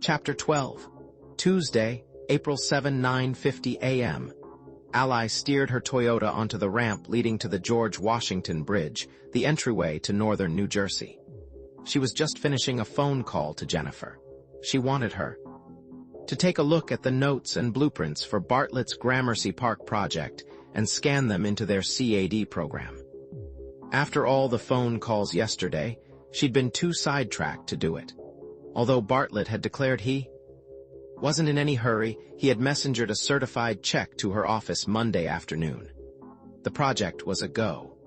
Chapter 12. Tuesday, April 7, 9:50 a.m. Ally steered her Toyota onto the ramp leading to the George Washington Bridge, the entryway to northern New Jersey. She was just finishing a phone call to Jennifer. She wanted her to take a look at the notes and blueprints for Bartlett's Gramercy Park project and scan them into their CAD program. After all the phone calls yesterday, she'd been too sidetracked to do it. Although Bartlett had declared he wasn't in any hurry, he had messengered a certified check to her office Monday afternoon. The project was a go.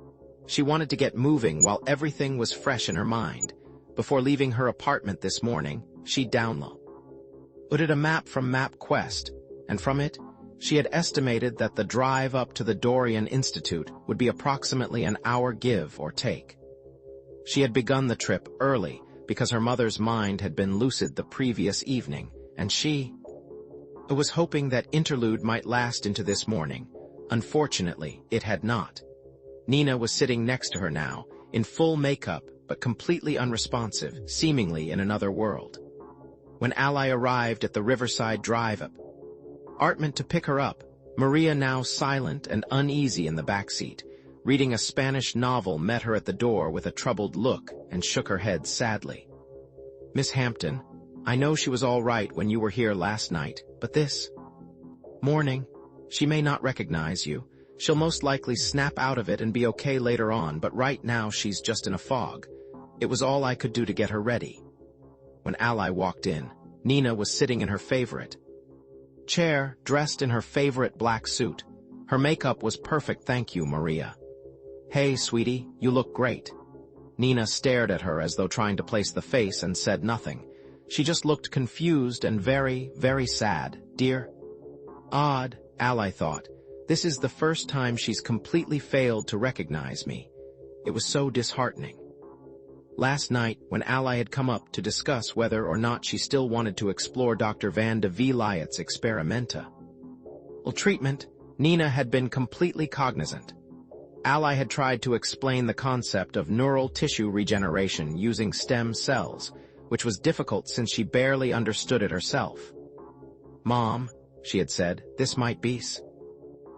She wanted to get moving while everything was fresh in her mind. Before leaving her apartment this morning, she downloaded a map from MapQuest, and from it, she had estimated that the drive up to the Dorian Institute would be approximately an hour give or take. She had begun the trip early because her mother's mind had been lucid the previous evening, and she was hoping that interlude might last into this morning. Unfortunately, it had not. Nina was sitting next to her now, in full makeup but completely unresponsive, seemingly in another world. When Ally arrived at the Riverside Drive apartment to pick her up, Maria, now silent and uneasy in the backseat, reading a Spanish novel, met her at the door with a troubled look and shook her head sadly. "Miss Hampton, I know she was all right when you were here last night, but this morning, she may not recognize you. She'll most likely snap out of it and be okay later on, but right now she's just in a fog. It was all I could do to get her ready." When Ally walked in, Nina was sitting in her favorite chair, dressed in her favorite black suit. Her makeup was perfect, thank you, Maria. "Hey, sweetie, you look great." Nina stared at her as though trying to place the face and said nothing. She just looked confused and very, very sad. "Dear?" Odd, Ally thought. This is the first time she's completely failed to recognize me. It was so disheartening. Last night, when Ally had come up to discuss whether or not she still wanted to explore Dr. Van de Villiers' experimental treatment, Nina had been completely cognizant. Ally had tried to explain the concept of neural tissue regeneration using stem cells, which was difficult since she barely understood it herself. "Mom," she had said, "this might be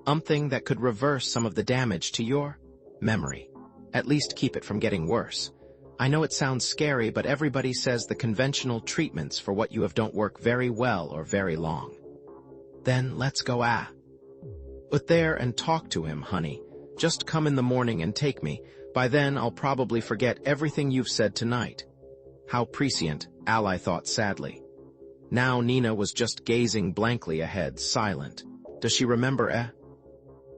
something that could reverse some of the damage to your memory. At least keep it from getting worse. I know it sounds scary, but everybody says the conventional treatments for what you have don't work very well or very long." "Then let's go out there and talk to him, honey. Just come in the morning and take me. By then I'll probably forget everything you've said tonight." How prescient, Ally thought sadly. Now Nina was just gazing blankly ahead, silent. Does she remember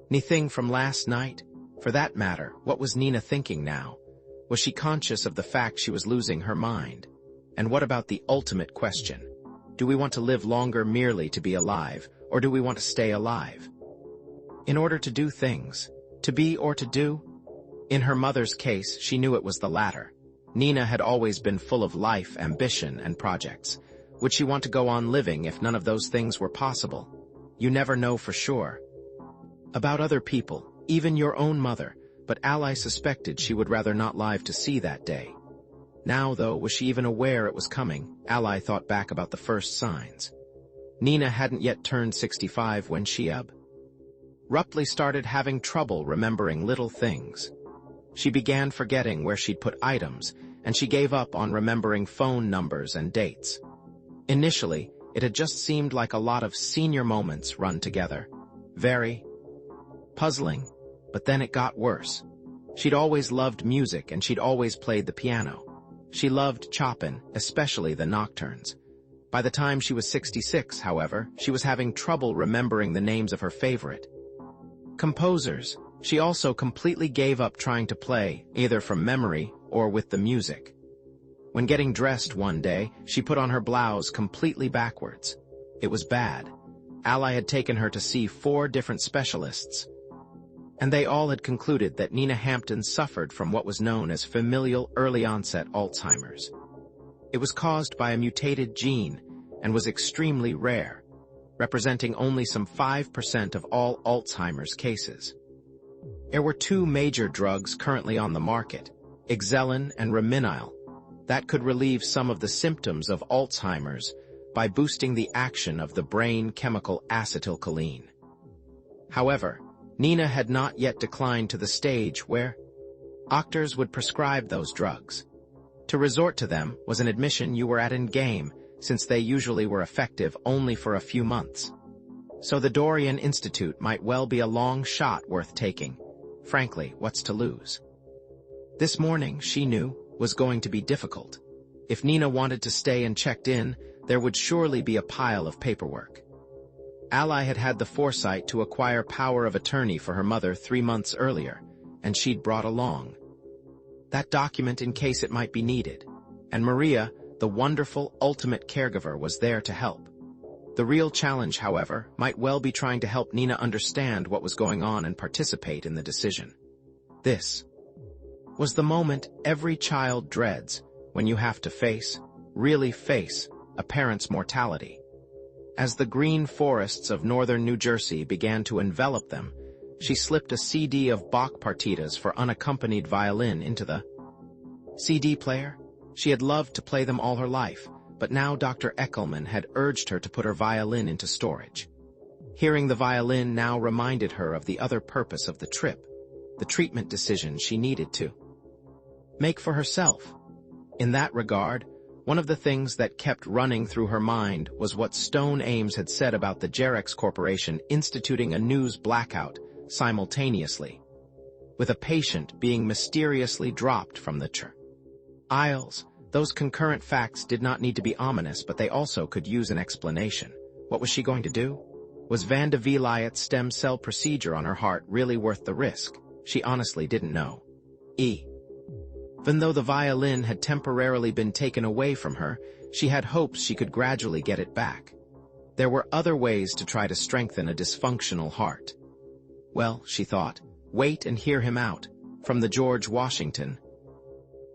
anything from last night? For that matter, what was Nina thinking now? Was she conscious of the fact she was losing her mind? And what about the ultimate question? Do we want to live longer merely to be alive, or do we want to stay alive in order to do things, to be or to do? In her mother's case, she knew it was the latter. Nina had always been full of life, ambition, and projects. Would she want to go on living if none of those things were possible? You never know for sure. About other people, even your own mother, but Ally suspected she would rather not live to see that day. Now, though, was she even aware it was coming? Ally thought back about the first signs. Nina hadn't yet turned 65 when she abruptly started having trouble remembering little things. She began forgetting where she'd put items, and she gave up on remembering phone numbers and dates. Initially, it had just seemed like a lot of senior moments run together. Very puzzling, but then it got worse. She'd always loved music, and she'd always played the piano. She loved Chopin, especially the nocturnes. By the time she was 66, however, she was having trouble remembering the names of her favorite composers. She also completely gave up trying to play, either from memory or with the music. When getting dressed one day, she put on her blouse completely backwards. It was bad. Ally had taken her to see 4 different specialists, and they all had concluded that Nina Hampton suffered from what was known as familial early-onset Alzheimer's. It was caused by a mutated gene and was extremely rare, representing only some 5% of all Alzheimer's cases. There were 2 major drugs currently on the market, Exelin and Reminil, that could relieve some of the symptoms of Alzheimer's, by boosting the action of the brain chemical acetylcholine. However, Nina had not yet declined to the stage where doctors would prescribe those drugs. To resort to them was an admission you were at in game, since they usually were effective only for a few months. So the Dorian Institute might well be a long shot worth taking. Frankly, what's to lose? This morning, she knew, was going to be difficult. If Nina wanted to stay and checked in, there would surely be a pile of paperwork. Ally had had the foresight to acquire power of attorney for her mother 3 months earlier, and she'd brought along that document in case it might be needed. And Maria, the wonderful, ultimate caregiver, was there to help. The real challenge, however, might well be trying to help Nina understand what was going on and participate in the decision. This was the moment every child dreads, when you have to face, really face, a parent's mortality. As the green forests of northern New Jersey began to envelop them, she slipped a CD of Bach partitas for unaccompanied violin into the CD player. She had loved to play them all her life, but now Dr. Eckelman had urged her to put her violin into storage. Hearing the violin now reminded her of the other purpose of the trip, the treatment decision she needed to make for herself. In that regard, one of the things that kept running through her mind was what Stone Ames had said about the Jerex Corporation instituting a news blackout simultaneously, with a patient being mysteriously dropped from the aisles. Those concurrent facts did not need to be ominous, but they also could use an explanation. What was she going to do? Was Vanda Vilayet's stem cell procedure on her heart really worth the risk? She honestly didn't know. Even though the violin had temporarily been taken away from her, she had hopes she could gradually get it back. There were other ways to try to strengthen a dysfunctional heart. Well, she thought, wait and hear him out. From the George Washington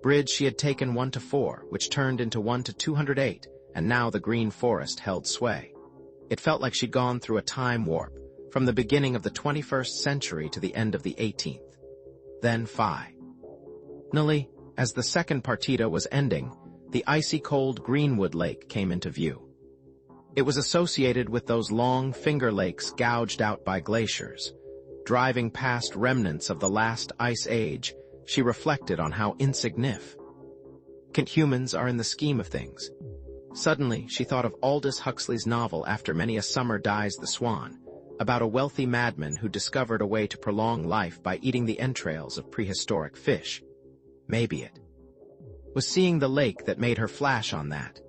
Bridge she had taken 1 to 4, which turned into 1 to 208, and now the green forest held sway. It felt like she'd gone through a time warp, from the beginning of the 21st century to the end of the 18th. Then finally, as the second partita was ending, the icy-cold Greenwood Lake came into view. It was associated with those long finger lakes gouged out by glaciers. Driving past remnants of the last ice age, she reflected on how insignificant humans are in the scheme of things. Suddenly, she thought of Aldous Huxley's novel After Many a Summer Dies the Swan, about a wealthy madman who discovered a way to prolong life by eating the entrails of prehistoric fish. Maybe it was seeing the lake that made her flash on that.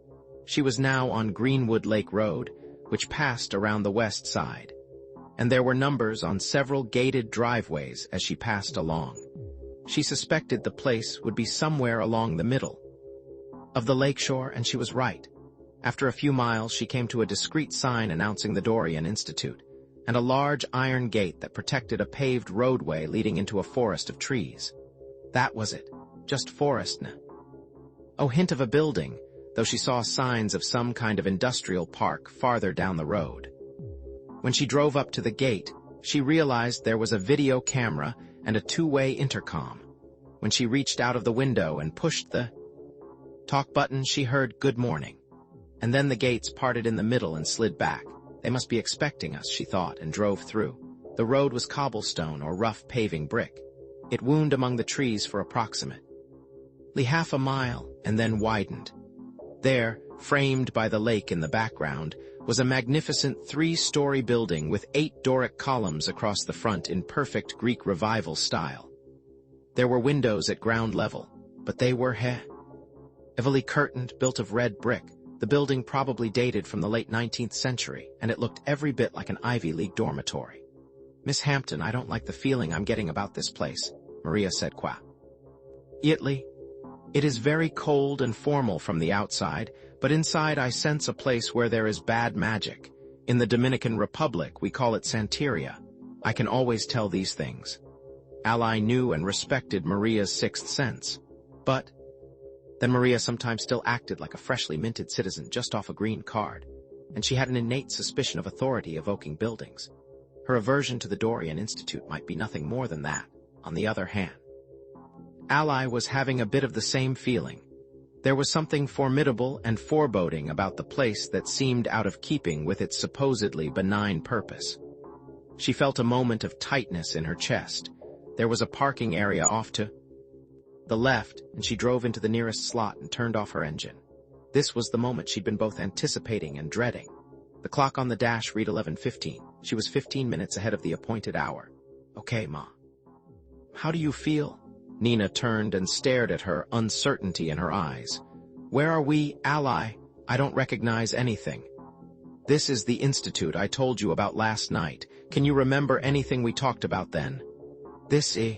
She was now on Greenwood Lake Road, which passed around the west side, and there were numbers on several gated driveways as she passed along. She suspected the place would be somewhere along the middle of the lakeshore, and she was right. After a few miles, she came to a discreet sign announcing the Dorian Institute, and a large iron gate that protected a paved roadway leading into a forest of trees. That was it. Just forest. No hint of a building, though she saw signs of some kind of industrial park farther down the road. When she drove up to the gate, she realized there was a video camera and a two-way intercom. When she reached out of the window and pushed the talk button, she heard "Good morning." And then the gates parted in the middle and slid back. They must be expecting us, she thought, and drove through. The road was cobblestone or rough paving brick. It wound among the trees for approximately half a mile and then widened. There, framed by the lake in the background, was a magnificent 3-story building with 8 Doric columns across the front in perfect Greek Revival style. There were windows at ground level, but they were heavily curtained, built of red brick. The building probably dated from the late 19th century, and it looked every bit like an Ivy League dormitory. "Miss Hampton, I don't like the feeling I'm getting about this place," Maria said quietly. "It is very cold and formal from the outside, but inside I sense a place where there is bad magic. In the Dominican Republic, we call it Santeria. I can always tell these things." Ally knew and respected Maria's sixth sense. But then Maria sometimes still acted like a freshly minted citizen just off a green card, and she had an innate suspicion of authority-evoking buildings. Her aversion to the Dorian Institute might be nothing more than that. On the other hand, Ally was having a bit of the same feeling. There was something formidable and foreboding about the place that seemed out of keeping with its supposedly benign purpose. She felt a moment of tightness in her chest. There was a parking area off to the left, and she drove into the nearest slot and turned off her engine. This was the moment she'd been both anticipating and dreading. The clock on the dash read 11:15. She was 15 minutes ahead of the appointed hour. "Okay, Ma." "How do you feel?" Nina turned and stared at her, uncertainty in her eyes. "Where are we, Ally? I don't recognize anything." "This is the institute I told you about last night. Can you remember anything we talked about then?" "This is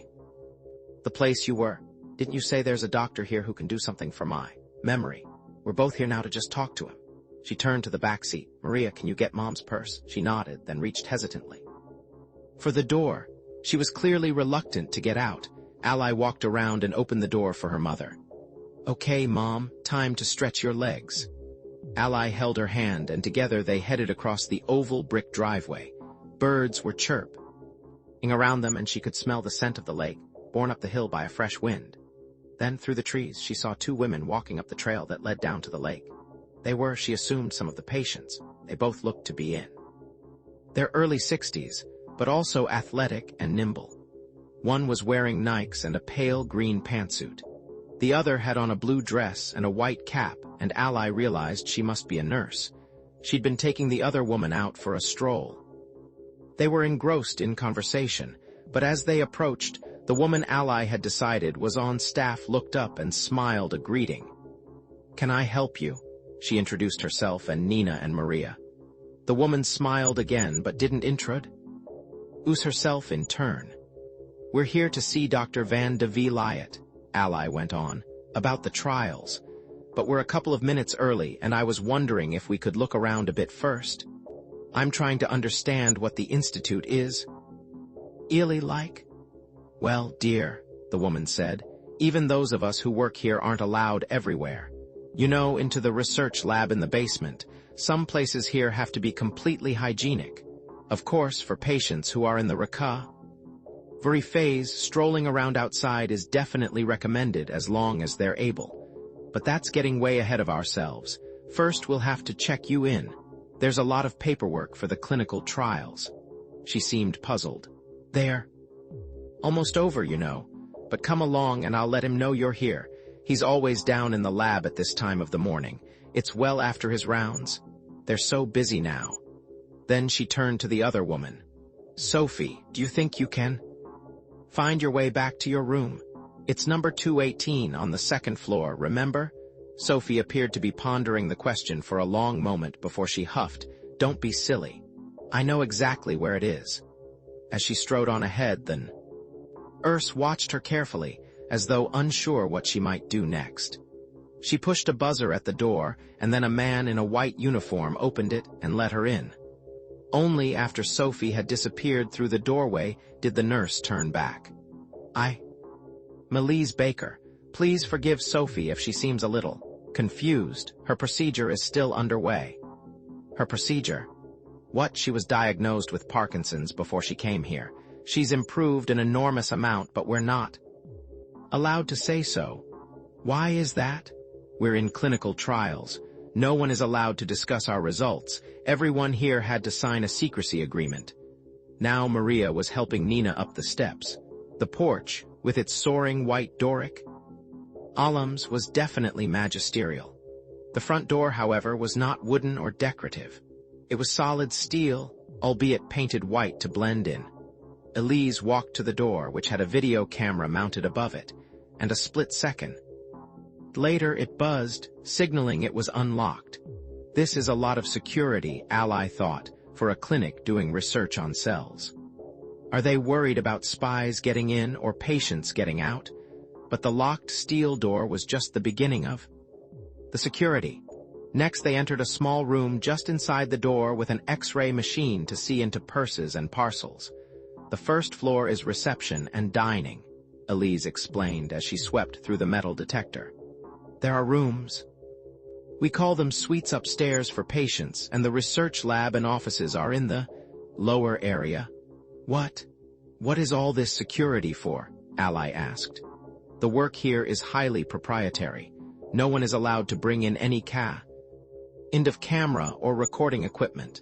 the place you were. Didn't you say there's a doctor here who can do something for my memory? We're both here now to just talk to him." She turned to the back seat. "Maria, can you get Mom's purse?" She nodded, then reached hesitantly for the door. She was clearly reluctant to get out. Ally walked around and opened the door for her mother. "Okay, Mom, time to stretch your legs." Ally held her hand, and together they headed across the oval brick driveway. Birds were chirping around them, and she could smell the scent of the lake, borne up the hill by a fresh wind. Then, through the trees, she saw two women walking up the trail that led down to the lake. They were, she assumed, some of the patients. They both looked to be in their early 60s, but also athletic and nimble. One was wearing Nikes and a pale green pantsuit. The other had on a blue dress and a white cap, and Ally realized she must be a nurse. She'd been taking the other woman out for a stroll. They were engrossed in conversation, but as they approached, the woman Ally had decided was on staff looked up and smiled a greeting. "Can I help you?" She introduced herself and Nina and Maria. The woman smiled again, but didn't introduce herself in turn. "We're here to see Dr. Van de Villiet," Ally went on, "about the trials. But we're a couple of minutes early, and I was wondering if we could look around a bit first. I'm trying to understand what the institute is. Really like?" "Well, dear," the woman said, "even those of us who work here aren't allowed everywhere. You know, into the research lab in the basement. Some places here have to be completely hygienic. Of course, for patients who are in the recovery phase, strolling around outside is definitely recommended as long as they're able. But that's getting way ahead of ourselves. First, we'll have to check you in. There's a lot of paperwork for the clinical trials." She seemed puzzled. "They're almost over, you know. But come along and I'll let him know you're here. He's always down in the lab at this time of the morning. It's well after his rounds. They're so busy now." Then she turned to the other woman. "Sophie, do you think you can find your way back to your room? It's number 218 on the second floor, remember?" Sophie appeared to be pondering the question for a long moment before she huffed, "Don't be silly. I know exactly where it is." As she strode on ahead, the nurse watched her carefully, as though unsure what she might do next. She pushed a buzzer at the door, and then a man in a white uniform opened it and let her in. Only after Sophie had disappeared through the doorway did the nurse turn back. "I'm Elise Baker. Please forgive Sophie if she seems a little confused. Her procedure is still underway." "Her procedure?" "What? She was diagnosed with Parkinson's before she came here. She's improved an enormous amount, but we're not allowed to say so." "Why is that?" "We're in clinical trials. No one is allowed to discuss our results. Everyone here had to sign a secrecy agreement." Now Maria was helping Nina up the steps. The porch, with its soaring white Doric columns, was definitely magisterial. The front door, however, was not wooden or decorative. It was solid steel, albeit painted white to blend in. Elise walked to the door, which had a video camera mounted above it, and a split second later it buzzed, signaling it was unlocked. This is a lot of security, Ally thought, for a clinic doing research on cells. Are they worried about spies getting in or patients getting out? But the locked steel door was just the beginning of the security. Next, they entered a small room just inside the door with an X-ray machine to see into purses and parcels. "The first floor is reception and dining," Elise explained as she swept through the metal detector. "There are rooms. We call them suites upstairs for patients, and the research lab and offices are in the lower area." What is all this security for?" Ally asked. "The work here is highly proprietary. No one is allowed to bring in any kind of camera or recording equipment.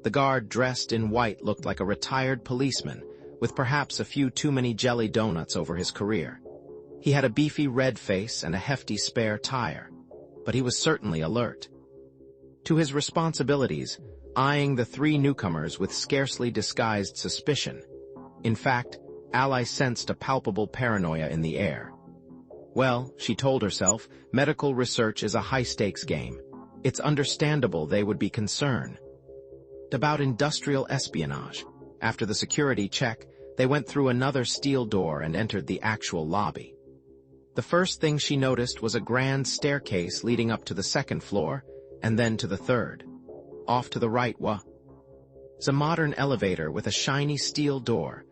The guard dressed in white looked like a retired policeman, with perhaps a few too many jelly donuts over his career. He had a beefy red face and a hefty spare tire, but he was certainly alert to his responsibilities, eyeing the three newcomers with scarcely disguised suspicion. In fact, Ally sensed a palpable paranoia in the air. Well, she told herself, medical research is a high-stakes game. It's understandable they would be concerned about industrial espionage. After the security check, they went through another steel door and entered the actual lobby. The first thing she noticed was a grand staircase leading up to the second floor, and then to the third. Off to the right was a modern elevator with a shiny steel door.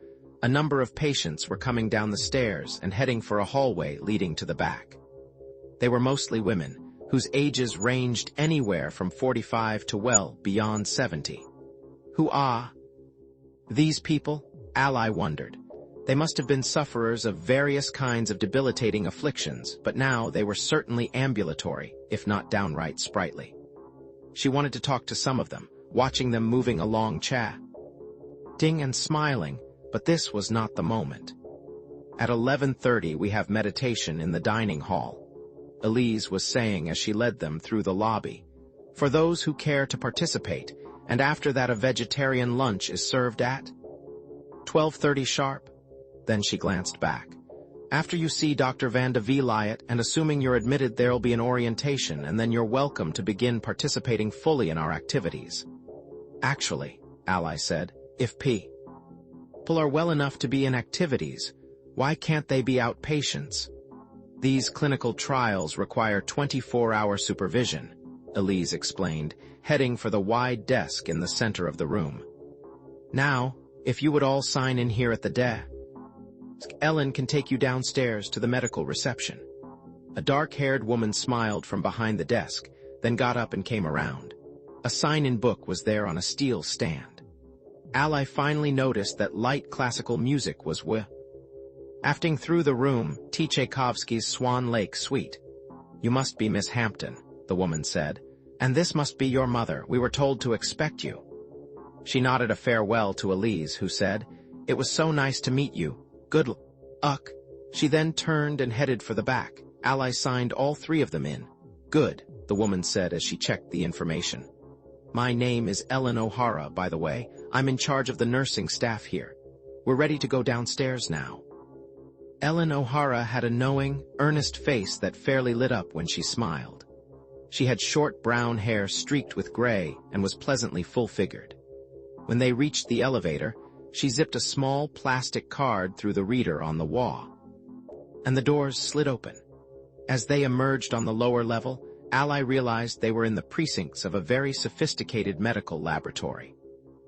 A number of patients were coming down the stairs and heading for a hallway leading to the back. They were mostly women, whose ages ranged anywhere from 45 to well beyond 70. Who are these people? Ally wondered. They must have been sufferers of various kinds of debilitating afflictions, but now they were certainly ambulatory, if not downright sprightly. She wanted to talk to some of them, watching them moving along chatting and smiling, but this was not the moment. At 11:30 we have meditation in the dining hall, Elise was saying as she led them through the lobby. For those who care to participate, and after that a vegetarian lunch is served at 12:30 sharp. Then she glanced back. After you see Dr. Van de Vliet, and assuming you're admitted, there'll be an orientation, and then you're welcome to begin participating fully in our activities. Actually, Ally said, if people are well enough to be in activities, why can't they be outpatients? These clinical trials require 24-hour supervision, Elise explained, heading for the wide desk in the center of the room. Now, if you would all sign in here at the desk, Ellen can take you downstairs to the medical reception. A dark-haired woman smiled from behind the desk, then got up and came around. A sign-in book was there on a steel stand. Ally finally noticed that light classical music was wafting through the room, Tchaikovsky's Swan Lake Suite. You must be Miss Hampton, the woman said. And this must be your mother. We were told to expect you. She nodded a farewell to Elise, who said, It was so nice to meet you. Good luck. She then turned and headed for the back. Ally signed all three of them in. Good, the woman said as she checked the information. My name is Ellen O'Hara, by the way. I'm in charge of the nursing staff here. We're ready to go downstairs now. Ellen O'Hara had a knowing, earnest face that fairly lit up when she smiled. She had short brown hair streaked with gray and was pleasantly full-figured. When they reached the elevator, she zipped a small plastic card through the reader on the wall, and the doors slid open. As they emerged on the lower level, Ally realized they were in the precincts of a very sophisticated medical laboratory.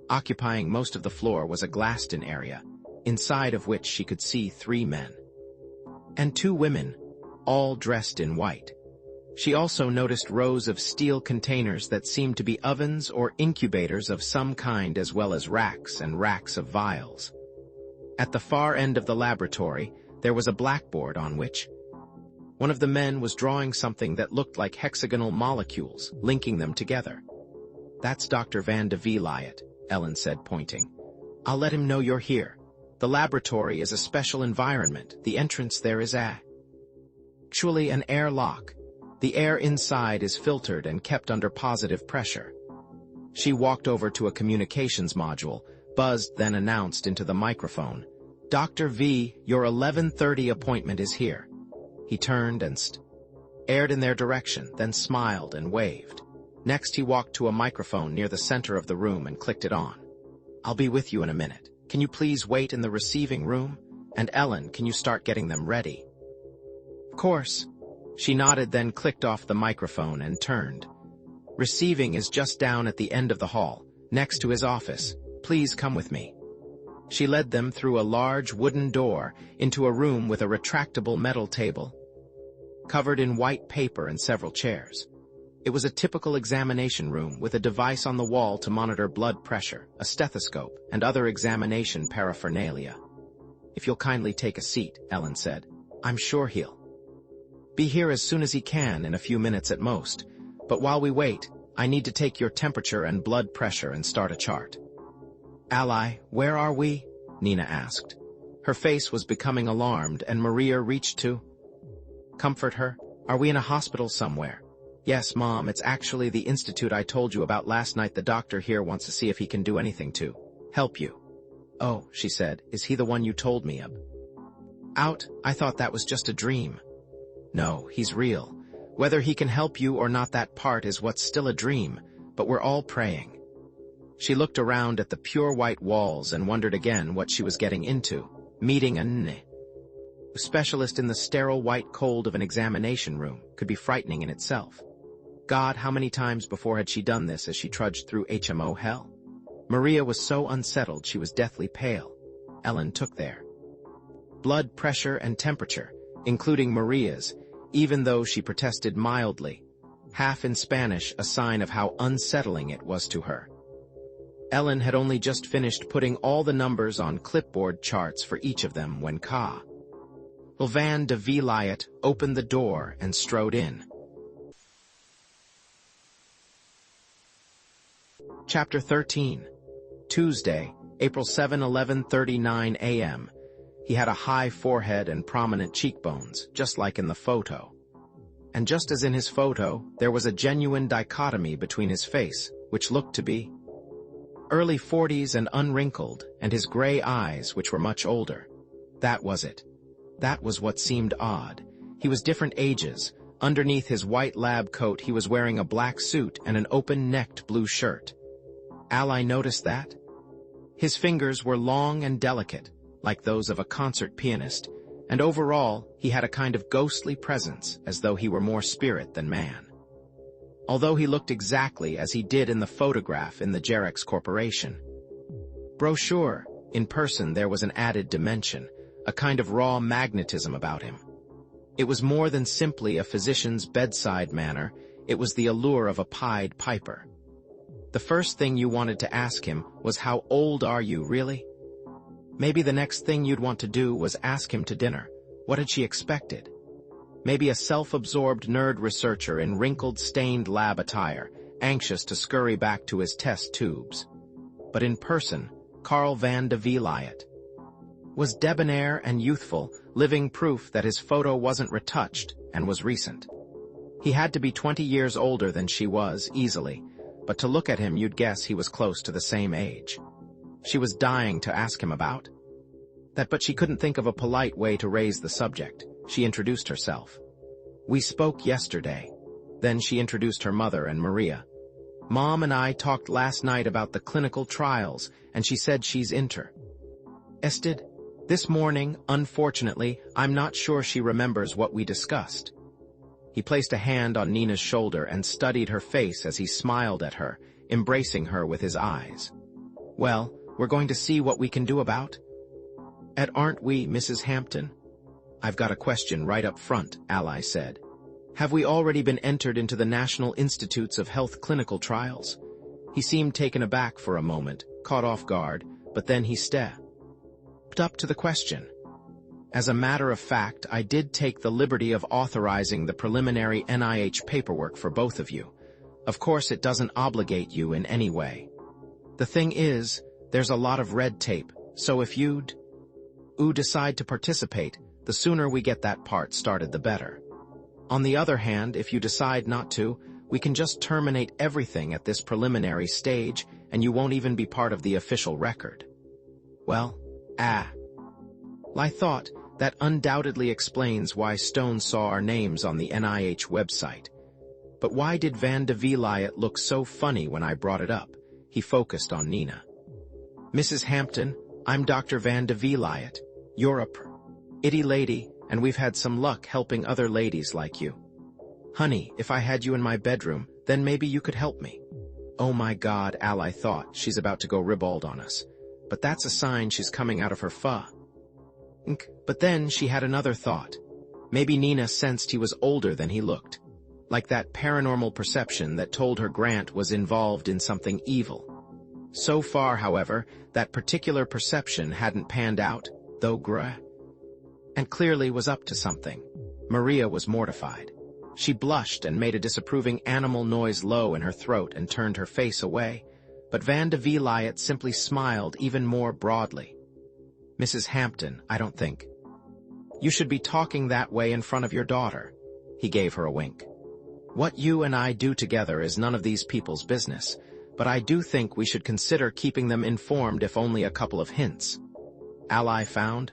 Occupying most of the floor was a glassed-in area, inside of which she could see 3 men and 2 women, all dressed in white. She also noticed rows of steel containers that seemed to be ovens or incubators of some kind, as well as racks and racks of vials. At the far end of the laboratory, there was a blackboard on which one of the men was drawing something that looked like hexagonal molecules, linking them together. That's Dr. Van de Vliet, Ellen said, pointing. I'll let him know you're here. The laboratory is a special environment. The entrance there is actually an airlock. The air inside is filtered and kept under positive pressure. She walked over to a communications module, buzzed, then announced into the microphone, Dr. V, your 11:30 appointment is here. He turned and stared in their direction, then smiled and waved. Next he walked to a microphone near the center of the room and clicked it on. I'll be with you in a minute. Can you please wait in the receiving room? And Ellen, can you start getting them ready? Of course. She nodded, then clicked off the microphone and turned. Receiving is just down at the end of the hall, next to his office. Please come with me. She led them through a large wooden door into a room with a retractable metal table, covered in white paper and several chairs. It was a typical examination room with a device on the wall to monitor blood pressure, a stethoscope, and other examination paraphernalia. If you'll kindly take a seat, Ellen said. I'm sure he'll Be here as soon as he can, in a few minutes at most. But while we wait, I need to take your temperature and blood pressure and start a chart. Ally, where are we? Nina asked. Her face was becoming alarmed, and Maria reached to comfort her. Are we in a hospital somewhere? Yes, Mom, it's actually the institute I told you about last night. The doctor here wants to see if he can do anything to help you. Oh, she said, is he the one you told me of? Out, I thought that was just a dream. No, he's real. Whether he can help you or not, that part is what's still a dream, but we're all praying. She looked around at the pure white walls and wondered again what she was getting into. Meeting a specialist in the sterile white cold of an examination room could be frightening in itself. God, how many times before had she done this as she trudged through HMO hell? Maria was so unsettled she was deathly pale. Ellen took their blood pressure and temperature, including Maria's, even though she protested mildly, half in Spanish, a sign of how unsettling it was to her. Ellen had only just finished putting all the numbers on clipboard charts for each of them when Van de Villiet opened the door and strode in. Chapter 13. Tuesday, April 7, 11:39 a.m. He had a high forehead and prominent cheekbones, just like in the photo. And just as in his photo, there was a genuine dichotomy between his face, which looked to be early 40s and unwrinkled, and his gray eyes, which were much older. That was it. That was what seemed odd. He was different ages. Underneath his white lab coat, he was wearing a black suit and an open-necked blue shirt. Ally noticed that. His fingers were long and delicate, like those of a concert pianist, and overall, he had a kind of ghostly presence, as though he were more spirit than man. Although he looked exactly as he did in the photograph in the Xerox Corporation brochure, in person there was an added dimension, a kind of raw magnetism about him. It was more than simply a physician's bedside manner, it was the allure of a Pied Piper. The first thing you wanted to ask him was, how old are you, really? Maybe the next thing you'd want to do was ask him to dinner. What had she expected? Maybe a self-absorbed nerd researcher in wrinkled, stained lab attire, anxious to scurry back to his test tubes. But in person, Van de Villiet was debonair and youthful, living proof that his photo wasn't retouched and was recent. He had to be 20 years older than she was, easily, but to look at him you'd guess he was close to the same age. She was dying to ask him about that, but she couldn't think of a polite way to raise the subject. She introduced herself. We spoke yesterday. Then she introduced her mother and Maria. Mom and I talked last night about the clinical trials, and she said she's interested. This morning, unfortunately, I'm not sure she remembers what we discussed. He placed a hand on Nina's shoulder and studied her face as he smiled at her, embracing her with his eyes. Well, we're going to see what we can do about it, aren't we, Mrs. Hampton? I've got a question right up front, Ally said. Have we already been entered into the National Institutes of Health clinical trials? He seemed taken aback for a moment, caught off guard, but then he stepped up to the question. As a matter of fact, I did take the liberty of authorizing the preliminary NIH paperwork for both of you. Of course, it doesn't obligate you in any way. The thing is, there's a lot of red tape, so if you'd decide to participate, the sooner we get that part started, the better. On the other hand, if you decide not to, we can just terminate everything at this preliminary stage, and you won't even be part of the official record. Well, I thought that undoubtedly explains why Stone saw our names on the NIH website. But why did Van de Villiet look so funny when I brought it up? He focused on Nina. Mrs. Hampton, I'm Dr. Van de Villiet. You're a pretty lady, and we've had some luck helping other ladies like you. Honey, if I had you in my bedroom, then maybe you could help me. Oh my God, Ally thought, she's about to go ribald on us. But that's a sign she's coming out of her But then she had another thought. Maybe Nina sensed he was older than he looked. Like that paranormal perception that told her Grant was involved in something evil. So far, however, that particular perception hadn't panned out, though and clearly was up to something. Maria was mortified. She blushed and made a disapproving animal noise low in her throat and turned her face away, but Van de Vliet simply smiled even more broadly. "Mrs. Hampton, I don't think. You should be talking that way in front of your daughter." He gave her a wink. "What you and I do together is none of these people's business, but I do think we should consider keeping them informed if only a couple of hints." Ally found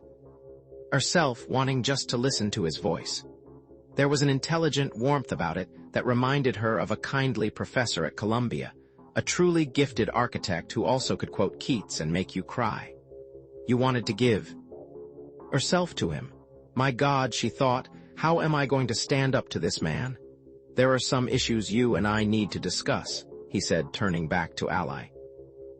herself wanting just to listen to his voice. There was an intelligent warmth about it that reminded her of a kindly professor at Columbia, a truly gifted architect who also could quote Keats and make you cry. You wanted to give herself to him. My God, she thought, how am I going to stand up to this man? "There are some issues you and I need to discuss," he said, turning back to Ally.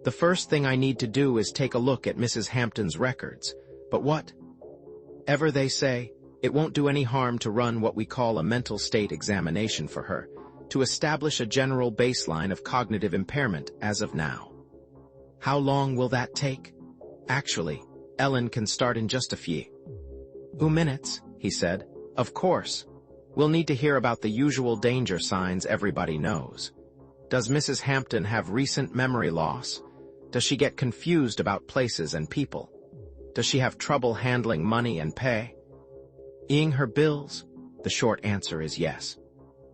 "The first thing I need to do is take a look at Mrs. Hampton's records, but whatever they say, it won't do any harm to run what we call a mental state examination for her, to establish a general baseline of cognitive impairment as of now." "How long will that take?" "Actually, Ellen can start in just a few minutes," he said. "Of course. We'll need to hear about the usual danger signs everybody knows. Does Mrs. Hampton have recent memory loss? Does she get confused about places and people? Does she have trouble handling money and paying her bills?" The short answer is yes.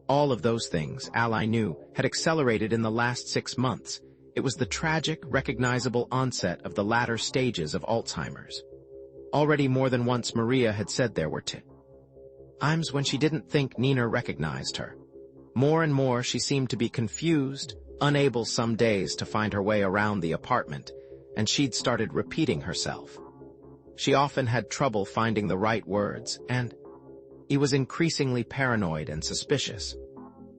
All of those things, Ally knew, had accelerated in the last 6 months. It was the tragic, recognizable onset of the latter stages of Alzheimer's. Already more than once Maria had said there were times when she didn't think Nina recognized her. More and more she seemed to be confused, unable some days to find her way around the apartment, and she'd started repeating herself. She often had trouble finding the right words, and he was increasingly paranoid and suspicious.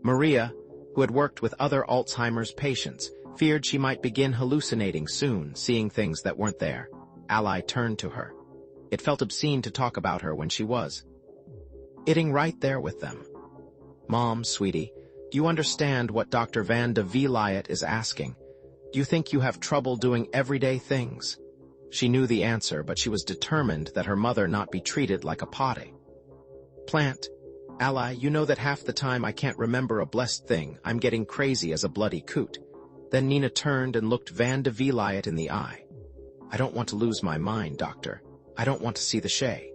Maria, who had worked with other Alzheimer's patients, feared she might begin hallucinating soon, seeing things that weren't there. Ally turned to her. It felt obscene to talk about her when she was sitting right there with them. "Mom, sweetie, do you understand what Dr. Van de Vliet is asking? Do you think you have trouble doing everyday things?" She knew the answer, but she was determined that her mother not be treated like a potty plant. "Ally, you know that half the time I can't remember a blessed thing. I'm getting crazy as a bloody coot." Then Nina turned and looked Van de Vliet in the eye. "I don't want to lose my mind, doctor. I don't want to see the shay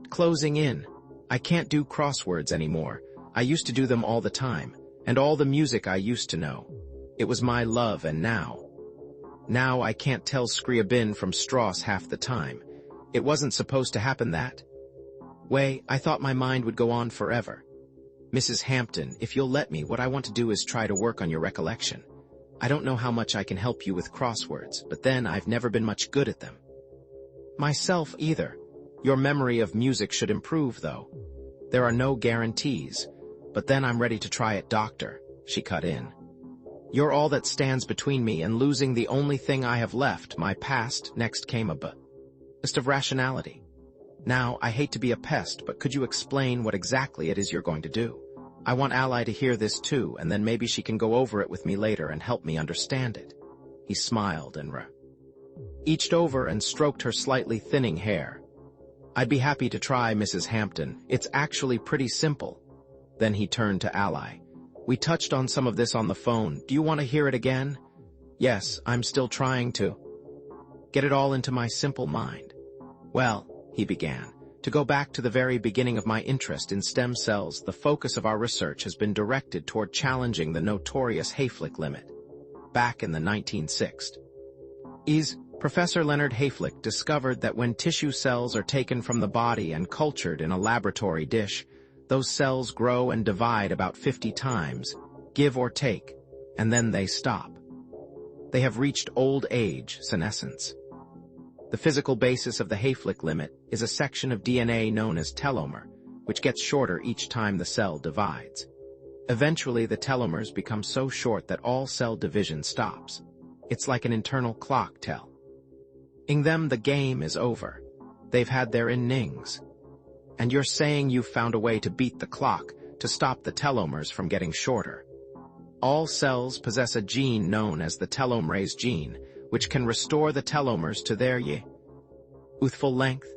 closing in. I can't do crosswords anymore. I used to do them all the time, and all the music I used to know. It was my love, and now I can't tell Scriabin from Strauss half the time. It wasn't supposed to happen that way. I thought my mind would go on forever. Mrs. Hampton, if you'll let me, what I want to do is try to work on your recollection. I don't know how much I can help you with crosswords, but then I've never been much good at them myself either. Your memory of music should improve, though. There are no guarantees, but then I'm ready to try it, doctor," she cut in. "You're all that stands between me and losing the only thing I have left, my past." Next came a burst of rationality. "Now, I hate to be a pest, but could you explain what exactly it is you're going to do? I want Ally to hear this too, and then maybe she can go over it with me later and help me understand it." He smiled and reached over and stroked her slightly thinning hair. "I'd be happy to try, Mrs. Hampton. It's actually pretty simple." Then he turned to Ally. "We touched on some of this on the phone. Do you want to hear it again?" "Yes, I'm still trying to get it all into my simple mind." "Well," he began, "to go back to the very beginning of my interest in stem cells, the focus of our research has been directed toward challenging the notorious Hayflick limit. Back in the 1960s, Professor Leonard Hayflick discovered that when tissue cells are taken from the body and cultured in a laboratory dish, those cells grow and divide about 50 times, give or take, and then they stop. They have reached old age, senescence. The physical basis of the Hayflick limit is a section of DNA known as telomere, which gets shorter each time the cell divides. Eventually, the telomeres become so short that all cell division stops. It's like an internal clock telling them the game is over. They've had their innings. And you're saying you've found a way to beat the clock, to stop the telomeres from getting shorter. All cells possess a gene known as the telomerase gene, which can restore the telomeres to their youthful length.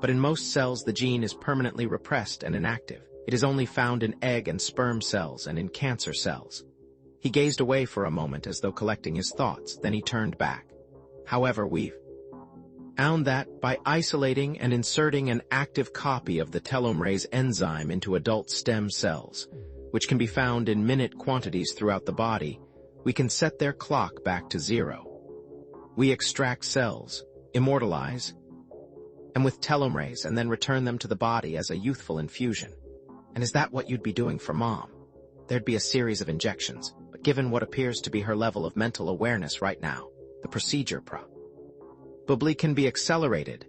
but in most cells the gene is permanently repressed and inactive. It is only found in egg and sperm cells and in cancer cells. He gazed away for a moment as though collecting his thoughts, then he turned back. However, we've found that by isolating and inserting an active copy of the telomerase enzyme into adult stem cells, which can be found in minute quantities throughout the body, we can set their clock back to 0. We extract cells, immortalize, and with telomerase and then return them to the body as a youthful infusion. And is that what you'd be doing for Mom? There'd be a series of injections, but given what appears to be her level of mental awareness right now, the procedure probably can be accelerated.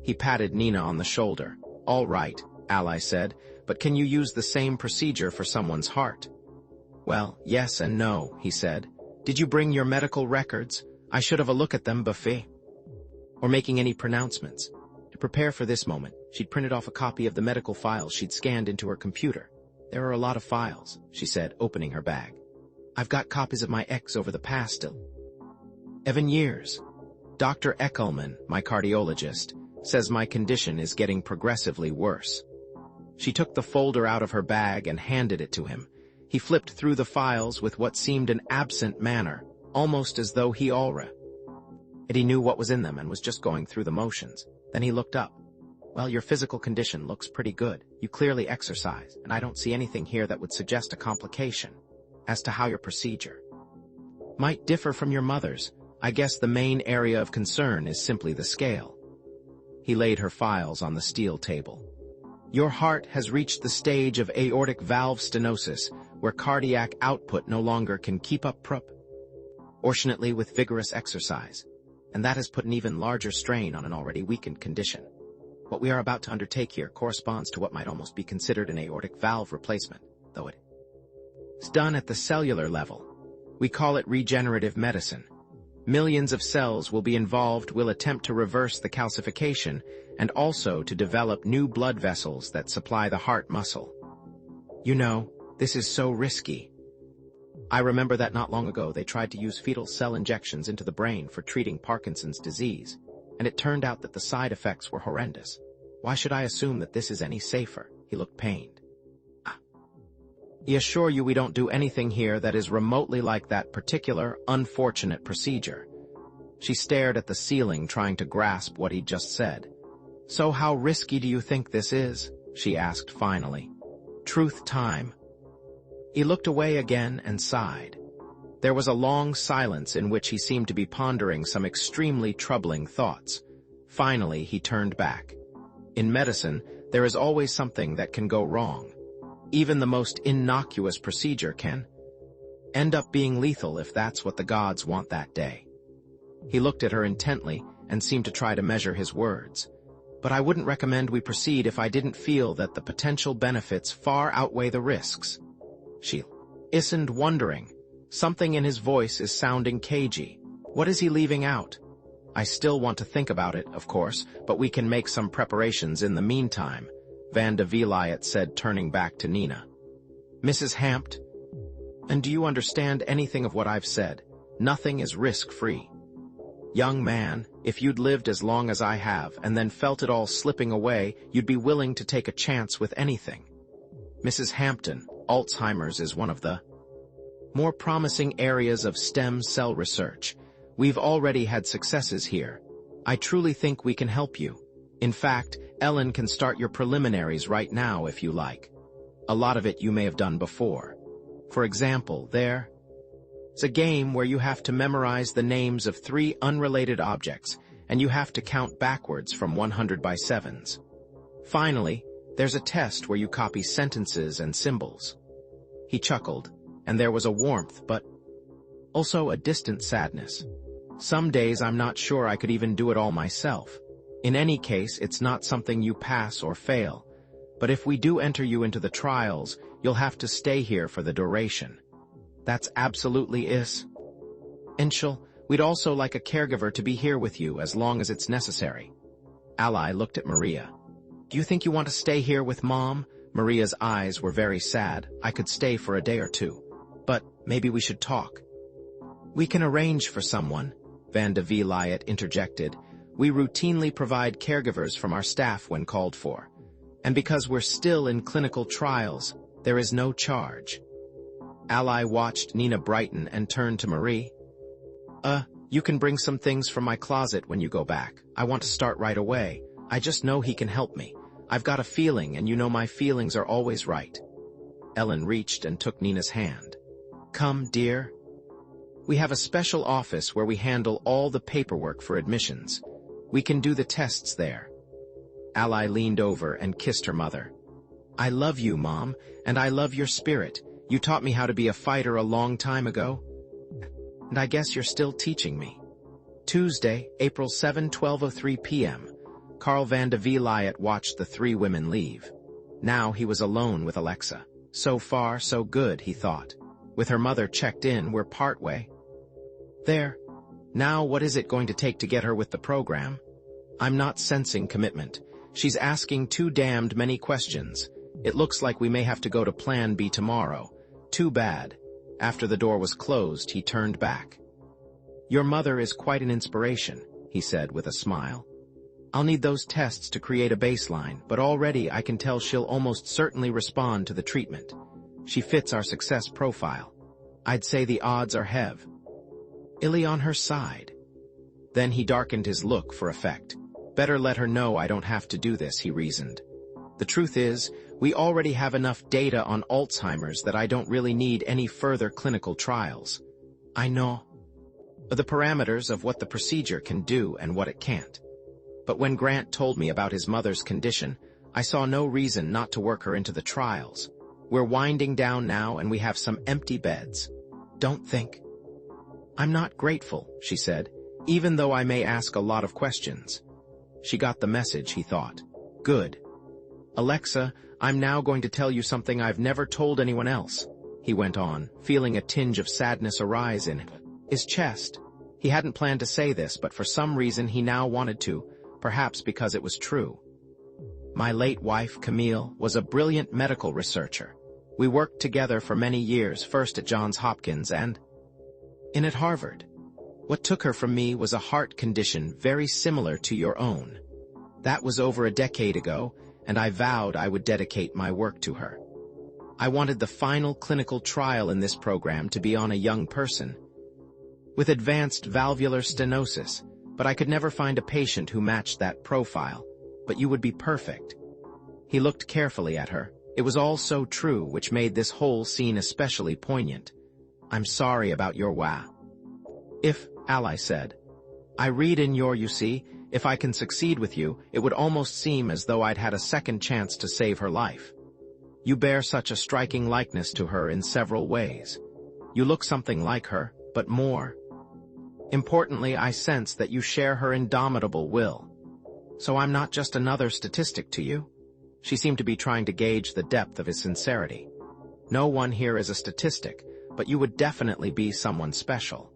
He patted Nina on the shoulder. All right, Ally said, but can you use the same procedure for someone's heart? Well, yes and no, he said. Did you bring your medical records? I should have a look at them before or making any pronouncements. To prepare for this moment, she'd printed off a copy of the medical files she'd scanned into her computer. There are a lot of files, she said, opening her bag. I've got copies of my ex over the past 11 years. Dr. Eckelman, my cardiologist, says my condition is getting progressively worse. She took the folder out of her bag and handed it to him. He flipped through the files with what seemed an absent manner, almost as though he already knew what was in them and was just going through the motions. Then he looked up. Well, your physical condition looks pretty good. You clearly exercise, and I don't see anything here that would suggest a complication. As to how your procedure might differ from your mother's, I guess the main area of concern is simply the scale. He laid her files on the steel table. Your heart has reached the stage of aortic valve stenosis, where cardiac output no longer can keep up proportionately with vigorous exercise, and that has put an even larger strain on an already weakened condition. What we are about to undertake here corresponds to what might almost be considered an aortic valve replacement, though it's done at the cellular level. We call it regenerative medicine. Millions of cells will be involved, will attempt to reverse the calcification, and also to develop new blood vessels that supply the heart muscle. You know, this is so risky. I remember that not long ago they tried to use fetal cell injections into the brain for treating Parkinson's disease, and it turned out that the side effects were horrendous. Why should I assume that this is any safer? He looked pained. I assure you we don't do anything here that is remotely like that particular, unfortunate procedure. She stared at the ceiling, trying to grasp what he'd just said. So how risky do you think this is? She asked finally. Truth time. He looked away again and sighed. There was a long silence in which he seemed to be pondering some extremely troubling thoughts. Finally, he turned back. In medicine, there is always something that can go wrong. Even the most innocuous procedure can end up being lethal if that's what the gods want that day. He looked at her intently and seemed to try to measure his words. But I wouldn't recommend we proceed if I didn't feel that the potential benefits far outweigh the risks. She listened, wondering. Something in his voice is sounding cagey. What is he leaving out? I still want to think about it, of course, but we can make some preparations in the meantime, Van de Villiet said, turning back to Nina. Mrs. Hampton, and do you understand anything of what I've said? Nothing is risk-free. Young man, if you'd lived as long as I have and then felt it all slipping away, you'd be willing to take a chance with anything. Mrs. Hampton, Alzheimer's is one of the more promising areas of stem cell research. We've already had successes here. I truly think we can help you. In fact, Ellen can start your preliminaries right now if you like. A lot of it you may have done before. For example, there's a game where you have to memorize the names of 3 unrelated objects, and you have to count backwards from 100 by 7s. Finally, there's a test where you copy sentences and symbols. He chuckled, and there was a warmth, but also a distant sadness. Some days I'm not sure I could even do it all myself. In any case, it's not something you pass or fail. But if we do enter you into the trials, you'll have to stay here for the duration. That's absolutely essential. We'd also like a caregiver to be here with you as long as it's necessary. Ally looked at Maria. Do you think you want to stay here with Mom? Maria's eyes were very sad. I could stay for a day or 2. But maybe we should talk. We can arrange for someone, Van de Villiet interjected. We routinely provide caregivers from our staff when called for. And because we're still in clinical trials, there is no charge. Ally watched Nina brighten and turned to Marie. You can bring some things from my closet when you go back. I want to start right away. I just know he can help me. I've got a feeling, and you know my feelings are always right. Ellen reached and took Nina's hand. Come, dear. We have a special office where we handle all the paperwork for admissions. We can do the tests there. Ally leaned over and kissed her mother. I love you, Mom, and I love your spirit. You taught me how to be a fighter a long time ago. And I guess you're still teaching me. Tuesday, April 7, 12:03 p.m. Carl van de Villiet watched the three women leave. Now he was alone with Alexa. So far, so good, he thought. With her mother checked in, we're partway. There. Now what is it going to take to get her with the program? I'm not sensing commitment. She's asking too damned many questions. It looks like we may have to go to Plan B tomorrow. Too bad. After the door was closed, he turned back. Your mother is quite an inspiration, he said with a smile. I'll need those tests to create a baseline, but already I can tell she'll almost certainly respond to the treatment. She fits our success profile. I'd say the odds are hev. Illy on her side. Then he darkened his look for effect. Better let her know I don't have to do this, he reasoned. The truth is, we already have enough data on Alzheimer's that I don't really need any further clinical trials. I know the parameters of what the procedure can do and what it can't. But when Grant told me about his mother's condition, I saw no reason not to work her into the trials. We're winding down now and we have some empty beds. Don't think. I'm not grateful, she said, even though I may ask a lot of questions. She got the message, he thought. Good. Alexa, I'm now going to tell you something I've never told anyone else, he went on, feeling a tinge of sadness arise in his chest. He hadn't planned to say this, but for some reason he now wanted to, perhaps because it was true. My late wife, Camille, was a brilliant medical researcher. We worked together for many years, first at Johns Hopkins and at Harvard. What took her from me was a heart condition very similar to your own. That was over a decade ago, and I vowed I would dedicate my work to her. I wanted the final clinical trial in this program to be on a young person with advanced valvular stenosis, but I could never find a patient who matched that profile. But you would be perfect. He looked carefully at her. It was all so true, which made this whole scene especially poignant. I'm sorry about your If, Ally said. I read in your, you see, if I can succeed with you, it would almost seem as though I'd had a second chance to save her life. You bear such a striking likeness to her in several ways. You look something like her, but more. Importantly, I sense that you share her indomitable will. So I'm not just another statistic to you. She seemed to be trying to gauge the depth of his sincerity. No one here is a statistic, but you would definitely be someone special.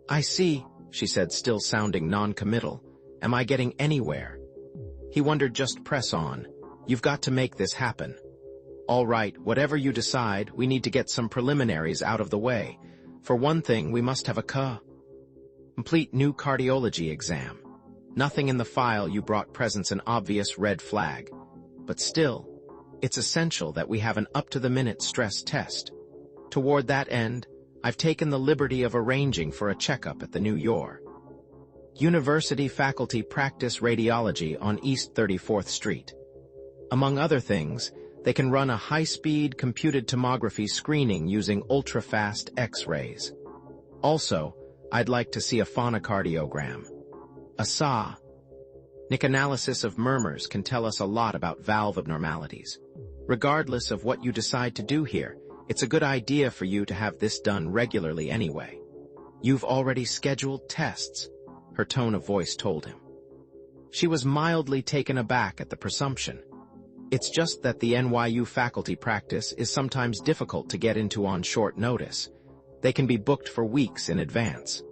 I see, she said, still sounding non-committal. Am I getting anywhere? He wondered. Just press on. You've got to make this happen. All right, whatever you decide, we need to get some preliminaries out of the way. For one thing, we must have a complete new cardiology exam. Nothing in the file you brought presents an obvious red flag. But still, it's essential that we have an up-to-the-minute stress test. Toward that end, I've taken the liberty of arranging for a checkup at the New York University Faculty Practice Radiology on East 34th Street. Among other things, they can run a high-speed computed tomography screening using ultra-fast X-rays. Also, I'd like to see a phonocardiogram. A sonic analysis of murmurs can tell us a lot about valve abnormalities. Regardless of what you decide to do here, it's a good idea for you to have this done regularly anyway. You've already scheduled tests, her tone of voice told him. She was mildly taken aback at the presumption. It's just that the NYU faculty practice is sometimes difficult to get into on short notice. They can be booked for weeks in advance.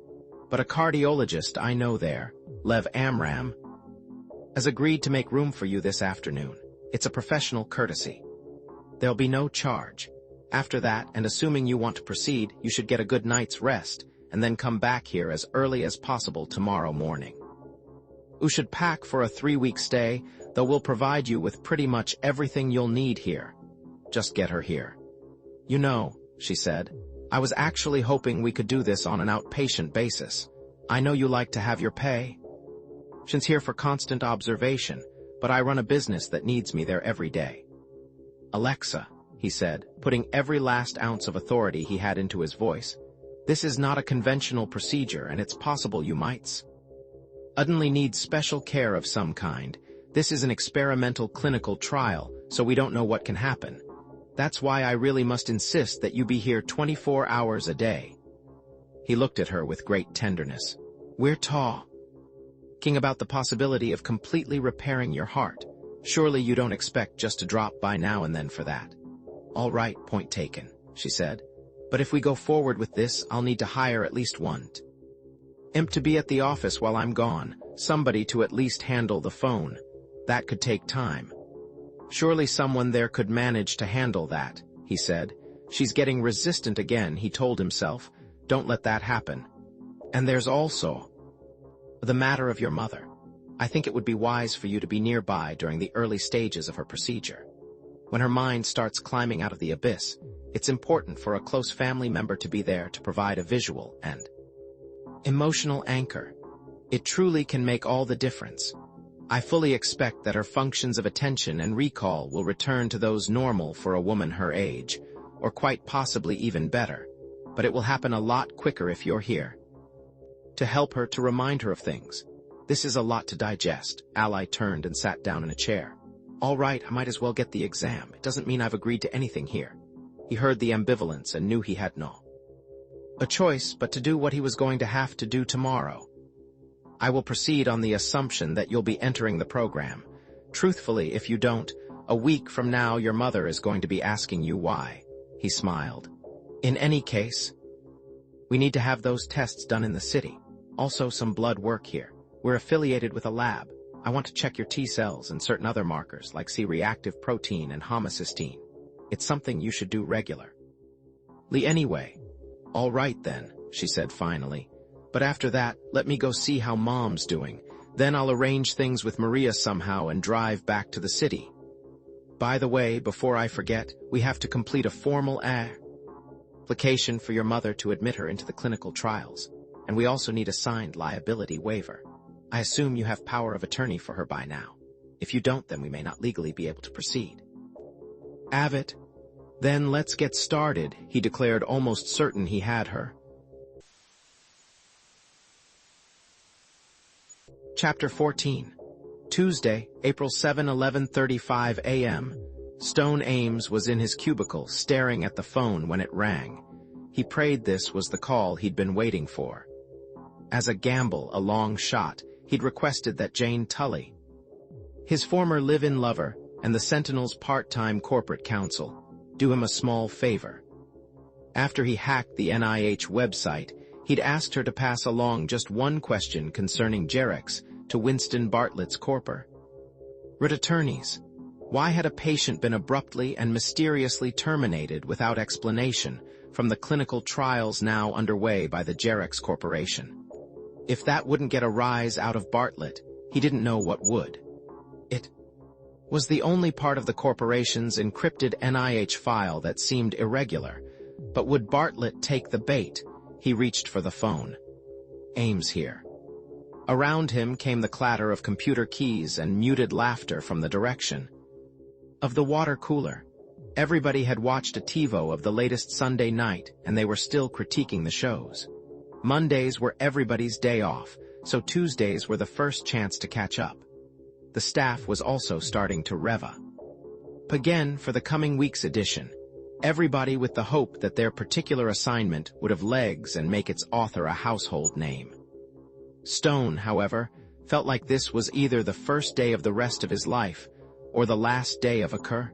But a cardiologist I know there, Lev Amram, has agreed to make room for you this afternoon. It's a professional courtesy. There'll be no charge. After that, and assuming you want to proceed, you should get a good night's rest, and then come back here as early as possible tomorrow morning. You should pack for a 3-week stay, though we'll provide you with pretty much everything you'll need here. Just get her here. You know, she said, I was actually hoping we could do this on an outpatient basis. I know you like to have your pay. She's here for constant observation, but I run a business that needs me there every day. Alexa, he said, putting every last ounce of authority he had into his voice, this is not a conventional procedure, and it's possible you might suddenly need special care of some kind. This is an experimental clinical trial, so we don't know what can happen. That's why I really must insist that you be here 24 hours a day. He looked at her with great tenderness. We're talking about the possibility of completely repairing your heart. Surely you don't expect just to drop by now and then for that. All right, point taken, she said. But if we go forward with this, I'll need to hire at least one imp to be at the office while I'm gone, somebody to at least handle the phone. That could take time. Surely someone there could manage to handle that, he said. She's getting resistant again, he told himself. Don't let that happen. And there's also the matter of your mother. I think it would be wise for you to be nearby during the early stages of her procedure. When her mind starts climbing out of the abyss, it's important for a close family member to be there to provide a visual and emotional anchor. It truly can make all the difference. I fully expect that her functions of attention and recall will return to those normal for a woman her age, or quite possibly even better, but it will happen a lot quicker if you're here to help her, to remind her of things. This is a lot to digest. Ally turned and sat down in a chair. All right, I might as well get the exam. It doesn't mean I've agreed to anything here. He heard the ambivalence and knew he had no choice but to do what he was going to have to do tomorrow. I will proceed on the assumption that you'll be entering the program. Truthfully, if you don't, a week from now your mother is going to be asking you why. He smiled. In any case, we need to have those tests done in the city. Also some blood work here. We're affiliated with a lab. I want to check your T cells and certain other markers like C-reactive protein and homocysteine. It's something you should do regularly. Anyway. All right then, she said finally. But after that, let me go see how Mom's doing. Then I'll arrange things with Maria somehow and drive back to the city. By the way, before I forget, we have to complete a formal application for your mother to admit her into the clinical trials. And we also need a signed liability waiver. I assume you have power of attorney for her by now. If you don't, then we may not legally be able to proceed. Avit. Then let's get started, he declared, almost certain he had her. Chapter 14. Tuesday, April 7, 11:35 a.m. Stone Ames was in his cubicle, staring at the phone when it rang. He prayed this was the call he'd been waiting for. As a gamble, a long shot, he'd requested that Jane Tully, his former live-in lover and the Sentinel's part-time corporate counsel, do him a small favor. After he hacked the NIH website, he'd asked her to pass along just one question concerning Jerex to Winston Bartlett's corpor. Attorneys. Why had a patient been abruptly and mysteriously terminated without explanation from the clinical trials now underway by the Jerex Corporation? If that wouldn't get a rise out of Bartlett, he didn't know what would. It was the only part of the corporation's encrypted NIH file that seemed irregular. But would Bartlett take the bait? He reached for the phone. Ames here. Around him came the clatter of computer keys and muted laughter from the direction of the water cooler. Everybody had watched a TiVo of the latest Sunday night, and they were still critiquing the shows. Mondays were everybody's day off, so Tuesdays were the first chance to catch up. The staff was also starting to rev up again for the coming week's edition, everybody with the hope that their particular assignment would have legs and make its author a household name. Stone, however, felt like this was either the first day of the rest of his life or the last day of a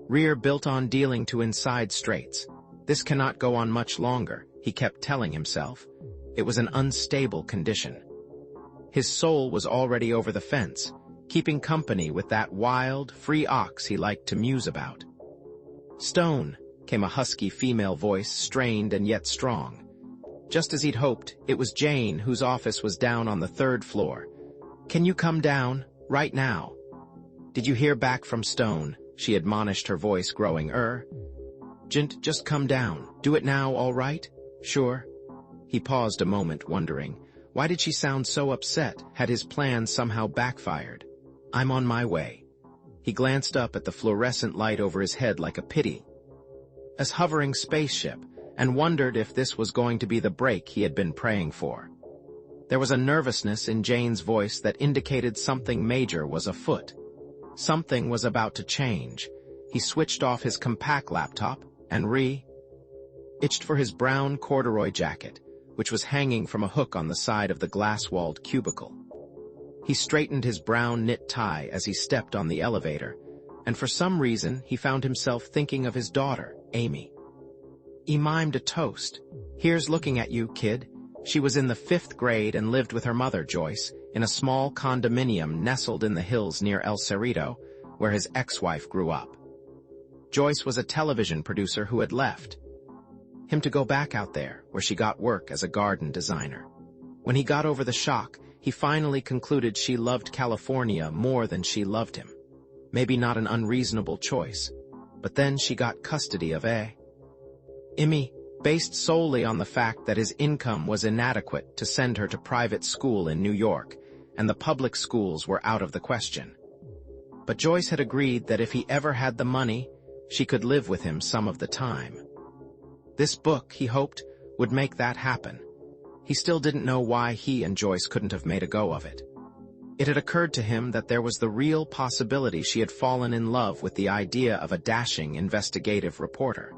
career built on dealing to inside straits. This cannot go on much longer, he kept telling himself. It was an unstable condition. His soul was already over the fence, keeping company with that wild, free ox he liked to muse about. Stone, came a husky female voice, strained and yet strong. Just as he'd hoped, it was Jane, whose office was down on the 3rd floor. Can you come down, right now? Did you hear back from Stone? She admonished, her voice growing. Jint, just come down. Do it now, all right? Sure. He paused a moment, wondering. Why did she sound so upset? Had his plan somehow backfired? I'm on my way. He glanced up at the fluorescent light over his head like a hovering spaceship, and wondered if this was going to be the break he had been praying for. There was a nervousness in Jane's voice that indicated something major was afoot. Something was about to change. He switched off his compact laptop and reached for his brown corduroy jacket, which was hanging from a hook on the side of the glass-walled cubicle. He straightened his brown knit tie as he stepped on the elevator, and for some reason he found himself thinking of his daughter, Amy. He mimed a toast. Here's looking at you, kid. She was in the 5th grade and lived with her mother, Joyce, in a small condominium nestled in the hills near El Cerrito, where his ex-wife grew up. Joyce was a television producer who had left him to go back out there, where she got work as a garden designer. When he got over the shock, he finally concluded she loved California more than she loved him. Maybe not an unreasonable choice, but then she got custody of Amy, based solely on the fact that his income was inadequate to send her to private school in New York, and the public schools were out of the question. But Joyce had agreed that if he ever had the money, she could live with him some of the time. This book, he hoped, would make that happen. He still didn't know why he and Joyce couldn't have made a go of it. It had occurred to him that there was the real possibility she had fallen in love with the idea of a dashing investigative reporter.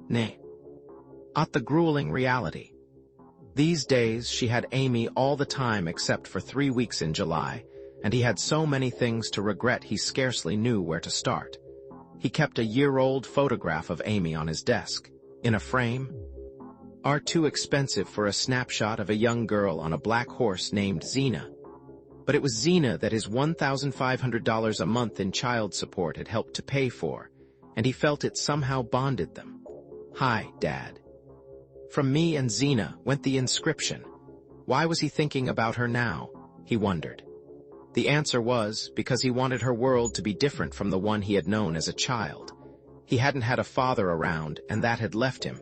Not the grueling reality. These days, she had Amy all the time except for 3 weeks in July, and he had so many things to regret he scarcely knew where to start. He kept a year-old photograph of Amy on his desk, in a frame. Too expensive for a snapshot of a young girl on a black horse named Xena. But it was Xena that his $1,500 a month in child support had helped to pay for, and he felt it somehow bonded them. Hi, Dad. From me and Xena went the inscription. Why was he thinking about her now? He wondered. The answer was because he wanted her world to be different from the one he had known as a child. He hadn't had a father around, and that had left him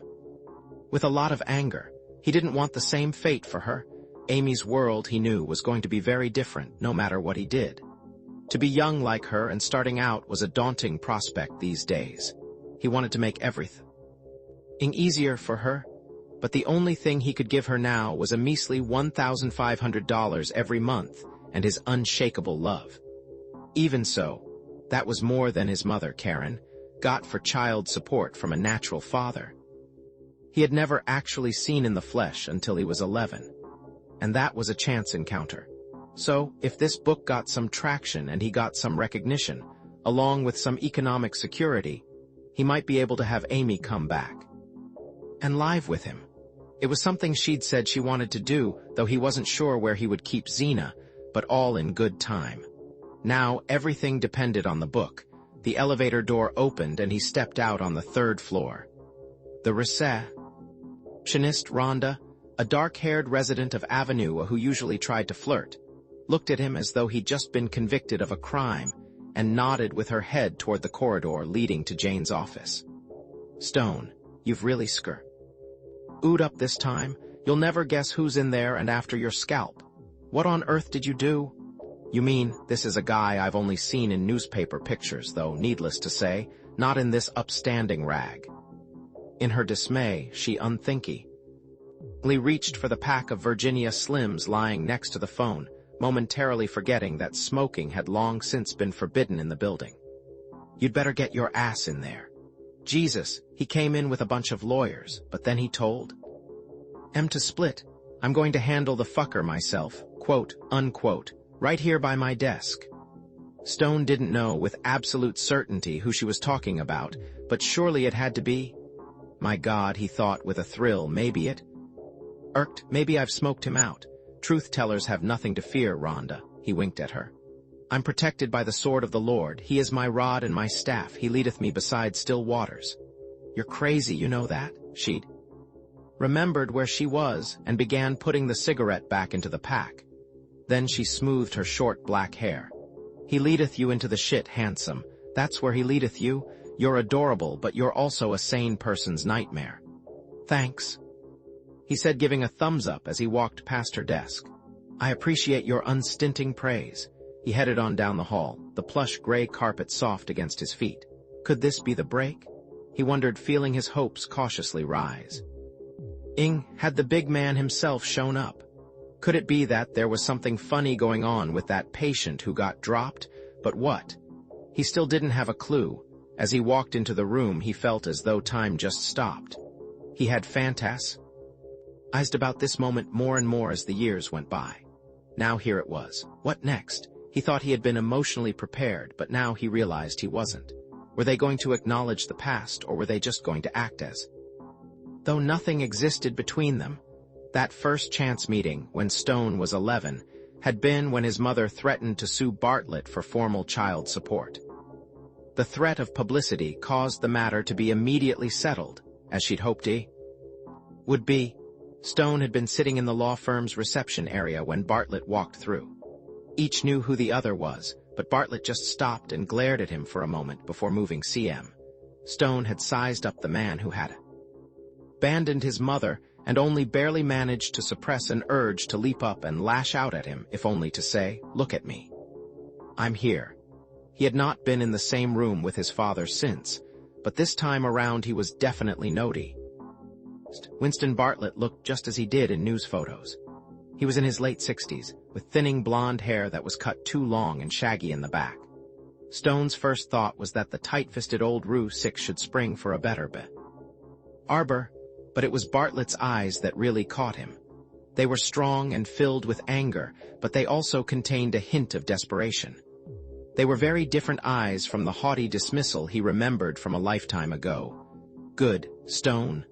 with a lot of anger. He didn't want the same fate for her. Amy's world, he knew, was going to be very different, no matter what he did. To be young like her and starting out was a daunting prospect these days. He wanted to make everything easier for her, but the only thing he could give her now was a measly $1,500 every month and his unshakable love. Even so, that was more than his mother, Karen, got for child support from a natural father. He had never actually seen in the flesh until he was 11, and that was a chance encounter. So, if this book got some traction and he got some recognition, along with some economic security, he might be able to have Amy come back and live with him. It was something she'd said she wanted to do, though he wasn't sure where he would keep Xena, but all in good time. Now, everything depended on the book. The elevator door opened and he stepped out on the 3rd floor. The receptionist, Rhonda, a dark-haired resident of Avenue who usually tried to flirt, looked at him as though he'd just been convicted of a crime and nodded with her head toward the corridor leading to Jane's office. Stone, you've really screwed up this time. You'll never guess who's in there and after your scalp. What on earth did you do? You mean, this is a guy I've only seen in newspaper pictures, though, needless to say, not in this upstanding rag. In her dismay, she unthinkingly reached for the pack of Virginia Slims lying next to the phone, momentarily forgetting that smoking had long since been forbidden in the building. You'd better get your ass in there. Jesus, he came in with a bunch of lawyers, but then he told M to split. I'm going to handle the fucker myself, quote, unquote, right here by my desk. Stone didn't know with absolute certainty who she was talking about, but surely it had to be. My God, he thought with a thrill, maybe it irked, maybe I've smoked him out. Truth-tellers have nothing to fear, Rhonda. He winked at her. I'm protected by the sword of the Lord. He is my rod and my staff. He leadeth me beside still waters. You're crazy, you know that? She'd remembered where she was and began putting the cigarette back into the pack. Then she smoothed her short black hair. "He leadeth you into the shit, handsome. That's where he leadeth you. You're adorable, but you're also a sane person's nightmare." "Thanks," he said, giving a thumbs up as he walked past her desk. "I appreciate your unstinting praise." He headed on down the hall, the plush gray carpet soft against his feet. Could this be the break? He wondered, feeling his hopes cautiously rise. Had the big man himself shown up? Could it be that there was something funny going on with that patient who got dropped? But what? He still didn't have a clue. As he walked into the room, he felt as though time just stopped. He had fantasized about this moment more and more as the years went by. Now here it was. What next? He thought he had been emotionally prepared, but now he realized he wasn't. Were they going to acknowledge the past, or were they just going to act as though nothing existed between them? That first chance meeting, when Stone was 11, had been when his mother threatened to sue Bartlett for formal child support. The threat of publicity caused the matter to be immediately settled, as she'd hoped he would be. Stone had been sitting in the law firm's reception area when Bartlett walked through. Each knew who the other was, but Bartlett just stopped and glared at him for a moment before moving CM. Stone had sized up the man who had abandoned his mother and only barely managed to suppress an urge to leap up and lash out at him, if only to say, "Look at me. I'm here." He had not been in the same room with his father since, but this time around he was definitely noticed. Winston Bartlett looked just as he did in news photos. He was in his late 60s, with thinning blonde hair that was cut too long and shaggy in the back. Stone's first thought was that the tight-fisted old Rue 6 should spring for a better arbor, but it was Bartlett's eyes that really caught him. They were strong and filled with anger, but they also contained a hint of desperation. They were very different eyes from the haughty dismissal he remembered from a lifetime ago. "Good, Stone.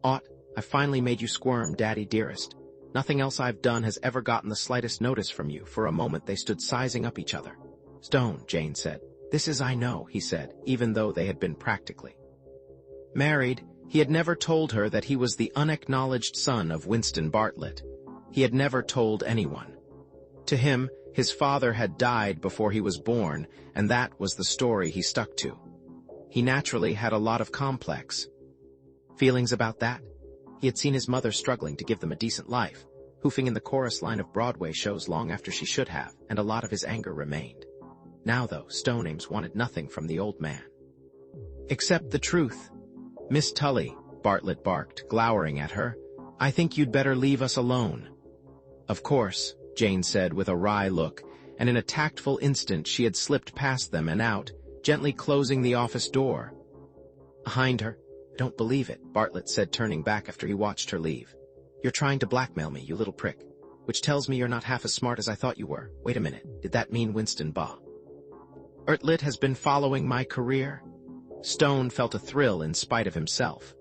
I finally made you squirm, Daddy dearest. Nothing else I've done has ever gotten the slightest notice from you." For a moment they stood sizing up each other. "Stone," Jane said. "This is I know," he said, even though they had been practically married. He had never told her that he was the unacknowledged son of Winston Bartlett. He had never told anyone. To him, his father had died before he was born, and that was the story he stuck to. He naturally had a lot of complex feelings about that. He had seen his mother struggling to give them a decent life, hoofing in the chorus line of Broadway shows long after she should have, and a lot of his anger remained. Now, though, Stone Ames wanted nothing from the old man except the truth. "Miss Tully," Bartlett barked, glowering at her, "I think you'd better leave us alone." "Of course," Jane said with a wry look, and in a tactful instant she had slipped past them and out, gently closing the office door behind her. "I don't believe it," Bartlett said, turning back after he watched her leave. "You're trying to blackmail me, you little prick. Which tells me you're not half as smart as I thought you were. Wait a minute, did that mean Winston Bartlett has been following my career?" Stone felt a thrill in spite of himself.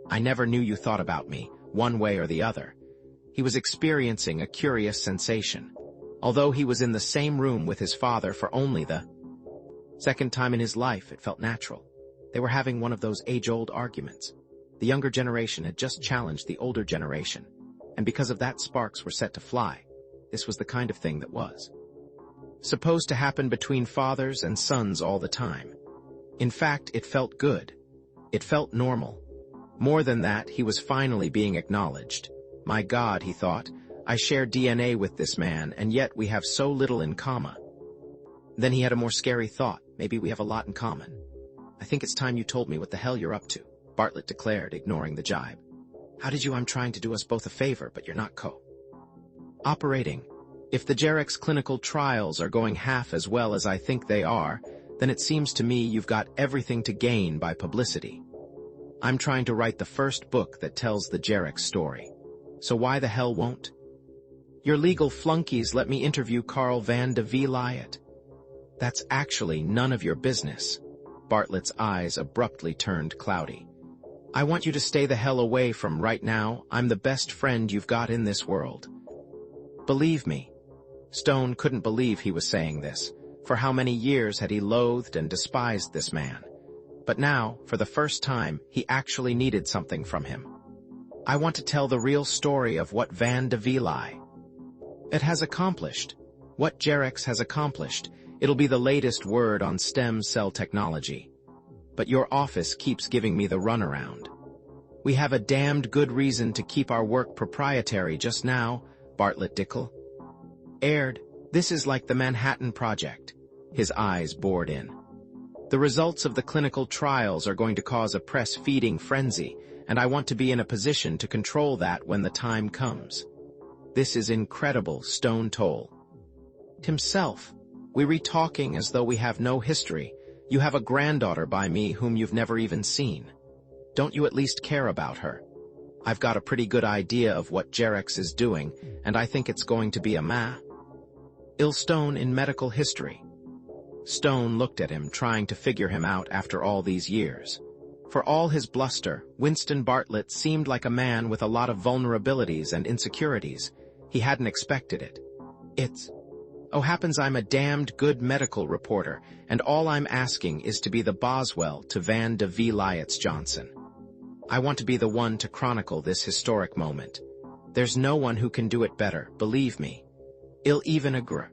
"I never knew you thought about me, one way or the other." He was experiencing a curious sensation. Although he was in the same room with his father for only the second time in his life, it felt natural. They were having one of those age-old arguments. The younger generation had just challenged the older generation, and because of that sparks were set to fly. This was the kind of thing that was supposed to happen between fathers and sons all the time. In fact, it felt good. It felt normal. More than that, he was finally being acknowledged. My God, he thought, I share DNA with this man, and yet we have so little in common. Then he had a more scary thought. Maybe we have a lot in common. "I think it's time you told me what the hell you're up to," Bartlett declared, ignoring the jibe. "How did you? I'm trying to do us both a favor, but you're not operating. If the Jarek's clinical trials are going half as well as I think they are, then it seems to me you've got everything to gain by publicity. I'm trying to write the first book that tells the Jarek story. So why the hell won't your legal flunkies let me interview Carl Van de Vliet? That's actually none of your business." Bartlett's eyes abruptly turned cloudy. "I want you to stay the hell away from right now. I'm the best friend you've got in this world. Believe me." Stone couldn't believe he was saying this. For how many years had he loathed and despised this man? But now, for the first time, he actually needed something from him. "I want to tell the real story of what Van de Vliet It has accomplished. What Jerex has accomplished, it'll be the latest word on stem cell technology. But your office keeps giving me the runaround. We have a damned good reason to keep our work proprietary just now, Bartlett Dickel. Aired, this is like the Manhattan Project. His eyes bored in. The results of the clinical trials are going to cause a press-feeding frenzy, and I want to be in a position to control that when the time comes. This is incredible, Stone told himself. We re-talking as though we have no history. You have a granddaughter by me whom you've never even seen. Don't you at least care about her? I've got a pretty good idea of what Jerex is doing, and I think it's going to be a ill Stone in medical history. Stone looked at him, trying to figure him out after all these years. For all his bluster, Winston Bartlett seemed like a man with a lot of vulnerabilities and insecurities. He hadn't expected it. Happens I'm a damned good medical reporter, and all I'm asking is to be the Boswell to Van de V. Lyot's Johnson. I want to be the one to chronicle this historic moment. There's no one who can do it better, believe me. I'll even agree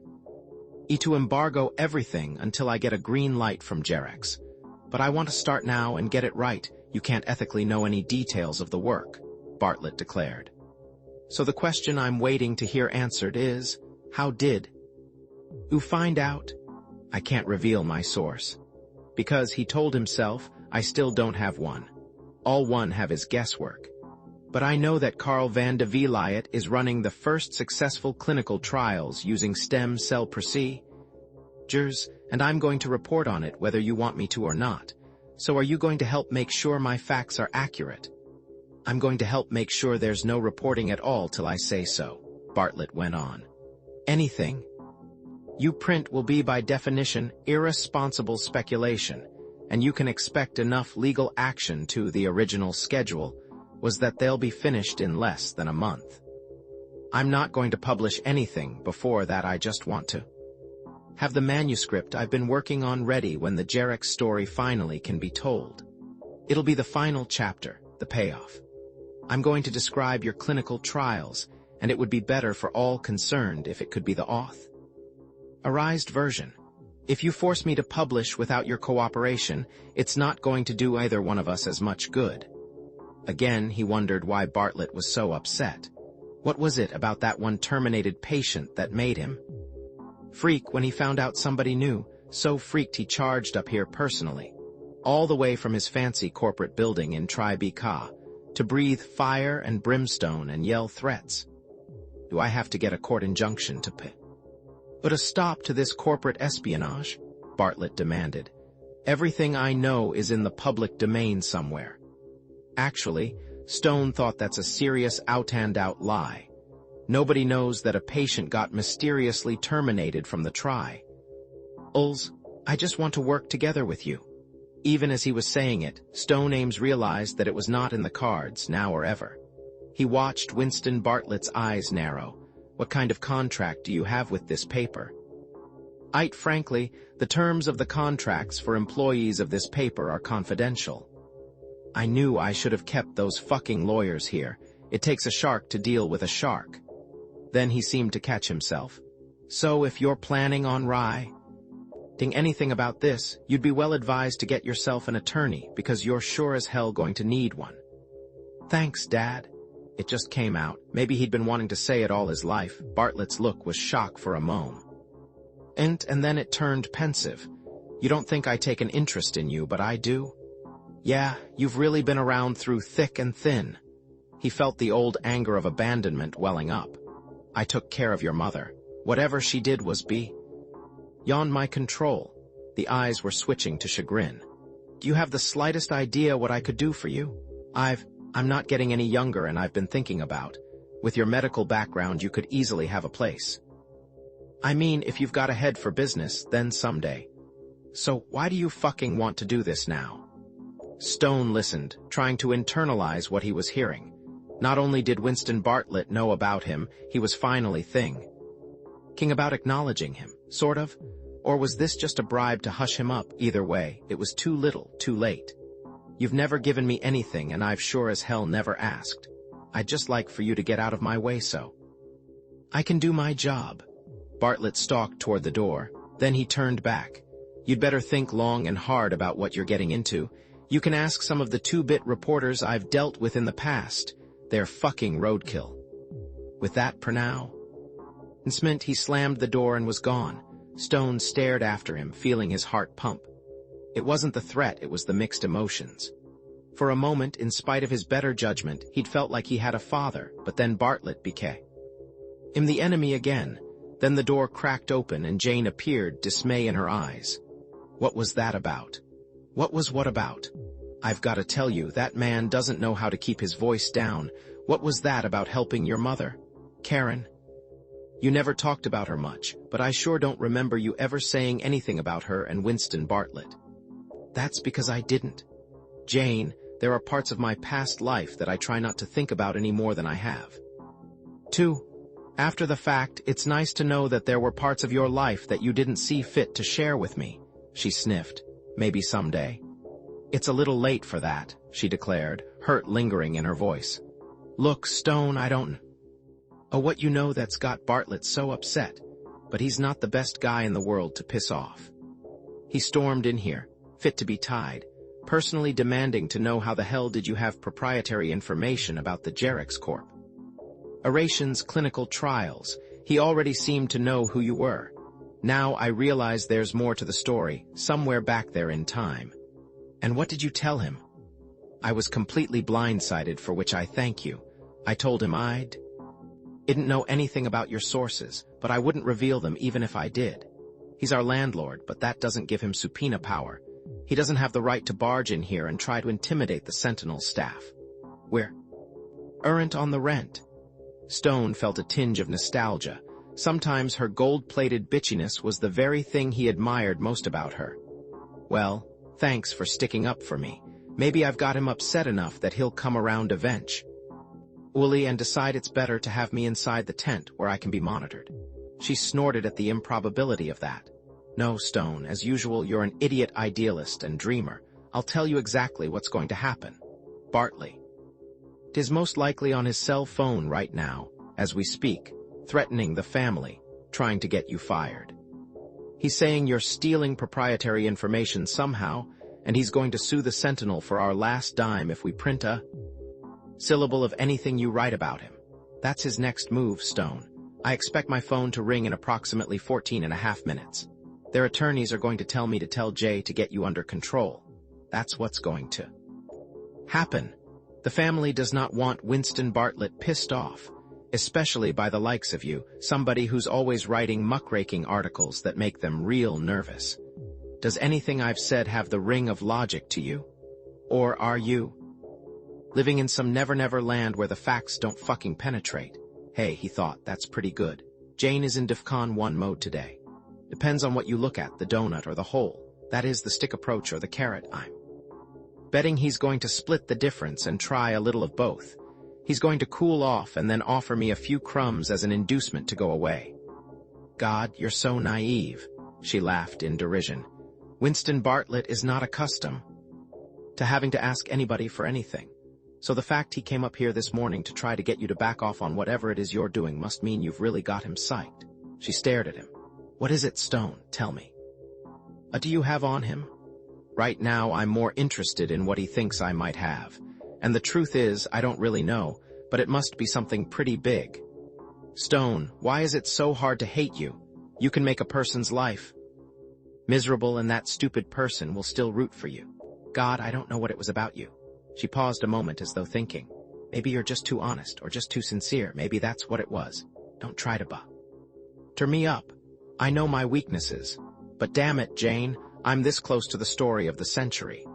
to embargo everything until I get a green light from Jerex. But I want to start now and get it right. You can't ethically know any details of the work, Bartlett declared. So the question I'm waiting to hear answered is, how did you find out? I can't reveal my source. Because he told himself, I still don't have one. All one have is guesswork. But I know that Carl Van de V. Lyot is running the first successful clinical trials using stem cell procedures, and I'm going to report on it whether you want me to or not. So are you going to help make sure my facts are accurate? I'm going to help make sure there's no reporting at all till I say so, Bartlett went on. Anything you print will be by definition irresponsible speculation, and you can expect enough legal action to the original schedule was that they'll be finished in less than a month. I'm not going to publish anything before that. I just want to have the manuscript I've been working on ready when the Jerex story finally can be told. It'll be the final chapter, the payoff. I'm going to describe your clinical trials, and it would be better for all concerned if it could be the authorized version. If you force me to publish without your cooperation, it's not going to do either one of us as much good. Again, he wondered why Bartlett was so upset. What was it about that one terminated patient that made him freak when he found out somebody new? So freaked he charged up here personally, all the way from his fancy corporate building in Tribeca, to breathe fire and brimstone and yell threats. Do I have to get a court injunction to put a stop to this corporate espionage? Bartlett demanded. Everything I know is in the public domain somewhere. Actually, Stone thought that's a serious out-and-out lie. Nobody knows that a patient got mysteriously terminated from the trials. I just want to work together with you. Even as he was saying it, Stone Ames realized that it was not in the cards, now or ever. He watched Winston Bartlett's eyes narrow. What kind of contract do you have with this paper? Frankly, the terms of the contracts for employees of this paper are confidential. I knew I should have kept those fucking lawyers here. It takes a shark to deal with a shark. Then he seemed to catch himself. So if you're planning on writing anything about this, you'd be well advised to get yourself an attorney, because you're sure as hell going to need one. Thanks, Dad. It just came out. Maybe he'd been wanting to say it all his life. Bartlett's look was shock for a moment. And then it turned pensive. You don't think I take an interest in you, but I do. Yeah, you've really been around through thick and thin. He felt the old anger of abandonment welling up. I took care of your mother. Whatever she did was beyond my control. The eyes were switching to chagrin. Do you have the slightest idea what I could do for you? I'm not getting any younger, and I've been thinking about. With your medical background, you could easily have a place. I mean, if you've got a head for business, then someday. So why do you fucking want to do this now? Stone listened, trying to internalize what he was hearing. Not only did Winston Bartlett know about him, he was finally thinking about acknowledging him, sort of. Or was this just a bribe to hush him up? Either way, it was too little, too late. You've never given me anything, and I've sure as hell never asked. I'd just like for you to get out of my way, so. I can do my job. Bartlett stalked toward the door. Then he turned back. You'd better think long and hard about what you're getting into. You can ask some of the two-bit reporters I've dealt with in the past. They're fucking roadkill. With that for now. Instant, he slammed the door and was gone. Stone stared after him, feeling his heart pump. It wasn't the threat, it was the mixed emotions. For a moment, in spite of his better judgment, he'd felt like he had a father, but then Bartlett became him the enemy again. Then the door cracked open and Jane appeared, dismay in her eyes. What was that about? What about? I've got to tell you, that man doesn't know how to keep his voice down. What was that about helping your mother? Karen? You never talked about her much, but I sure don't remember you ever saying anything about her and Winston Bartlett. That's because I didn't. Jane, there are parts of my past life that I try not to think about any more than I have. 2. After the fact, it's nice to know that there were parts of your life that you didn't see fit to share with me. She sniffed. Maybe someday. It's a little late for that, she declared, hurt lingering in her voice. Look, Stone, I don't know what you know that's got Bartlett so upset, but he's not the best guy in the world to piss off. He stormed in here, fit to be tied, personally demanding to know how the hell did you have proprietary information about the Jerax Corp. Eration's clinical trials. He already seemed to know who you were. Now I realize there's more to the story, somewhere back there in time. And what did you tell him? I was completely blindsided, for which I thank you. I told him I didn't know anything about your sources, but I wouldn't reveal them even if I did. He's our landlord, but that doesn't give him subpoena power. He doesn't have the right to barge in here and try to intimidate the Sentinel staff. We're errant on the rent. Stone felt a tinge of nostalgia. Sometimes her gold-plated bitchiness was the very thing he admired most about her. Well, thanks for sticking up for me. Maybe I've got him upset enough that he'll come around eventually and decide it's better to have me inside the tent where I can be monitored. She snorted at the improbability of that. No, Stone, as usual, you're an idiot idealist and dreamer. I'll tell you exactly what's going to happen. Bartlett 'tis most likely on his cell phone right now, as we speak, threatening the family, trying to get you fired. He's saying you're stealing proprietary information somehow, and he's going to sue the Sentinel for our last dime if we print a syllable of anything you write about him. That's his next move, Stone. I expect my phone to ring in approximately 14.5 minutes. Their attorneys are going to tell me to tell Jay to get you under control. That's what's going to happen. The family does not want Winston Bartlett pissed off, especially by the likes of you, somebody who's always writing muckraking articles that make them real nervous. Does anything I've said have the ring of logic to you? Or are you living in some never-never land where the facts don't fucking penetrate? Hey, he thought, that's pretty good. Jane is in DEFCON 1 mode today. Depends on what you look at, the donut or the hole. That is, the stick approach or the carrot. I'm betting he's going to split the difference and try a little of both. He's going to cool off and then offer me a few crumbs as an inducement to go away. God, you're so naive, she laughed in derision. Winston Bartlett is not accustomed to having to ask anybody for anything. So the fact he came up here this morning to try to get you to back off on whatever it is you're doing must mean you've really got him psyched. She stared at him. What is it, Stone? Tell me. What do you have on him? Right now, I'm more interested in what he thinks I might have. And the truth is, I don't really know, but it must be something pretty big. Stone, why is it so hard to hate you? You can make a person's life miserable, and that stupid person will still root for you. God, I don't know what it was about you. She paused a moment as though thinking. Maybe you're just too honest, or just too sincere. Maybe that's what it was. Don't try to butter me up. I know my weaknesses. But damn it, Jane, I'm this close to the story of the century.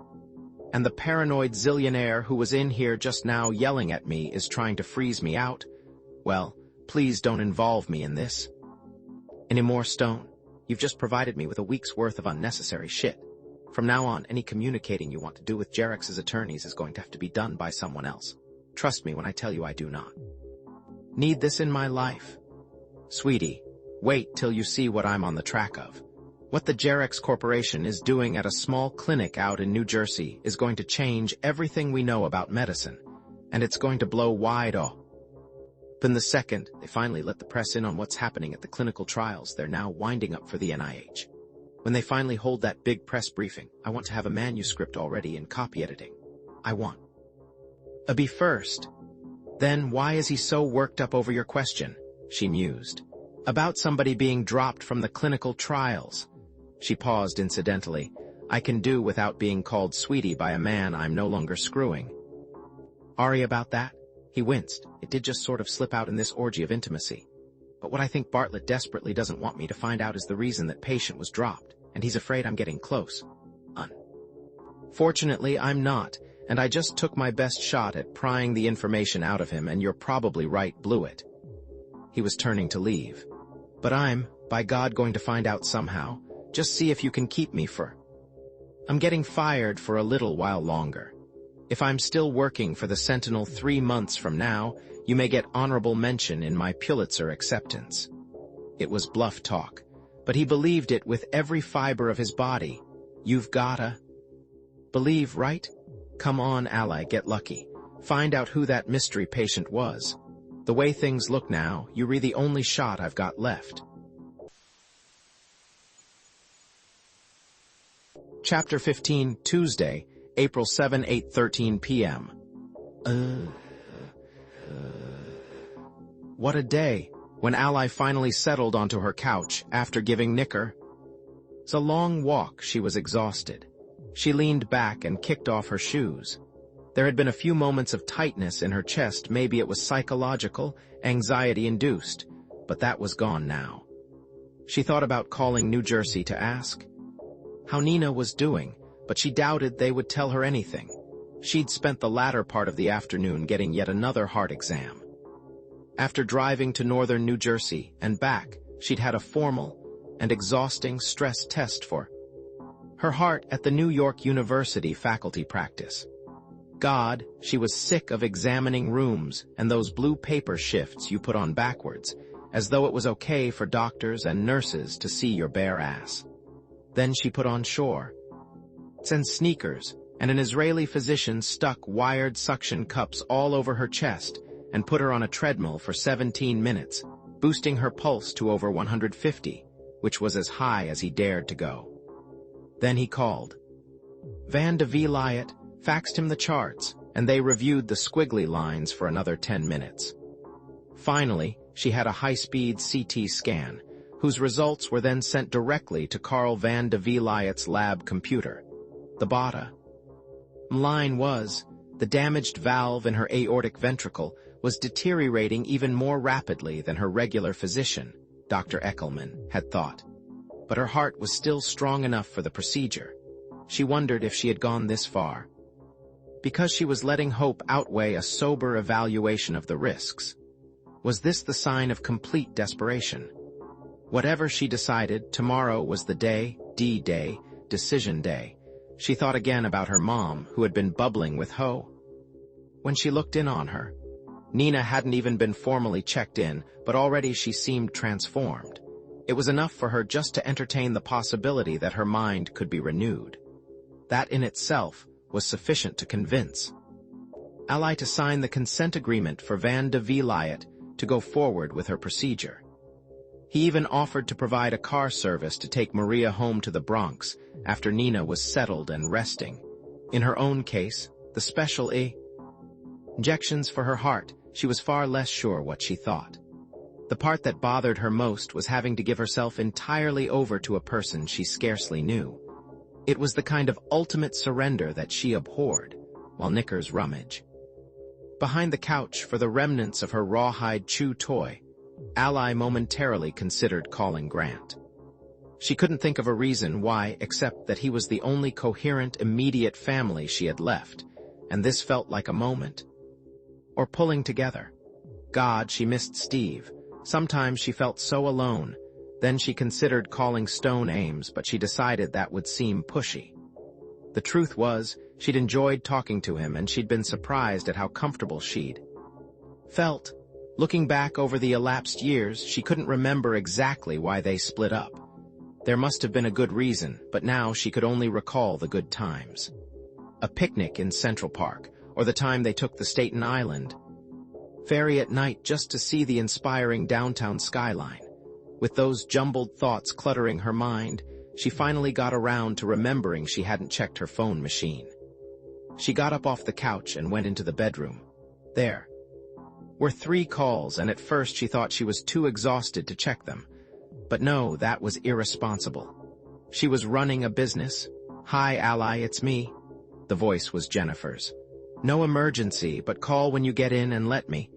And the paranoid zillionaire who was in here just now yelling at me is trying to freeze me out? Well, please don't involve me in this anymore, Stone. You've just provided me with a week's worth of unnecessary shit. From now on, any communicating you want to do with Jerax's attorneys is going to have to be done by someone else. Trust me when I tell you I do not need this in my life. Sweetie, wait till you see what I'm on the track of. What the Jerax Corporation is doing at a small clinic out in New Jersey is going to change everything we know about medicine, and it's going to blow wide open But the second, they finally let the press in on what's happening at the clinical trials they're now winding up for the NIH. When they finally hold that big press briefing, I want to have a manuscript already in copy editing. I want a B first. Then why is he so worked up over your question? She mused. About somebody being dropped from the clinical trials. She paused incidentally. I can do without being called sweetie by a man I'm no longer screwing. Ari about that? He winced. It did just sort of slip out in this orgy of intimacy. But what I think Bartlett desperately doesn't want me to find out is the reason that patient was dropped, and he's afraid I'm getting close. Fortunately, I'm not, and I just took my best shot at prying the information out of him, and you're probably right, blew it. He was turning to leave. But I'm, by God, going to find out somehow. Just see if you can keep me for... I'm getting fired for a little while longer. If I'm still working for the Sentinel 3 months from now, you may get honorable mention in my Pulitzer acceptance. It was bluff talk, but he believed it with every fiber of his body. You've gotta believe, right? Come on, ally, get lucky. Find out who that mystery patient was. The way things look now, you're the only shot I've got left. Chapter 15, Tuesday, April 7, 8:13 p.m. What a day, when Ally finally settled onto her couch after giving Knicker. It's a long walk, she was exhausted. She leaned back and kicked off her shoes. There had been a few moments of tightness in her chest, maybe it was psychological, anxiety-induced, but that was gone now. She thought about calling New Jersey to ask how Nina was doing, but she doubted they would tell her anything. She'd spent the latter part of the afternoon getting yet another heart exam. After driving to northern New Jersey and back, she'd had a formal and exhausting stress test for her heart at the New York University faculty practice. God, she was sick of examining rooms and those blue paper shifts you put on backwards, as though it was okay for doctors and nurses to see your bare ass. Then she put on shorts and sneakers, and an Israeli physician stuck wired suction cups all over her chest and put her on a treadmill for 17 minutes, boosting her pulse to over 150, which was as high as he dared to go. Then he called Van de Vliet, faxed him the charts, and they reviewed the squiggly lines for another 10 minutes. Finally, she had a high-speed CT scan, whose results were then sent directly to Carl Van de Vliet's lab computer. The bottom line was, the damaged valve in her aortic ventricle was deteriorating even more rapidly than her regular physician, Dr. Eckelman, had thought. But her heart was still strong enough for the procedure. She wondered if she had gone this far, because she was letting hope outweigh a sober evaluation of the risks. Was this the sign of complete desperation? Whatever she decided, tomorrow was the day, D-Day, decision day. She thought again about her mom, who had been bubbling with Ho. When she looked in on her, Nina hadn't even been formally checked in, but already she seemed transformed. It was enough for her just to entertain the possibility that her mind could be renewed. That in itself was sufficient to convince Ally to sign the consent agreement for Van de Vliet to go forward with her procedure. He even offered to provide a car service to take Maria home to the Bronx after Nina was settled and resting. In her own case, the special injections for her heart, she was far less sure what she thought. The part that bothered her most was having to give herself entirely over to a person she scarcely knew. It was the kind of ultimate surrender that she abhorred, while Knickers rummaged behind the couch for the remnants of her rawhide chew toy. Ally momentarily considered calling Grant. She couldn't think of a reason why, except that he was the only coherent, immediate family she had left, and this felt like a moment. Or pulling together. God, she missed Steve. Sometimes she felt so alone. Then she considered calling Stone Ames, but she decided that would seem pushy. The truth was, she'd enjoyed talking to him, and she'd been surprised at how comfortable she'd felt. Looking back over the elapsed years, she couldn't remember exactly why they split up. There must have been a good reason, but now she could only recall the good times. A picnic in Central Park, or the time they took the Staten Island Ferry at night just to see the inspiring downtown skyline. With those jumbled thoughts cluttering her mind, she finally got around to remembering she hadn't checked her phone machine. She got up off the couch and went into the bedroom. There were 3 calls, and at first she thought she was too exhausted to check them. But no, that was irresponsible. She was running a business. "Hi, Ally, it's me." The voice was Jennifer's. "No emergency, but call when you get in and let me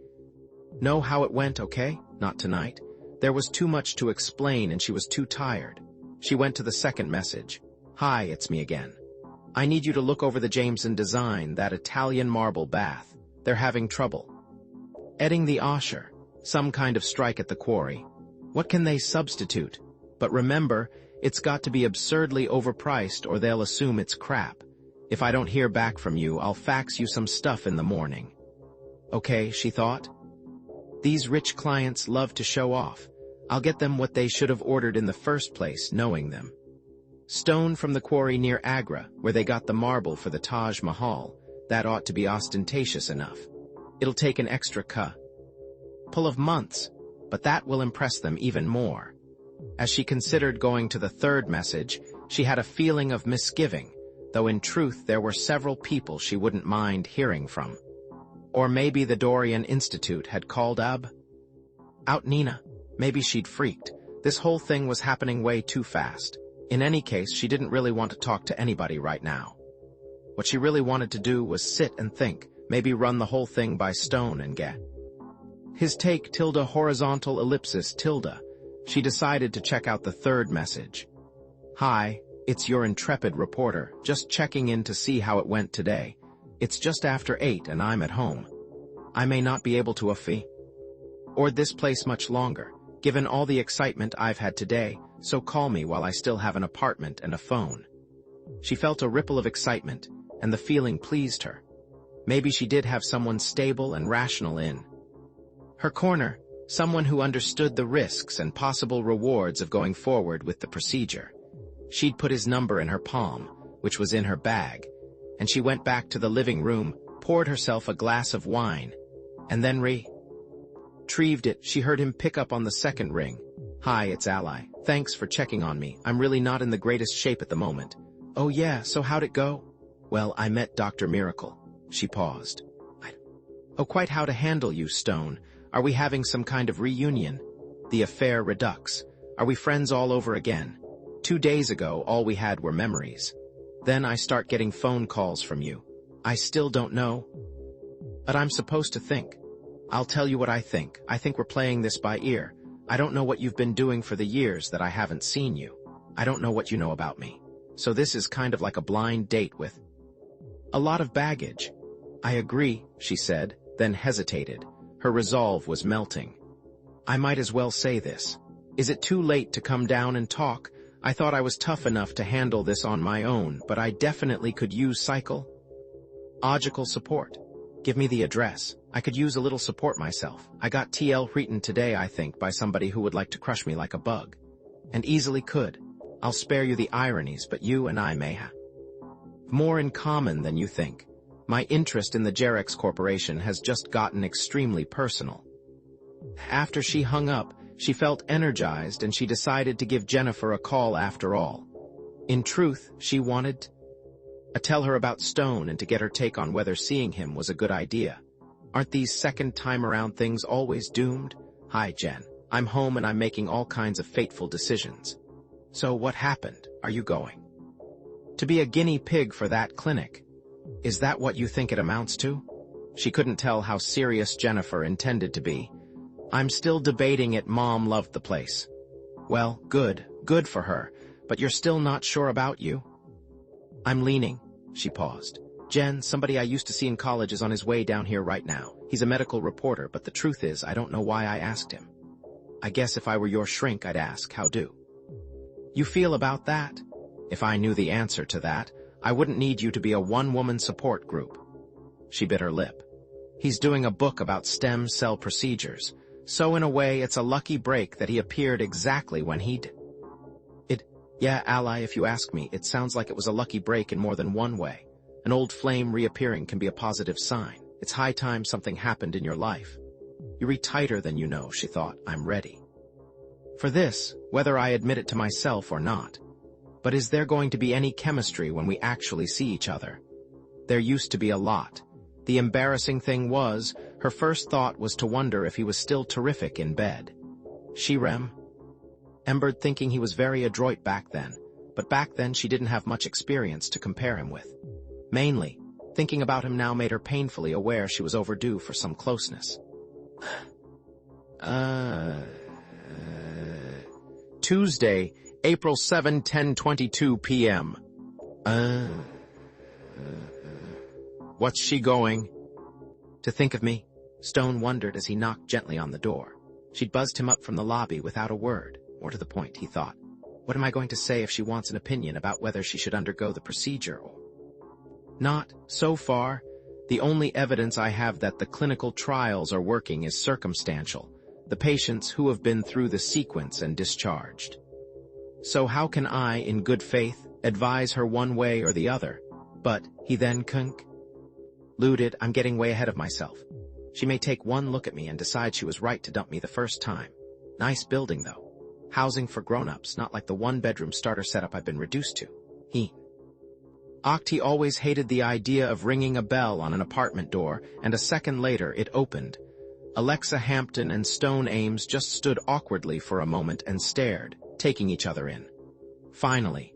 know how it went, okay? Not tonight." There was too much to explain and she was too tired. She went to the second message. "Hi, it's me again. I need you to look over the Jameson design, that Italian marble bath. They're having trouble getting the washer. Some kind of strike at the quarry. What can they substitute? But remember, it's got to be absurdly overpriced or they'll assume it's crap. If I don't hear back from you, I'll fax you some stuff in the morning." Okay, she thought. These rich clients love to show off. I'll get them what they should have ordered in the first place, knowing them. Stone from the quarry near Agra, where they got the marble for the Taj Mahal. That ought to be ostentatious enough. It'll take an extra couple of months, but that will impress them even more. As she considered going to the third message, she had a feeling of misgiving, though in truth there were several people she wouldn't mind hearing from. Or maybe the Dorian Institute had called out Nina. Maybe she'd freaked. This whole thing was happening way too fast. In any case, she didn't really want to talk to anybody right now. What she really wanted to do was sit and think, maybe run the whole thing by Stone and get his take tilde horizontal ellipsis tilde. She decided to check out the third message. "Hi, it's your intrepid reporter, just checking in to see how it went today. It's just after 8 and I'm at home. I may not be able to or this place much longer, given all the excitement I've had today, so call me while I still have an apartment and a phone." She felt a ripple of excitement, and the feeling pleased her. Maybe she did have someone stable and rational in her corner, someone who understood the risks and possible rewards of going forward with the procedure. She'd put his number in her palm, which was in her bag, and she went back to the living room, poured herself a glass of wine, and then retrieved it. She heard him pick up on the second ring. "Hi, it's Ally. Thanks for checking on me. I'm really not in the greatest shape at the moment." "Oh yeah, so how'd it go?" "Well, I met Dr. Miracle." She paused. "Oh, quite how to handle you, Stone. Are we having some kind of reunion? The affair redux. Are we friends all over again? 2 days ago, all we had were memories. Then I start getting phone calls from you. I still don't know but I'm supposed to think. I'll tell you what I think. I think we're playing this by ear. I don't know what you've been doing for the years that I haven't seen you. I don't know what you know about me. So this is kind of like a blind date with a lot of baggage." "I agree," she said, then hesitated. Her resolve was melting. "I might as well say this. Is it too late to come down and talk? I thought I was tough enough to handle this on my own, but I definitely could use psychological support. Give me the address. I could use a little support myself. I got TL written today, I think, by somebody who would like to crush me like a bug. And easily could. I'll spare you the ironies, but you and I may have more in common than you think. My interest in the Jerex Corporation has just gotten extremely personal." After she hung up, she felt energized and she decided to give Jennifer a call after all. In truth, she wanted to tell her about Stone and to get her take on whether seeing him was a good idea. Aren't these second-time-around things always doomed? "Hi, Jen. I'm home and I'm making all kinds of fateful decisions." "So what happened? Are you going to be a guinea pig for that clinic? Is that what you think it amounts to?" She couldn't tell how serious Jennifer intended to be. "I'm still debating it. Mom loved the place." "Well, good for her, but you're still not sure about you?" "I'm leaning." She paused. "Jen, somebody I used to see in college is on his way down here right now. He's a medical reporter, but the truth is I don't know why I asked him. I guess if I were your shrink, I'd ask, how do you feel about that? If I knew the answer to that, I wouldn't need you to be a one-woman support group." She bit her lip. "He's doing a book about stem cell procedures, so in a way it's a lucky break that he appeared exactly when he'd Yeah, Ally, if you ask me, it sounds like it was a lucky break in more than one way. An old flame reappearing can be a positive sign. It's high time something happened in your life." You read tighter than you know, she thought. I'm ready. For this, whether I admit it to myself or not. But is there going to be any chemistry when we actually see each other? There used to be a lot. The embarrassing thing was, her first thought was to wonder if he was still terrific in bed. She remembered thinking he was very adroit back then, but back then she didn't have much experience to compare him with. Mainly, thinking about him now made her painfully aware she was overdue for some closeness. Tuesday, April 7, 10:22 p.m. What's she going to think of me? Stone wondered as he knocked gently on the door. She'd buzzed him up from the lobby without a word. More to the point, he thought. What am I going to say if she wants an opinion about whether she should undergo the procedure or not? So far, the only evidence I have that the clinical trials are working is circumstantial. The patients who have been through the sequence and discharged. So how can I, in good faith, advise her one way or the other? But, he then concluded, I'm getting way ahead of myself. She may take one look at me and decide she was right to dump me the first time. Nice building, though. Housing for grown-ups, not like the one-bedroom starter setup I've been reduced to. He always hated the idea of ringing a bell on an apartment door, and a second later it opened. Alexa Hampton and Stone Ames just stood awkwardly for a moment and stared, taking each other in. Finally,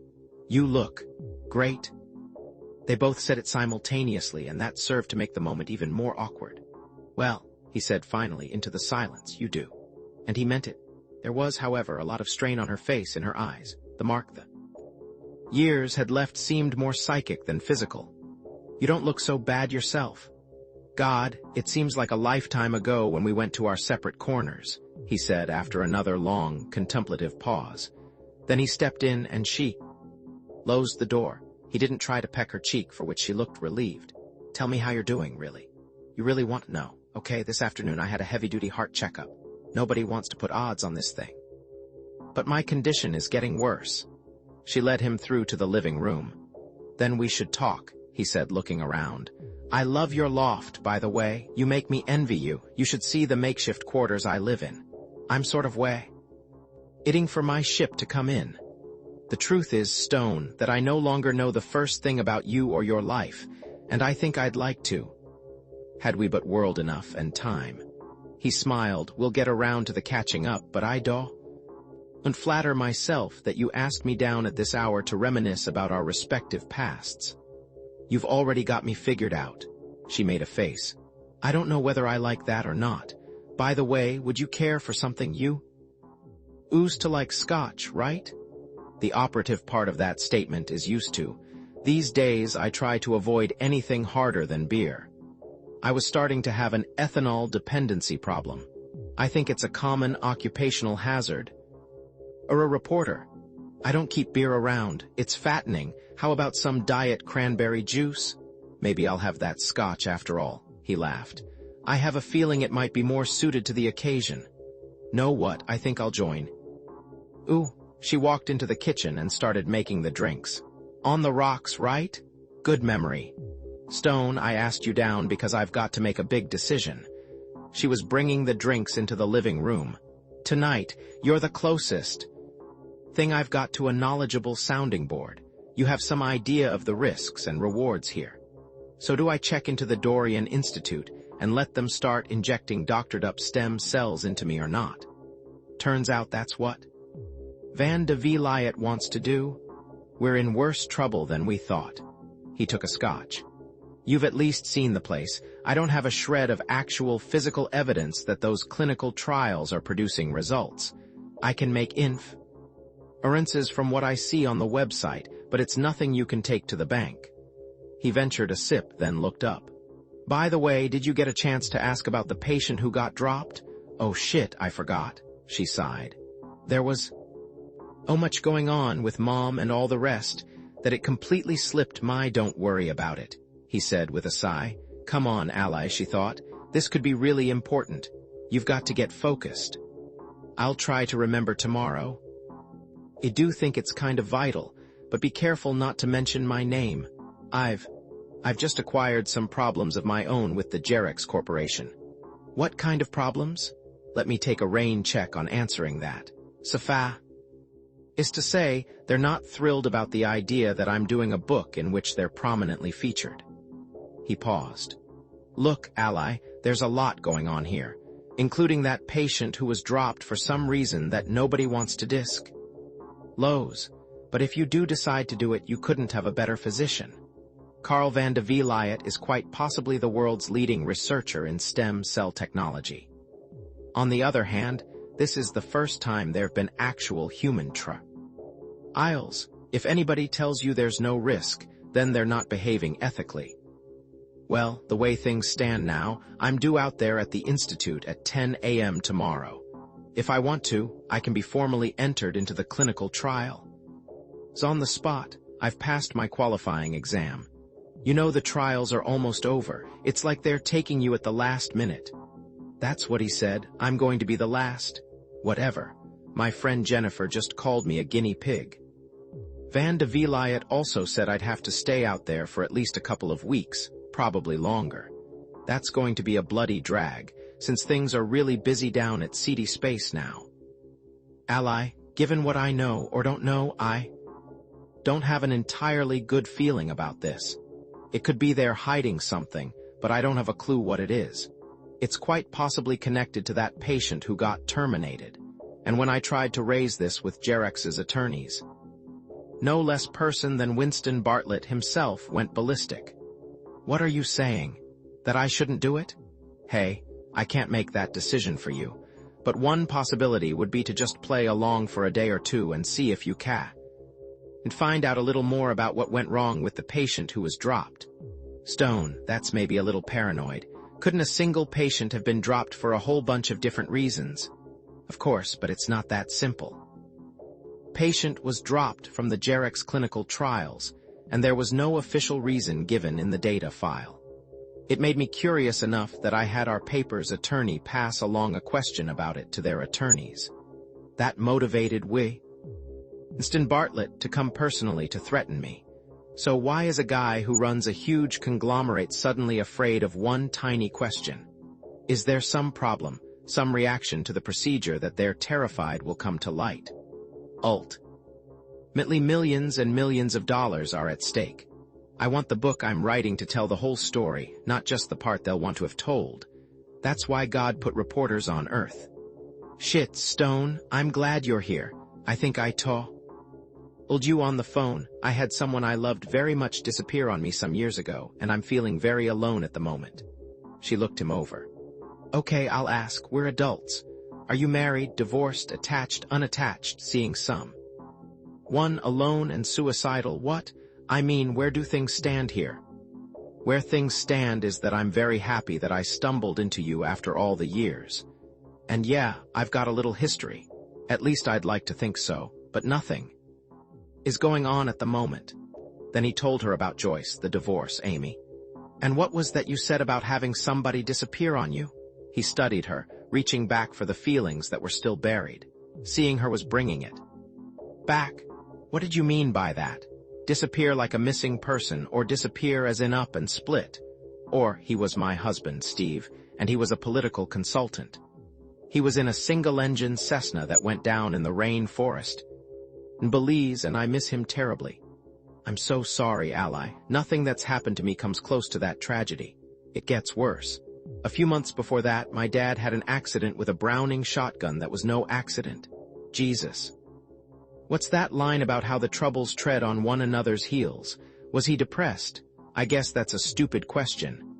you look great. They both said it simultaneously, and that served to make the moment even more awkward. Well, he said finally into the silence, you do. And he meant it. There was, however, a lot of strain on her face and her eyes. The mark the years had left seemed more psychic than physical. You don't look so bad yourself. God, it seems like a lifetime ago when we went to our separate corners, he said after another long, contemplative pause. Then he stepped in and she closed the door. He didn't try to peck her cheek, for which she looked relieved. Tell me how you're doing, really. You really want to know? Okay, this afternoon I had a heavy-duty heart checkup. Nobody wants to put odds on this thing. But my condition is getting worse. She led him through to the living room. Then we should talk, he said, looking around. I love your loft, by the way. You make me envy you. You should see the makeshift quarters I live in. I'm sort of waiting for my ship to come in. The truth is, Stone, that I no longer know the first thing about you or your life, and I think I'd like to. Had we but world enough and time. He smiled. We'll get around to the catching up, but I don't flatter myself that you asked me down at this hour to reminisce about our respective pasts. You've already got me figured out. She made a face. I don't know whether I like that or not. By the way, would you care for something you used to like scotch, right? The operative part of that statement is used to. These days, I try to avoid anything harder than beer. I was starting to have an ethanol dependency problem. I think it's a common occupational hazard. Or a reporter. I don't keep beer around. It's fattening. How about some diet cranberry juice? Maybe I'll have that scotch after all, he laughed. I have a feeling it might be more suited to the occasion. Know what? I think I'll join. Ooh, she walked into the kitchen and started making the drinks. On the rocks, right? Good memory. Stone, I asked you down because I've got to make a big decision. She was bringing the drinks into the living room. Tonight, you're the closest thing I've got to a knowledgeable sounding board. You have some idea of the risks and rewards here. So do I check into the Dorian Institute and let them start injecting doctored-up stem cells into me or not? Turns out that's what Van de Vliet wants to do. We're in worse trouble than we thought. He took a scotch. You've at least seen the place. I don't have a shred of actual physical evidence that those clinical trials are producing results. I can make inferences from what I see on the website, but it's nothing you can take to the bank. He ventured a sip, then looked up. By the way, did you get a chance to ask about the patient who got dropped? Oh shit, I forgot. She sighed. There was so much going on with Mom and all the rest that it completely slipped my don't worry about it, he said with a sigh. Come on, ally, she thought. This could be really important. You've got to get focused. I'll try to remember tomorrow. I do think it's kind of vital, but be careful not to mention my name. I've just acquired some problems of my own with the Jerex Corporation. What kind of problems? Let me take a rain check on answering that. Safa is to say, they're not thrilled about the idea that I'm doing a book in which they're prominently featured. He paused. Look, Ally, there's a lot going on here, including that patient who was dropped for some reason that nobody wants to disc. Lowe's, but if you do decide to do it, you couldn't have a better physician. Carl van de Vliet is quite possibly the world's leading researcher in stem cell technology. On the other hand, this is the first time there have been actual human trials. If anybody tells you there's no risk, then they're not behaving ethically. Well, the way things stand now, I'm due out there at the Institute at 10 a.m. tomorrow. If I want to, I can be formally entered into the clinical trial. It's on the spot. I've passed my qualifying exam. You know, the trials are almost over. It's like they're taking you at the last minute. That's what he said. I'm going to be the last. Whatever. My friend Jennifer just called me a guinea pig. Van de Vliet also said I'd have to stay out there for at least a couple of weeks, probably longer. That's going to be a bloody drag, since things are really busy down at CD Space now. Ally, given what I know or don't know, I don't have an entirely good feeling about this. It could be they're hiding something, but I don't have a clue what it is. It's quite possibly connected to that patient who got terminated, and when I tried to raise this with Jerex's attorneys, no less person than Winston Bartlett himself went ballistic. What are you saying? That I shouldn't do it? Hey, I can't make that decision for you, but one possibility would be to just play along for a day or two and see if you can. And find out a little more about what went wrong with the patient who was dropped. Stone, that's maybe a little paranoid. Couldn't a single patient have been dropped for a whole bunch of different reasons? Of course, but it's not that simple. Patient was dropped from the Jerex clinical trials, and there was no official reason given in the data file. It made me curious enough that I had our paper's attorney pass along a question about it to their attorneys. That motivated Winston Bartlett to come personally to threaten me. So why is a guy who runs a huge conglomerate suddenly afraid of one tiny question? Is there some problem, some reaction to the procedure that they're terrified will come to light? Ultimately, millions and millions of dollars are at stake. I want the book I'm writing to tell the whole story, not just the part they'll want to have told. That's why God put reporters on Earth. Shit, Stone, I'm glad you're here. I think I told you on the phone. I had someone I loved very much disappear on me some years ago, and I'm feeling very alone at the moment. She looked him over. Okay, I'll ask. We're adults. Are you married, divorced, attached, unattached, seeing some? One, alone and suicidal. What? I mean, where do things stand here? Where things stand is that I'm very happy that I stumbled into you after all the years. And yeah, I've got a little history. At least I'd like to think so, but nothing is going on at the moment. Then he told her about Joyce, the divorce, Amy. And what was that you said about having somebody disappear on you? He studied her, reaching back for the feelings that were still buried. Seeing her was bringing it back. What did you mean by that? Disappear like a missing person, or disappear as in up and split? Or, he was my husband, Steve, and he was a political consultant. He was in a single-engine Cessna that went down in the rainforest in Belize, and I miss him terribly. I'm so sorry, Ally. Nothing that's happened to me comes close to that tragedy. It gets worse. A few months before that, my dad had an accident with a Browning shotgun that was no accident. Jesus. What's that line about how the troubles tread on one another's heels? Was he depressed? I guess that's a stupid question.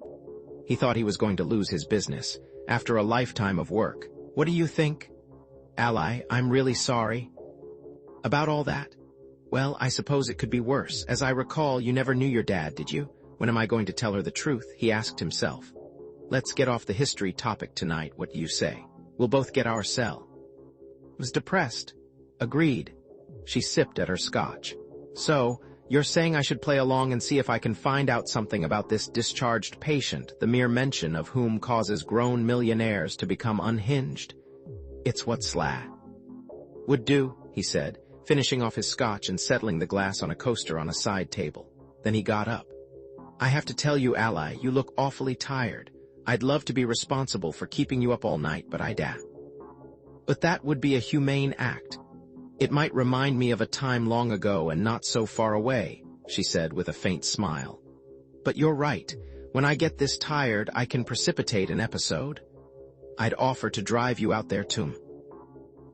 He thought he was going to lose his business, after a lifetime of work. What do you think? Ally, I'm really sorry. About all that? Well, I suppose it could be worse. As I recall, you never knew your dad, did you? When am I going to tell her the truth? He asked himself. Let's get off the history topic tonight, what do you say? We'll both get our cell. Was depressed. Agreed. She sipped at her scotch. So, you're saying I should play along and see if I can find out something about this discharged patient, the mere mention of whom causes grown millionaires to become unhinged? It's what Sla would do, he said, finishing off his scotch and settling the glass on a coaster on a side table. Then he got up. I have to tell you, Ally, you look awfully tired. I'd love to be responsible for keeping you up all night, but But that would be a humane act. It might remind me of a time long ago and not so far away, she said with a faint smile. But you're right. When I get this tired, I can precipitate an episode. I'd offer to drive you out there too.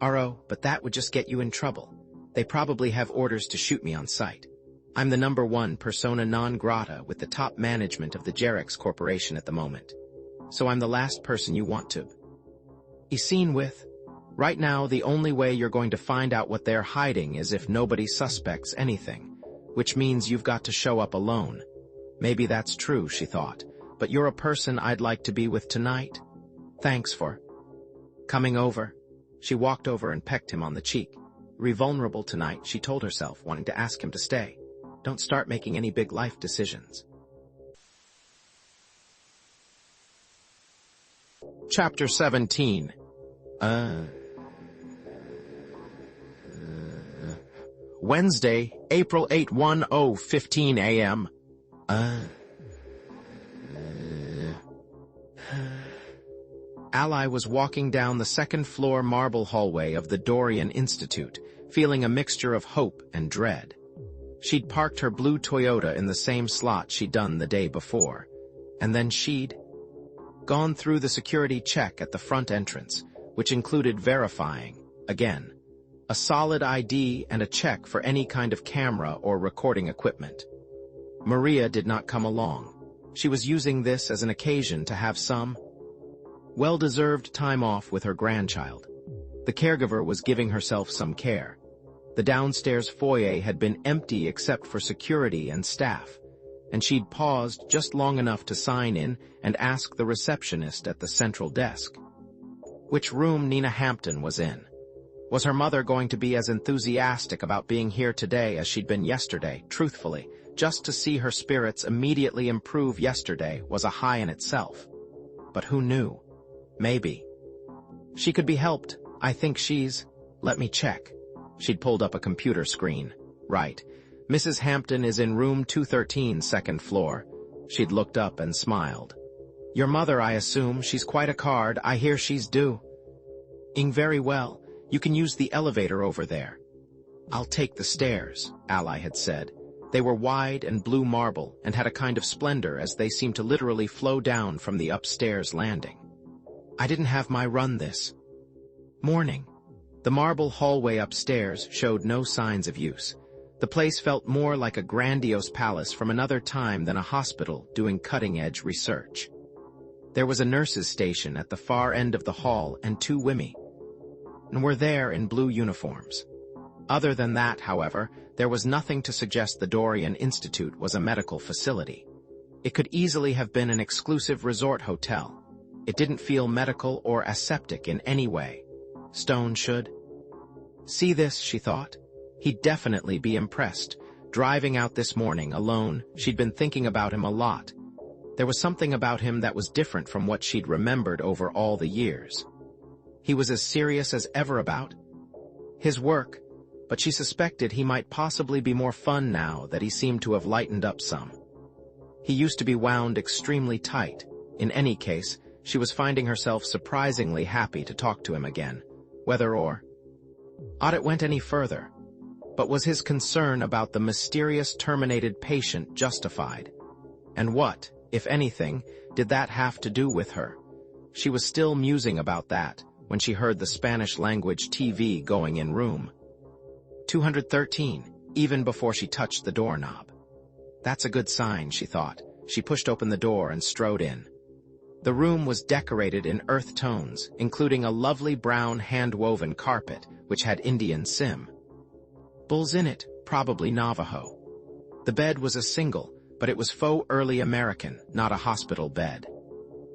But that would just get you in trouble. They probably have orders to shoot me on sight. I'm the #1 persona non grata with the top management of the Jerex Corporation at the moment. So I'm the last person you want to be seen with. Right now, the only way you're going to find out what they're hiding is if nobody suspects anything, which means you've got to show up alone. Maybe that's true, she thought, but you're a person I'd like to be with tonight. Thanks for coming over. She walked over and pecked him on the cheek. Vulnerable tonight, she told herself, wanting to ask him to stay. Don't start making any big life decisions. Chapter 17. Wednesday, April 8, 10:15 a.m. Ally was walking down the second-floor marble hallway of the Dorian Institute, feeling a mixture of hope and dread. She'd parked her blue Toyota in the same slot she'd done the day before, and then she'd gone through the security check at the front entrance, which included verifying, again, a solid ID and a check for any kind of camera or recording equipment. Maria did not come along. She was using this as an occasion to have some well-deserved time off with her grandchild. The caregiver was giving herself some care. The downstairs foyer had been empty except for security and staff, and she'd paused just long enough to sign in and ask the receptionist at the central desk which room Nina Hampton was in. Was her mother going to be as enthusiastic about being here today as she'd been yesterday? Truthfully, just to see her spirits immediately improve yesterday was a high in itself. But who knew? Maybe she could be helped. I think let me check. She'd pulled up a computer screen. Right. Mrs. Hampton is in room 213, second floor. She'd looked up and smiled. Your mother, I assume. She's quite a card. I hear she's due. Very well. You can use the elevator over there. I'll take the stairs, Ally had said. They were wide and blue marble and had a kind of splendor as they seemed to literally flow down from the upstairs landing. I didn't have my run this morning. The marble hallway upstairs showed no signs of use. The place felt more like a grandiose palace from another time than a hospital doing cutting-edge research. There was a nurse's station at the far end of the hall and 2 women were there in blue uniforms. Other than that, however, there was nothing to suggest the Dorian Institute was a medical facility. It could easily have been an exclusive resort hotel. It didn't feel medical or aseptic in any way. Stone should see this, she thought. He'd definitely be impressed. Driving out this morning alone, she'd been thinking about him a lot. There was something about him that was different from what she'd remembered over all the years. He was as serious as ever about his work, but she suspected he might possibly be more fun now that he seemed to have lightened up some. He used to be wound extremely tight. In any case, she was finding herself surprisingly happy to talk to him again, whether or not it went any further. But was his concern about the mysterious terminated patient justified? And what, if anything, did that have to do with her? She was still musing about that when she heard the Spanish-language TV going in room 213, even before she touched the doorknob. That's a good sign, she thought. She pushed open the door and strode in. The room was decorated in earth tones, including a lovely brown hand-woven carpet, which had Indian symbols in it, probably Navajo. The bed was a single, but it was faux early American, not a hospital bed.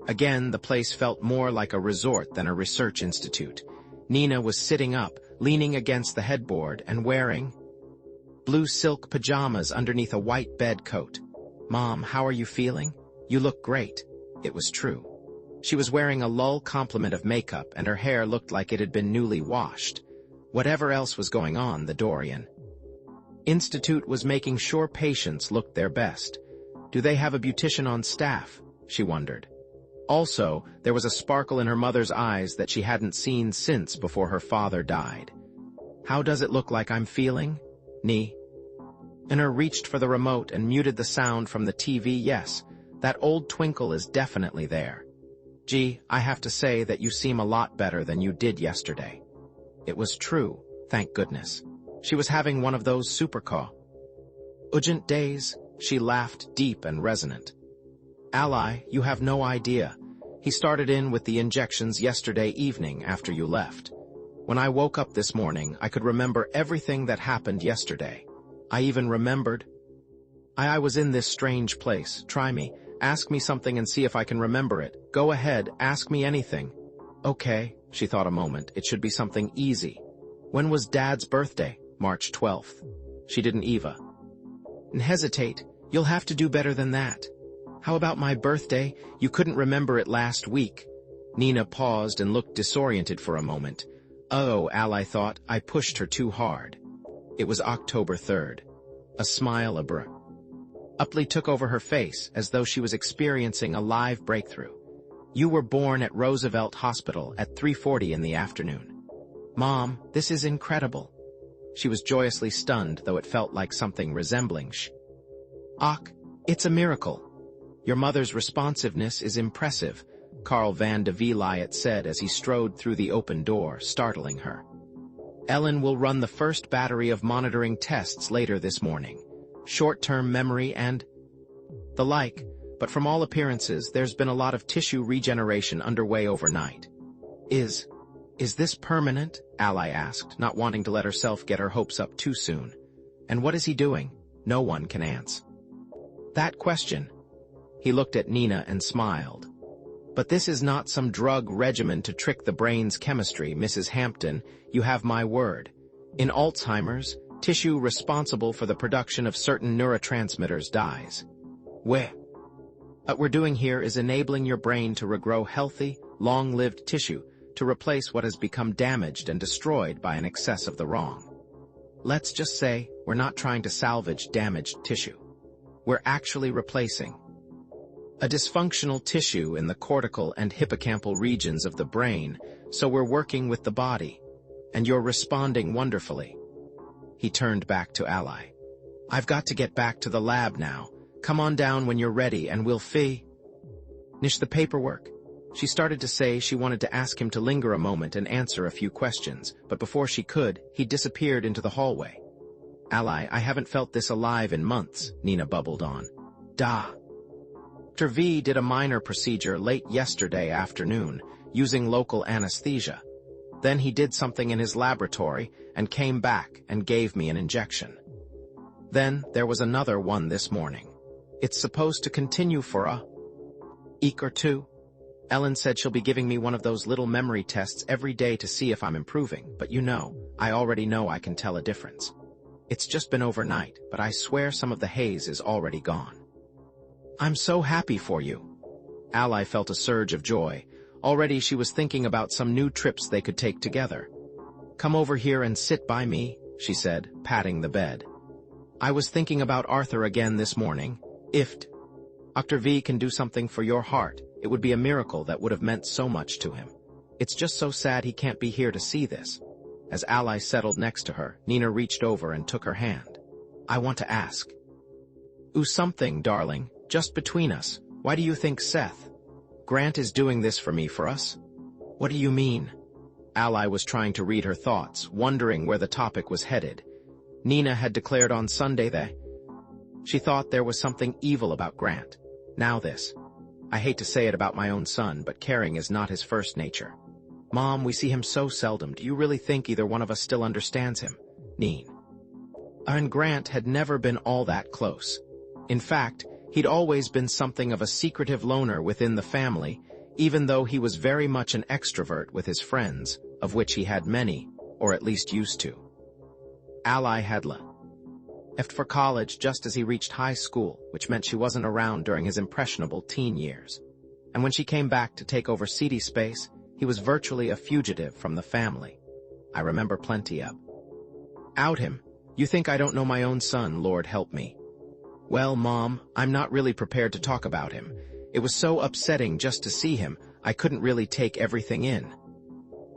Again, the place felt more like a resort than a research institute. Nina was sitting up, leaning against the headboard and wearing blue silk pajamas underneath a white bed coat. Mom, how are you feeling? You look great. It was true. She was wearing a lull complement of makeup and her hair looked like it had been newly washed. Whatever else was going on, the Dorian Institute was making sure patients looked their best. Do they have a beautician on staff? She wondered. Also, there was a sparkle in her mother's eyes that she hadn't seen since before her father died. "How does it look like I'm feeling? Nee?" Anna reached for the remote and muted the sound from the TV. "Yes, that old twinkle is definitely there. Gee, I have to say that you seem a lot better than you did yesterday." It was true, thank goodness. She was having one of those urgent days. She laughed deep and resonant. "Ally, you have no idea. He started in with the injections yesterday evening after you left. When I woke up this morning, I could remember everything that happened yesterday. I even remembered. I was in this strange place. Try me. Ask me something and see if I can remember it. Go ahead, ask me anything." "Okay," she thought a moment. "It should be something easy. When was Dad's birthday?" "March 12th. She didn't Eva. "And hesitate. You'll have to do better than that." "How about my birthday? You couldn't remember it last week." Nina paused and looked disoriented for a moment. "Oh," Ally thought, "I pushed her too hard." It was October 3rd. A smile abruptly took over her face, as though she was experiencing a live breakthrough. "You were born at Roosevelt Hospital at 3:40 in the afternoon." "Mom, this is incredible." She was joyously stunned, though it felt like something resembling shock. "It's a miracle." "Your mother's responsiveness is impressive," Carl van de Vliet said as he strode through the open door, startling her. "Ellen will run the first battery of monitoring tests later this morning. Short-term memory and the like, but from all appearances, there's been a lot of tissue regeneration underway overnight." Is this permanent?" Ally asked, not wanting to let herself get her hopes up too soon. "And what is he doing?" "No one can answer that question." He looked at Nina and smiled. "But this is not some drug regimen to trick the brain's chemistry, Mrs. Hampton. You have my word. In Alzheimer's, tissue responsible for the production of certain neurotransmitters dies. What we're doing here is enabling your brain to regrow healthy, long-lived tissue to replace what has become damaged and destroyed by an excess of the wrong. Let's just say we're not trying to salvage damaged tissue. We're actually replacing a dysfunctional tissue in the cortical and hippocampal regions of the brain, so we're working with the body, and you're responding wonderfully." He turned back to Ally. "I've got to get back to the lab now. Come on down when you're ready and we'll finish the paperwork." She started to say she wanted to ask him to linger a moment and answer a few questions, but before she could, he disappeared into the hallway. "Ally, I haven't felt this alive in months," Nina bubbled on. Dr. V did a minor procedure late yesterday afternoon, using local anesthesia. Then he did something in his laboratory and came back and gave me an injection. Then there was another one this morning. It's supposed to continue for a week or two. Ellen said she'll be giving me one of those little memory tests every day to see if I'm improving, but I already know I can tell a difference. It's just been overnight, but I swear some of the haze is already gone. I'm so happy for you." Ally felt a surge of joy. Already she was thinking about some new trips they could take together. "Come over here and sit by me," she said, patting the bed. "I was thinking about Arthur again this morning. If Dr. V can do something for your heart, it would be a miracle that would have meant so much to him. It's just so sad he can't be here to see this." As Ally settled next to her, Nina reached over and took her hand. "I want to ask something, darling, just between us. Why do you think Seth Grant is doing this for us?" "What do you mean?" Ally was trying to read her thoughts, wondering where the topic was headed. Nina had declared on Sunday that she thought there was something evil about Grant. Now this. I hate to say it about my own son, but caring is not his first nature. "Mom, we see him so seldom. Do you really think either one of us still understands him?" Neen. And Grant had never been all that close. In fact, he'd always been something of a secretive loner within the family, even though he was very much an extrovert with his friends, of which he had many, or at least used to. Ally had left for college just as he reached high school, which meant she wasn't around during his impressionable teen years. And when she came back to take over CD space, he was virtually a fugitive from the family. I remember plenty of out him. "You think I don't know my own son, Lord help me." "Well, Mom, I'm not really prepared to talk about him. It was so upsetting just to see him, I couldn't really take everything in.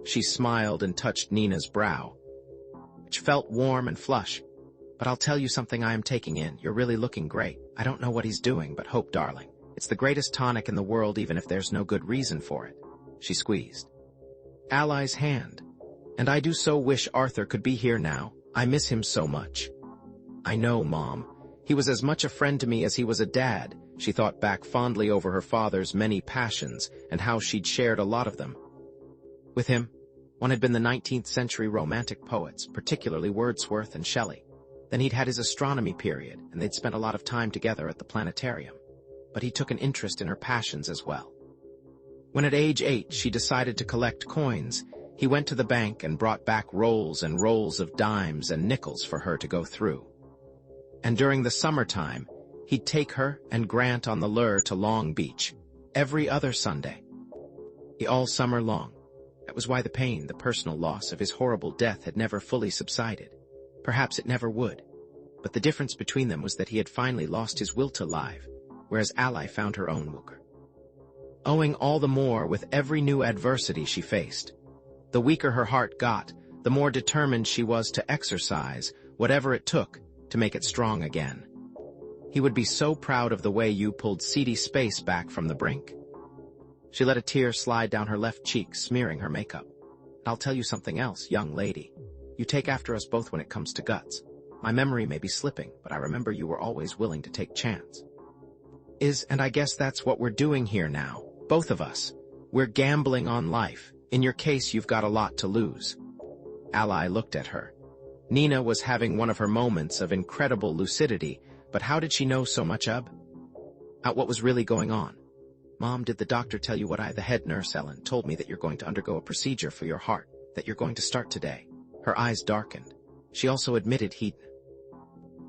She smiled and touched Nina's brow, which felt warm and flush. But I'll tell you something I am taking in. You're really looking great. I don't know what he's doing, but hope, darling. It's the greatest tonic in the world, even if there's no good reason for it. She squeezed Ally's hand. And I do so wish Arthur could be here now. I miss him so much. I know, Mom. He was as much a friend to me as he was a dad. She thought back fondly over her father's many passions and how she'd shared a lot of them with him. One had been the 19th century romantic poets, particularly Wordsworth and Shelley. Then he'd had his astronomy period, and they'd spent a lot of time together at the planetarium. But he took an interest in her passions as well. When at age 8 she decided to collect coins, he went to the bank and brought back rolls and rolls of dimes and nickels for her to go through. And during the summertime, he'd take her and Grant on the lure to Long Beach, every other Sunday. All summer long. That was why the pain, the personal loss of his horrible death had never fully subsided. Perhaps it never would. But the difference between them was that he had finally lost his will to live, whereas Ally found her own Wooker. Owing all the more with every new adversity she faced. The weaker her heart got, the more determined she was to exercise, whatever it took, to make it strong again. He would be so proud of the way you pulled seedy space back from the brink. She let a tear slide down her left cheek, smearing her makeup. I'll tell you something else, young lady. You take after us both when it comes to guts. My memory may be slipping, but I remember you were always willing to take chance. And I guess that's what we're doing here now, both of us. We're gambling on life. In your case, you've got a lot to lose. Ally looked at her. Nina was having one of her moments of incredible lucidity, but how did she know so much about what was really going on? Mom, did the doctor tell you the head nurse, Ellen, told me that you're going to undergo a procedure for your heart, that you're going to start today. Her eyes darkened. She also admitted he'd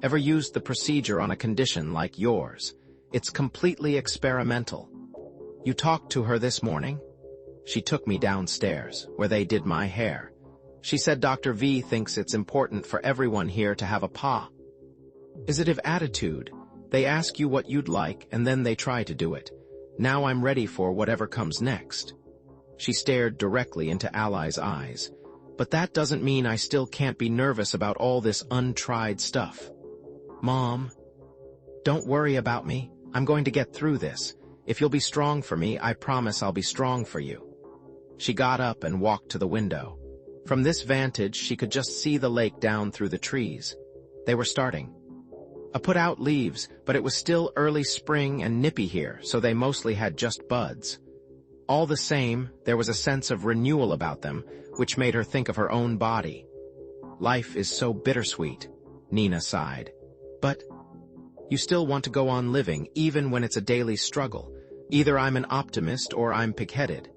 ever used the procedure on a condition like yours. It's completely experimental. You talked to her this morning? She took me downstairs, where they did my hair. She said Dr. V thinks it's important for everyone here to have a positive attitude. They ask you what you'd like, and then they try to do it. Now I'm ready for whatever comes next. She stared directly into Ally's eyes. But that doesn't mean I still can't be nervous about all this untried stuff. Mom, don't worry about me. I'm going to get through this. If you'll be strong for me, I promise I'll be strong for you. She got up and walked to the window. From this vantage, she could just see the lake down through the trees. They were starting put out leaves, but it was still early spring and nippy here, so they mostly had just buds. All the same, there was a sense of renewal about them, which made her think of her own body. Life is so bittersweet, Nina sighed. But you still want to go on living, even when it's a daily struggle. Either I'm an optimist or I'm pig-headed.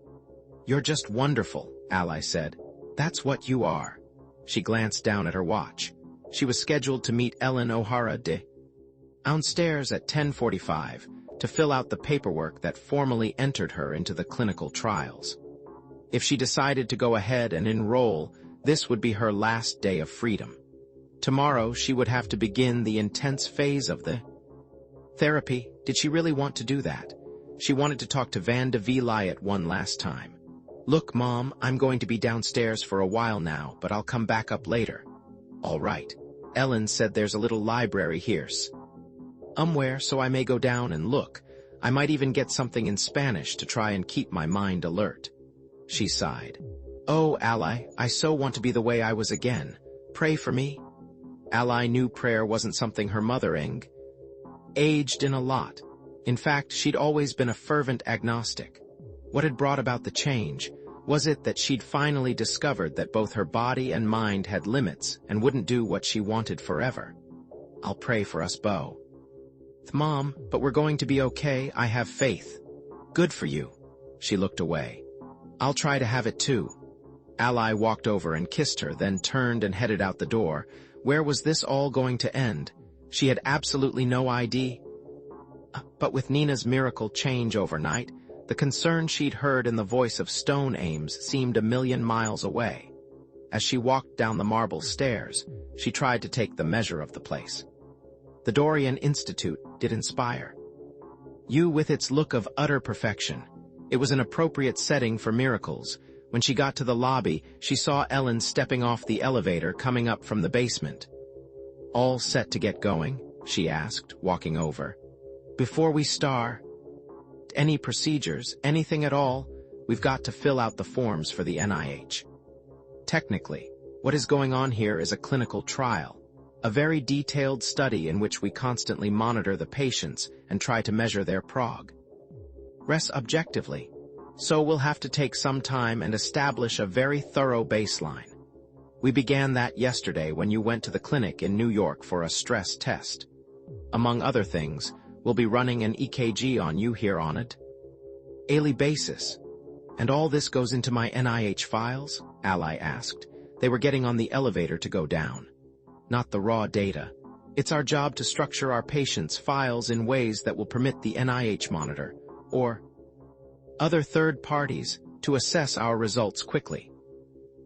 You're just wonderful, Ally said. That's what you are. She glanced down at her watch. She was scheduled to meet Ellen O'Hara downstairs at 10:45 to fill out the paperwork that formally entered her into the clinical trials. If she decided to go ahead and enroll, this would be her last day of freedom. Tomorrow she would have to begin the intense phase of the therapy. Did she really want to do that? She wanted to talk to Van de Villiet one last time. Look, Mom, I'm going to be downstairs for a while now, but I'll come back up later. All right. Ellen said there's a little library here somewhere, so I may go down and look. I might even get something in Spanish to try and keep my mind alert. She sighed. Oh, Ally, I so want to be the way I was again. Pray for me. Ally knew prayer wasn't something her mother engaged in a lot. In fact, she'd always been a fervent agnostic. What had brought about the change? Was it that she'd finally discovered that both her body and mind had limits and wouldn't do what she wanted forever? I'll pray for us, Bo. Mom, but we're going to be okay. I have faith. Good for you. She looked away. I'll try to have it too. Ally walked over and kissed her, then turned and headed out the door. Where was this all going to end? She had absolutely no idea. But with Nina's miracle change overnight, the concern she'd heard in the voice of Stone Ames seemed a million miles away. As she walked down the marble stairs, she tried to take the measure of the place. The Dorian Institute did inspire You with its look of utter perfection. It was an appropriate setting for miracles. When she got to the lobby, she saw Ellen stepping off the elevator coming up from the basement. "All set to get going?" she asked, walking over. "Before we start, any procedures, anything at all? We've got to fill out the forms for the NIH. Technically, what is going on here is a clinical trial, a very detailed study in which we constantly monitor the patients and try to measure their progress objectively. So we'll have to take some time and establish a very thorough baseline. We began that yesterday when you went to the clinic in New York for a stress test. Among other things, we'll be running an EKG on you here on it. Daily basis. And all this goes into my NIH files? Ally asked. They were getting on the elevator to go down. Not the raw data. It's our job to structure our patients' files in ways that will permit the NIH monitor, or other third parties, to assess our results quickly.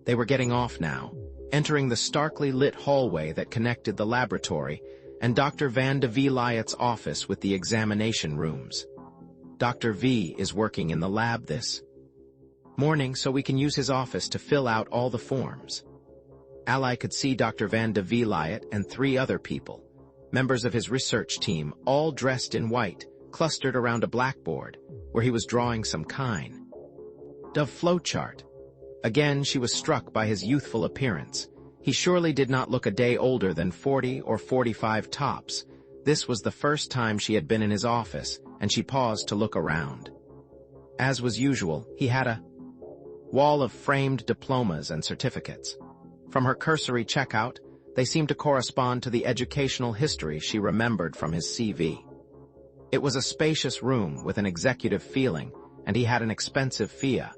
They were getting off now, entering the starkly lit hallway that connected the laboratory and Dr. Van de Vliet's office with the examination rooms. Dr. V is working in the lab this morning so we can use his office to fill out all the forms. Ally could see Dr. Van de Vliet and 3 other people, members of his research team, all dressed in white, clustered around a blackboard, where he was drawing some kind of flowchart. Again, she was struck by his youthful appearance. He surely did not look a day older than 40 or 45 tops. This was the first time she had been in his office, and she paused to look around. As was usual, he had a wall of framed diplomas and certificates. From her cursory checkout, they seemed to correspond to the educational history she remembered from his CV. It was a spacious room with an executive feeling, and he had an expensive FIA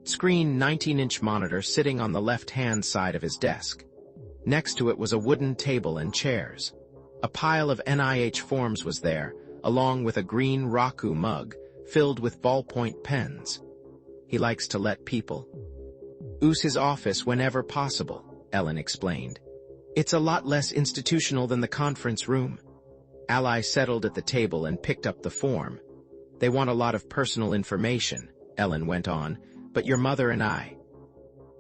screen 19-inch monitor sitting on the left-hand side of his desk. Next to it was a wooden table and chairs. A pile of NIH forms was there, along with a green Raku mug filled with ballpoint pens. He likes to let people use his office whenever possible, Ellen explained. It's a lot less institutional than the conference room. Ally settled at the table and picked up the form. They want a lot of personal information, Ellen went on, but your mother and I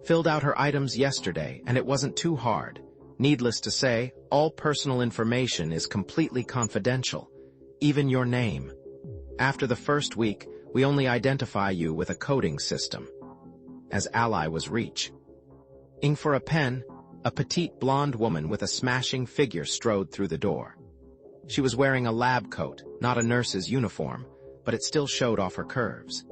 filled out her items yesterday, and it wasn't too hard. Needless to say, all personal information is completely confidential, even your name. After the first week, we only identify you with a coding system. As Ally was reaching for a pen, a petite blonde woman with a smashing figure strode through the door. She was wearing a lab coat, not a nurse's uniform, but it still showed off her curves.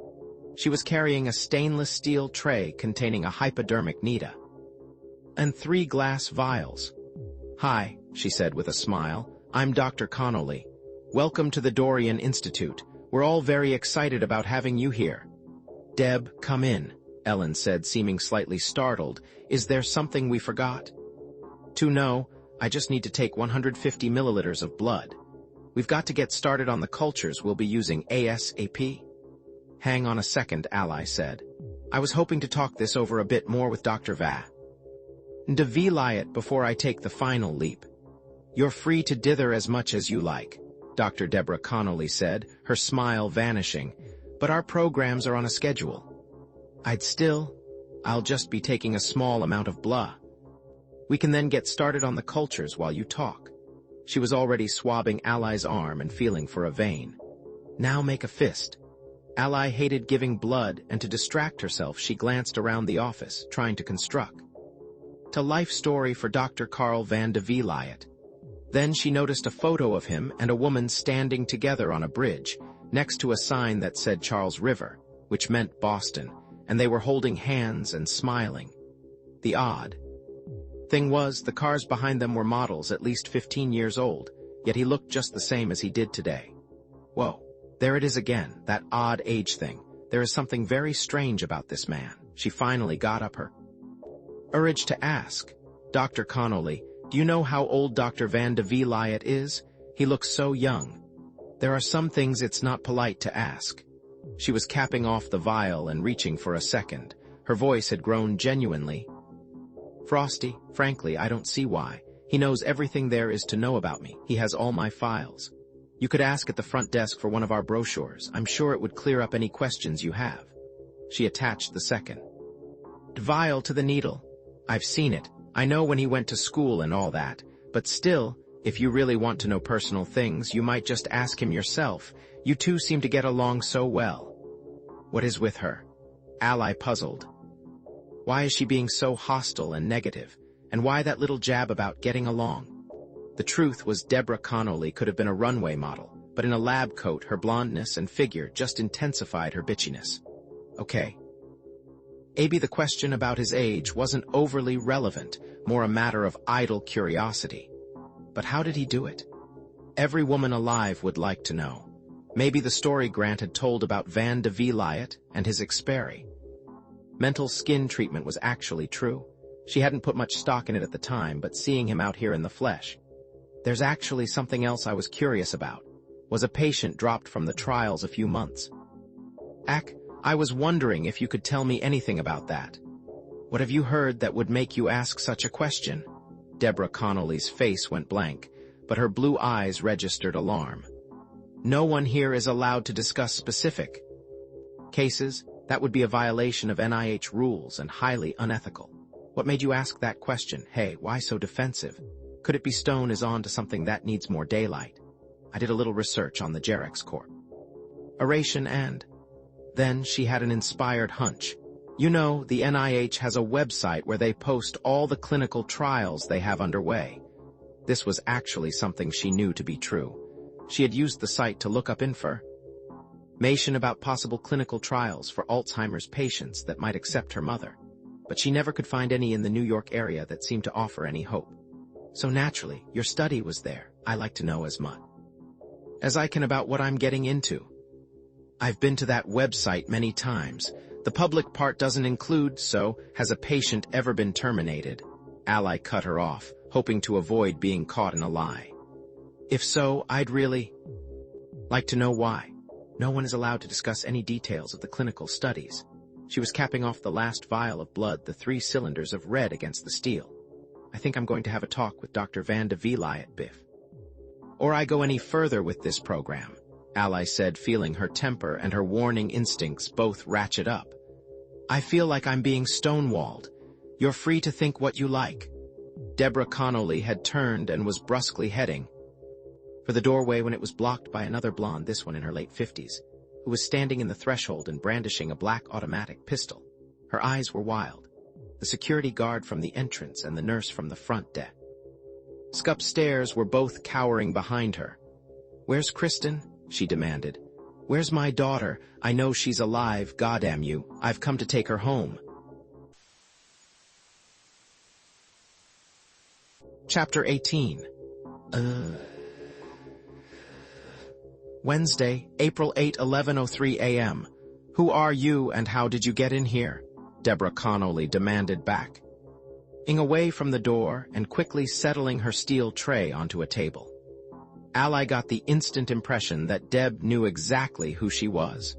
She was carrying a stainless steel tray containing a hypodermic needle and 3 glass vials. "Hi," she said with a smile. "I'm Dr. Connolly. Welcome to the Dorian Institute. We're all very excited about having you here." "Deb, come in," Ellen said, seeming slightly startled. "Is there something we forgot?" "No, I just need to take 150 milliliters of blood. We've got to get started on the cultures we'll be using ASAP." "Hang on a second," Ally said. "I was hoping to talk this over a bit more with Dr. Van de Vliet before I take the final leap." "You're free to dither as much as you like," Dr. Deborah Connolly said, her smile vanishing, "but our programs are on a schedule. I'll just be taking a small amount of blood. We can then get started on the cultures while you talk." She was already swabbing Ally's arm and feeling for a vein. "Now make a fist." Ally hated giving blood, and to distract herself she glanced around the office, trying to construct a life story for Dr. Carl Van de Vliet. Then she noticed a photo of him and a woman standing together on a bridge, next to a sign that said Charles River, which meant Boston, and they were holding hands and smiling. The odd thing was, the cars behind them were models at least 15 years old, yet he looked just the same as he did today. Whoa, there it is again, that odd age thing. There is something very strange about this man. She finally got up her urge to ask, "Dr. Connolly, do you know how old Dr. Van de Vliet is? He looks so young." "There are some things it's not polite to ask." She was capping off the vial and reaching for a second. Her voice had grown genuinely frosty. "Frankly, I don't see why. He knows everything there is to know about me. He has all my files." You could ask at the front desk for one of our brochures. I'm sure it would clear up any questions you have. She attached the second vial to the needle. I've seen it. I know when he went to school and all that. But still, if you really want to know personal things, you might just ask him yourself. You two seem to get along so well. What is with her? Ally puzzled. Why is she being so hostile and negative? And why that little jab about getting along? The truth was Deborah Connolly could have been a runway model, but in a lab coat, her blondness and figure just intensified her bitchiness. Okay. Maybe the question about his age wasn't overly relevant, more a matter of idle curiosity. But how did he do it? Every woman alive would like to know. Maybe the story Grant had told about Van de Vliet and his expery. Mental skin treatment was actually true. She hadn't put much stock in it at the time, but seeing him out here in the flesh. There's actually something else I was curious about. Was a patient dropped from the trials a few months? I was wondering if you could tell me anything about that. What have you heard that would make you ask such a question? Deborah Connolly's face went blank, but her blue eyes registered alarm. No one here is allowed to discuss specific cases. That would be a violation of NIH rules and highly unethical. What made you ask that question? Hey, why so defensive? Could it be Stone is on to something that needs more daylight? I did a little research on the Jerex Corp. Oration and... Then she had an inspired hunch. You know, the NIH has a website where they post all the clinical trials they have underway. This was actually something she knew to be true. She had used the site to look up information about possible clinical trials for Alzheimer's patients that might accept her mother. But she never could find any in the New York area that seemed to offer any hope. So naturally, your study was there. I like to know as much as I can about what I'm getting into. I've been to that website many times. The public part doesn't include, so has a patient ever been terminated? Ally cut her off, hoping to avoid being caught in a lie. If so, I'd really like to know why. No one is allowed to discuss any details of the clinical studies. She was capping off the last vial of blood, the 3 cylinders of red against the steel. I think I'm going to have a talk with Dr. Van de Vliet, Biff. Or I go any further with this program, Ally said, feeling her temper and her warning instincts both ratchet up. I feel like I'm being stonewalled. You're free to think what you like. Deborah Connolly had turned and was brusquely heading for the doorway when it was blocked by another blonde, this one in her late 50s, who was standing in the threshold and brandishing a black automatic pistol. Her eyes were wild. The security guard from the entrance and the nurse from the front desk upstairs were both cowering behind her. Where's Kristen? She demanded. Where's my daughter? I know she's alive, goddamn you. I've come to take her home. Chapter 18. Wednesday, April 8, 11:03 a.m. Who are you and how did you get in here? Deborah Connolly demanded back, ing away from the door and quickly settling her steel tray onto a table. Ally got the instant impression that Deb knew exactly who she was.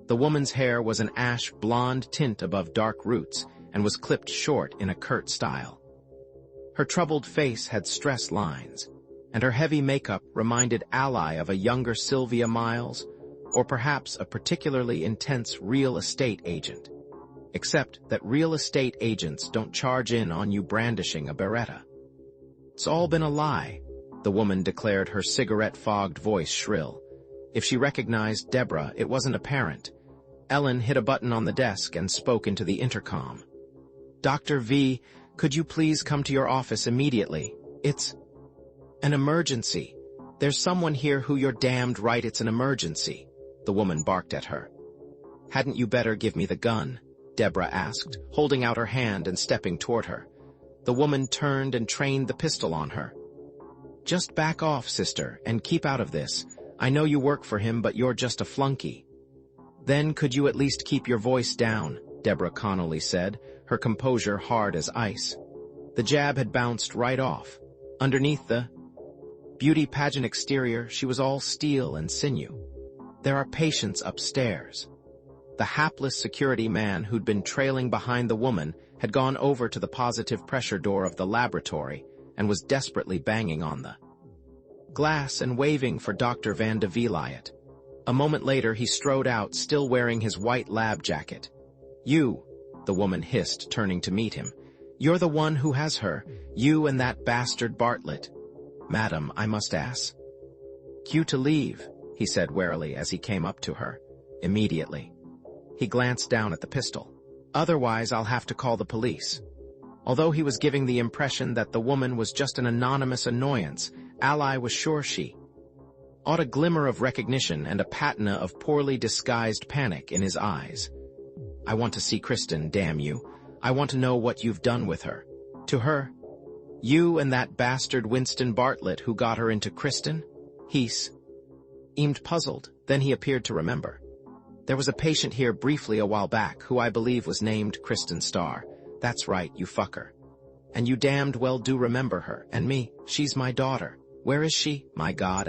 The woman's hair was an ash blonde tint above dark roots and was clipped short in a curt style. Her troubled face had stress lines, and her heavy makeup reminded Ally of a younger Sylvia Miles, or perhaps a particularly intense real estate agent. Except that real estate agents don't charge in on you brandishing a Beretta. It's all been a lie, the woman declared, her cigarette-fogged voice shrill. If she recognized Deborah, it wasn't apparent. Ellen hit a button on the desk and spoke into the intercom. Dr. V, could you please come to your office immediately? It's an emergency. There's someone here who you're damned right it's an emergency, the woman barked at her. Hadn't you better give me the gun? Deborah asked, holding out her hand and stepping toward her. The woman turned and trained the pistol on her. Just back off, sister, and keep out of this. I know you work for him, but you're just a flunky. Then could you at least keep your voice down, Deborah Connolly said, her composure hard as ice. The jab had bounced right off. Underneath the beauty pageant exterior, she was all steel and sinew. There are patients upstairs. The hapless security man who'd been trailing behind the woman had gone over to the positive pressure door of the laboratory and was desperately banging on the glass and waving for Dr. Van de Vliet. A moment later, he strode out, still wearing his white lab jacket. "You," the woman hissed, turning to meet him. "You're the one who has her. You and that bastard Bartlett." "Madam, I must ask." "Cue to leave," he said warily as he came up to her. "Immediately." He glanced down at the pistol. "Otherwise, I'll have to call the police." Although he was giving the impression that the woman was just an anonymous annoyance, Ally was sure she ought a glimmer of recognition and a patina of poorly disguised panic in his eyes. "I want to see Kristen, damn you. I want to know what you've done with her." "To her? You and that bastard Winston Bartlett who got her into Kristen?" He seemed puzzled, then he appeared to remember. "There was a patient here briefly a while back who I believe was named Kristen Starr. That's right, you fucker. And you damned well do remember her, and me, she's my daughter. Where is she? My God,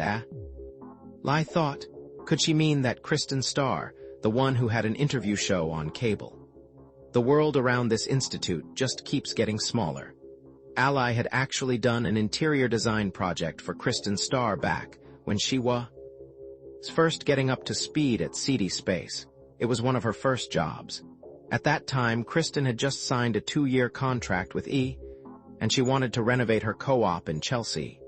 I thought, could she mean that Kristen Starr, the one who had an interview show on cable? The world around this institute just keeps getting smaller. Ally had actually done an interior design project for Kristen Starr back when she was first getting up to speed at CD Space. It was one of her first jobs. At that time, Kristen had just signed a 2-year contract with and she wanted to renovate her co-op in Chelsea.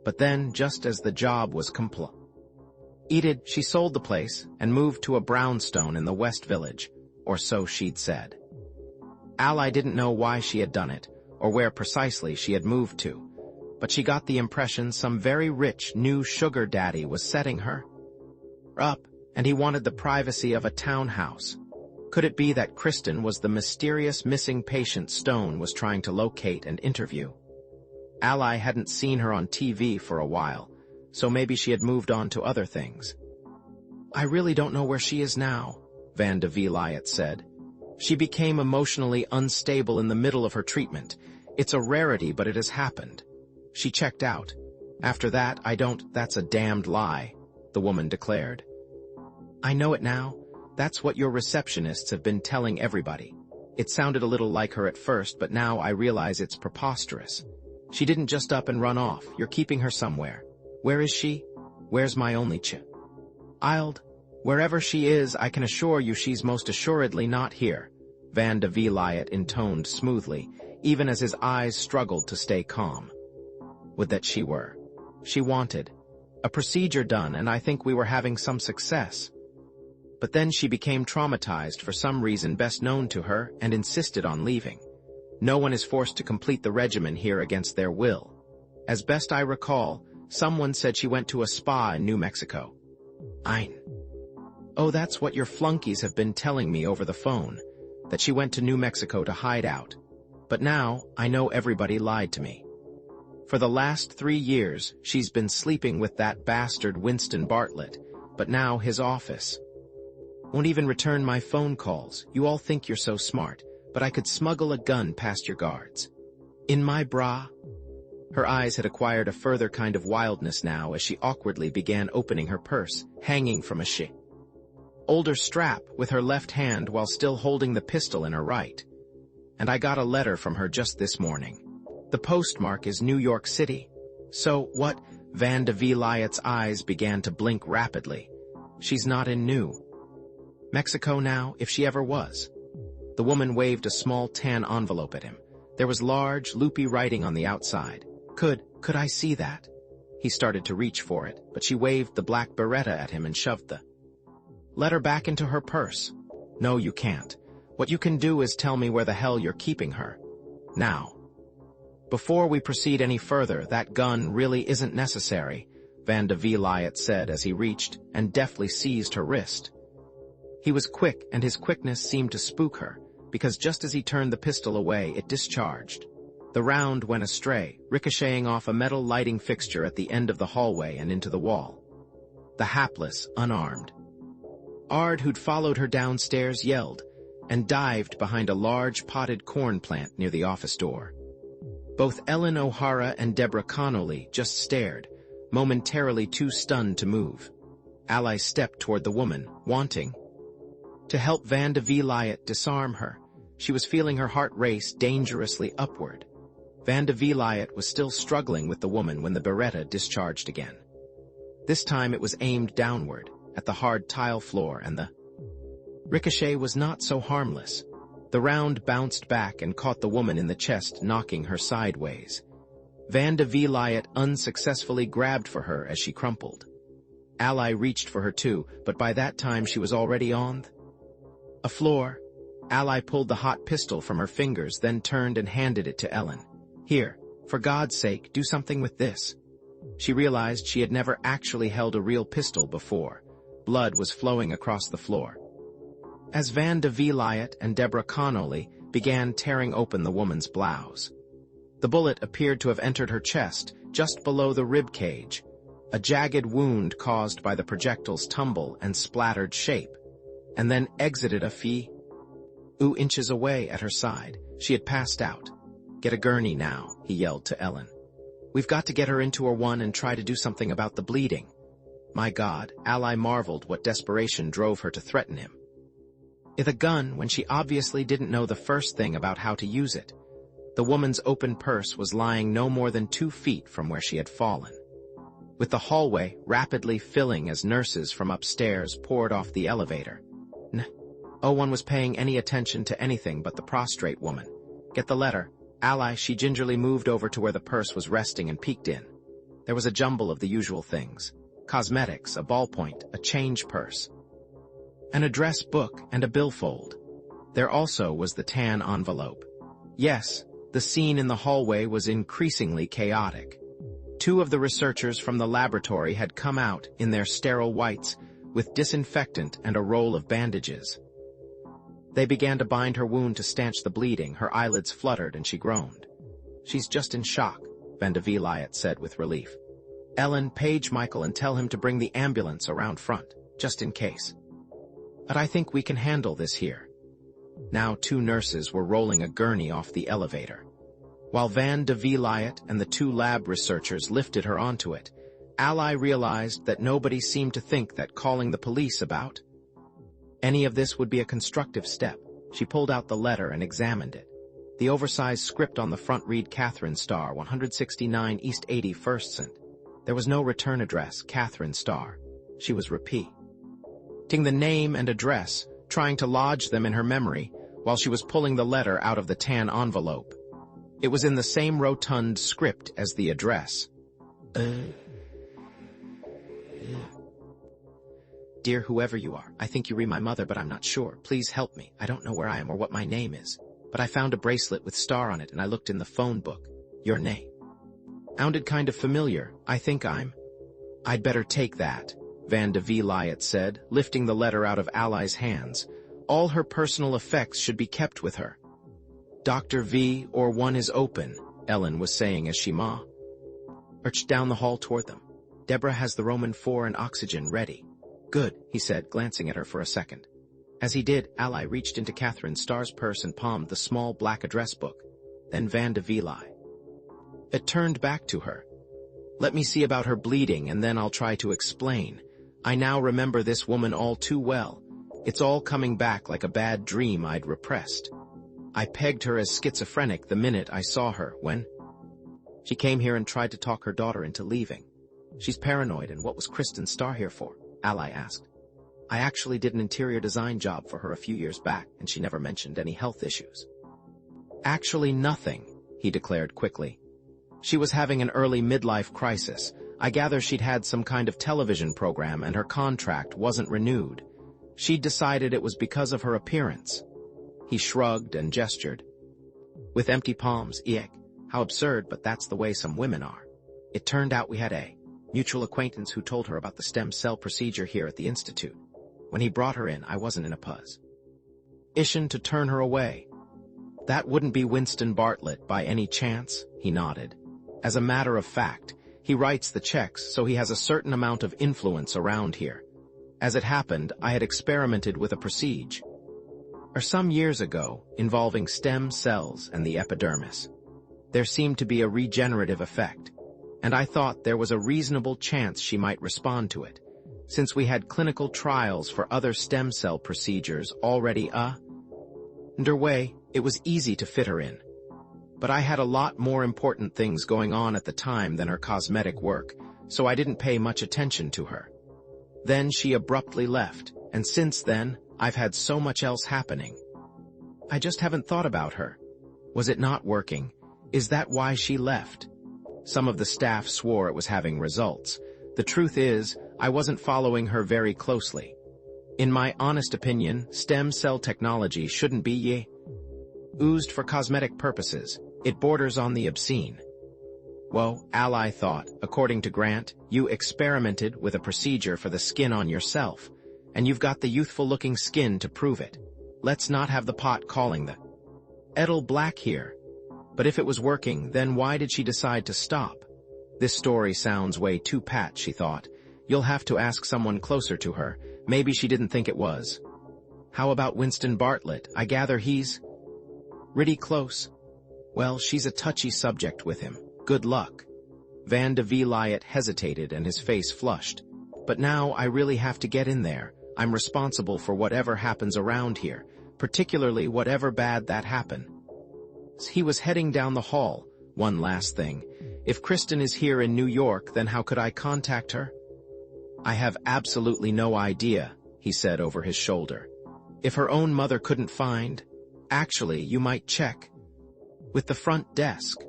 But then, just as the job was completed, she sold the place and moved to a brownstone in the West Village, or so she'd said. Ally didn't know why she had done it, or where precisely she had moved to, but she got the impression some very rich new sugar daddy was setting her up, and he wanted the privacy of a townhouse. Could it be that Kristen was the mysterious missing patient Stone was trying to locate and interview? Ally hadn't seen her on TV for a while, so maybe she had moved on to other things. "I really don't know where she is now," Van de Vliet said. "She became emotionally unstable in the middle of her treatment. It's a rarity, but it has happened. She checked out. After that, that's a damned lie," the woman declared. "I know it now. That's what your receptionists have been telling everybody. It sounded a little like her at first, but now I realize it's preposterous. She didn't just up and run off. You're keeping her somewhere. Where is she? Where's my only child? Wherever she is, I can assure you she's most assuredly not here," Van de Vliet intoned smoothly, even as his eyes struggled to stay calm. "Would that she were. She wanted a procedure done, and I think we were having some success. But then she became traumatized for some reason best known to her and insisted on leaving. No one is forced to complete the regimen here against their will. As best I recall, someone said she went to a spa in New Mexico." "Oh, that's what your flunkies have been telling me over the phone, that she went to New Mexico to hide out. But now, I know everybody lied to me. For the last 3 years, she's been sleeping with that bastard Winston Bartlett, but now his office won't even return my phone calls. You all think you're so smart, but I could smuggle a gun past your guards. In my bra?" Her eyes had acquired a further kind of wildness now as she awkwardly began opening her purse, hanging from a older strap with her left hand while still holding the pistol in her right. "And I got a letter from her just this morning. The postmark is New York City." "So, what?" Van de Vliet's eyes began to blink rapidly. "She's not in New Mexico now, if she ever was." The woman waved a small tan envelope at him. There was large, loopy writing on the outside. Could I see that?" He started to reach for it, but she waved the black beretta at him and shoved the letter back into her purse. "No, you can't. What you can do is tell me where the hell you're keeping her. Now. Before we proceed any further, that gun really isn't necessary," Van de Vliet said as he reached and deftly seized her wrist. He was quick, and his quickness seemed to spook her, because just as he turned the pistol away, it discharged. The round went astray, ricocheting off a metal lighting fixture at the end of the hallway and into the wall. The hapless, unarmed Ard, who'd followed her downstairs, yelled, and dived behind a large potted corn plant near the office door. Both Ellen O'Hara and Deborah Connolly just stared, momentarily too stunned to move. Ally stepped toward the woman, wanting to help Van de Vliet disarm her. She was feeling her heart race dangerously upward. Van de Vliet was still struggling with the woman when the Beretta discharged again. This time it was aimed downward, at the hard tile floor, and the ricochet was not so harmless. The round bounced back and caught the woman in the chest, knocking her sideways. Van de Vliet unsuccessfully grabbed for her as she crumpled. Ally reached for her too, but by that time she was already on a floor. Ally pulled the hot pistol from her fingers, then turned and handed it to Ellen. "Here, for God's sake, do something with this." She realized she had never actually held a real pistol before. Blood was flowing across the floor. As Van de Vliet and Deborah Connolly began tearing open the woman's blouse, the bullet appeared to have entered her chest, just below the rib cage, a jagged wound caused by the projectile's tumble and splattered shape, and then exited a few inches away at her side. She had passed out. "Get a gurney now," he yelled to Ellen. "We've got to get her into her one and try to do something about the bleeding." My God, Ally marveled what desperation drove her to threaten him with a gun when she obviously didn't know the first thing about how to use it. The woman's open purse was lying no more than 2 feet from where she had fallen, with the hallway rapidly filling as nurses from upstairs poured off the elevator. No one was paying any attention to anything but the prostrate woman. "Get the letter." Ally, she gingerly moved over to where the purse was resting and peeked in. There was a jumble of the usual things: cosmetics, a ballpoint, a change purse, an address book, and a billfold. There also was the tan envelope. Yes, the scene in the hallway was increasingly chaotic. 2 of the researchers from the laboratory had come out in their sterile whites with disinfectant and a roll of bandages. They began to bind her wound to stanch the bleeding. Her eyelids fluttered and she groaned. "She's just in shock," Van de Vliet said with relief. "Ellen, page Michael and tell him to bring the ambulance around front, just in case. But I think we can handle this here." Now 2 nurses were rolling a gurney off the elevator. While Van de Vliet and the 2 lab researchers lifted her onto it, Ally realized that nobody seemed to think that calling the police about any of this would be a constructive step. She pulled out the letter and examined it. The oversized script on the front read Catherine Starr, 169 East 81st St. There was no return address, Catherine Starr. She was repeating the name and address, trying to lodge them in her memory, while she was pulling the letter out of the tan envelope. It was in the same rotund script as the address. "Dear whoever you are, I think you read my mother, but I'm not sure. Please help me. I don't know where I am or what my name is. But I found a bracelet with star on it and I looked in the phone book. Your name sounded kind of familiar. I think I'd better take that," Van de Vliet said, lifting the letter out of Ally's hands. "All her personal effects should be kept with her." "Dr. V or 1 is open," Ellen was saying as she marched down the hall toward them. "Deborah has the Roman 4 and oxygen ready." "Good," he said, glancing at her for a second. As he did, Ally reached into Catherine Starr's purse and palmed the small black address book. Then Van de Vliet turned back to her. "Let me see about her bleeding and then I'll try to explain. I now remember this woman all too well. It's all coming back like a bad dream I'd repressed. I pegged her as schizophrenic the minute I saw her when she came here and tried to talk her daughter into leaving. She's paranoid, and what was Kristen Starr here for?" Ally asked. "I actually did an interior design job for her a few years back, and she never mentioned any health issues." "Actually nothing," he declared quickly. "She was having an early midlife crisis. I gather she'd had some kind of television program and her contract wasn't renewed. She'd decided it was because of her appearance." He shrugged and gestured with empty palms. "Eek, how absurd, but that's the way some women are. It turned out we had a mutual acquaintance who told her about the stem cell procedure here at the Institute. When he brought her in, I wasn't in a position to turn her away." "That wouldn't be Winston Bartlett by any chance?" He nodded. "As a matter of fact, he writes the checks, so he has a certain amount of influence around here. As it happened, I had experimented with a procedure some years ago involving stem cells and the epidermis. There seemed to be a regenerative effect, and I thought there was a reasonable chance she might respond to it. Since we had clinical trials for other stem cell procedures already underway, it was easy to fit her in. but I had a lot more important things going on at the time than her cosmetic work, so I didn't pay much attention to her. Then she abruptly left, and since then, I've had so much else happening. I just haven't thought about her. Was it not working? Is that why she left? Some of the staff swore it was having results. The truth is, I wasn't following her very closely. In my honest opinion, stem cell technology shouldn't be used for cosmetic purposes. It borders on the obscene. Well, Ally thought, according to Grant, you experimented with a procedure for the skin on yourself, and you've got the youthful-looking skin to prove it. Let's not have the pot calling the kettle black here. But if it was working, then why did she decide to stop? This story sounds way too pat, she thought. You'll have to ask someone closer to her. Maybe she didn't think it was. How about Winston Bartlett? I gather he's pretty close. Well, she's a touchy subject with him. Good luck. Van de Villiet hesitated and his face flushed. But now I really have to get in there. I'm responsible for whatever happens around here, particularly whatever bad that happened. He was heading down the hall. One last thing. If Kristen is here in New York, then how could I contact her? I have absolutely no idea, he said over his shoulder. If her own mother couldn't find, actually, you might check with the front desk.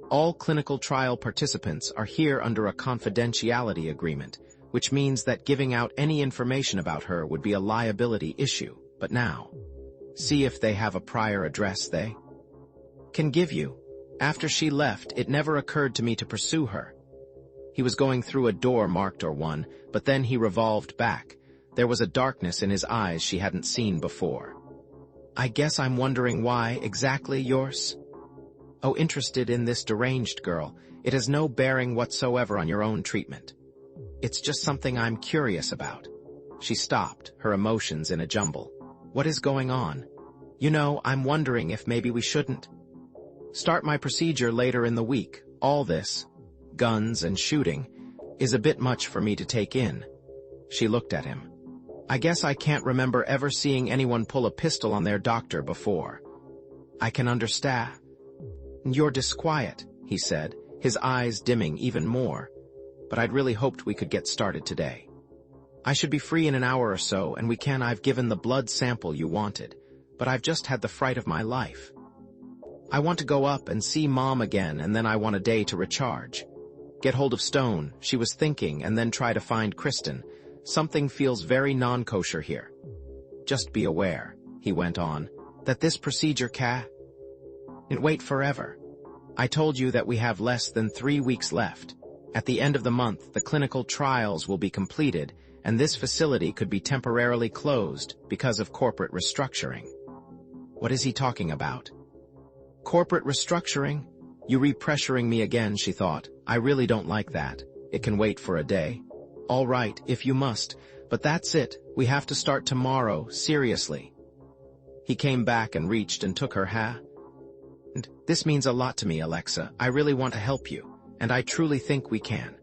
All clinical trial participants are here under a confidentiality agreement, which means that giving out any information about her would be a liability issue. But now, see if they have a prior address they can give you. After she left, it never occurred to me to pursue her. He was going through a door marked or one, but then he revolved back. There was a darkness in his eyes she hadn't seen before. I guess I'm wondering why exactly you're interested in this deranged girl. It has no bearing whatsoever on your own treatment. It's just something I'm curious about. She stopped, her emotions in a jumble. What is going on? You know, I'm wondering if maybe we shouldn't start my procedure later in the week. All this, guns and shooting, is a bit much for me to take in. She looked at him. I guess I can't remember ever seeing anyone pull a pistol on their doctor before. I can understand. You're disquiet, he said, his eyes dimming even more. But I'd really hoped we could get started today. I should be free in an hour or so, and I've given the blood sample you wanted, but I've just had the fright of my life. I want to go up and see Mom again, and then I want a day to recharge. Get hold of Stone, she was thinking, and then try to find Kristen. Something feels very non-kosher here. Just be aware, he went on, that this procedure can't wait forever. I told you that we have less than 3 weeks left. At the end of the month, the clinical trials will be completed, and this facility could be temporarily closed because of corporate restructuring. What is he talking about? Corporate restructuring? You repressuring me again, she thought. I really don't like that. It can wait for a day. All right, if you must, but that's it. We have to start tomorrow, seriously. He came back and reached and took her hand. This means a lot to me, Alexa. I really want to help you, and I truly think we can.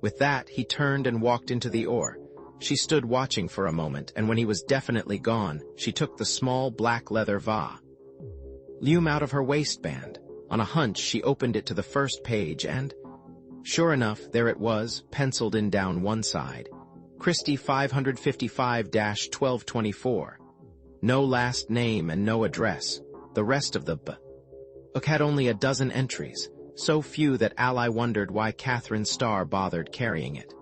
With that, he turned and walked into the OR. She stood watching for a moment, and when he was definitely gone, she took the small black leather volume out of her waistband. On a hunch, she opened it to the first page and, sure enough, there it was, penciled in down one side. Christie 555-1224. No last name and no address. The rest of the book had only a dozen entries, so few that Ally wondered why Catherine Starr bothered carrying it.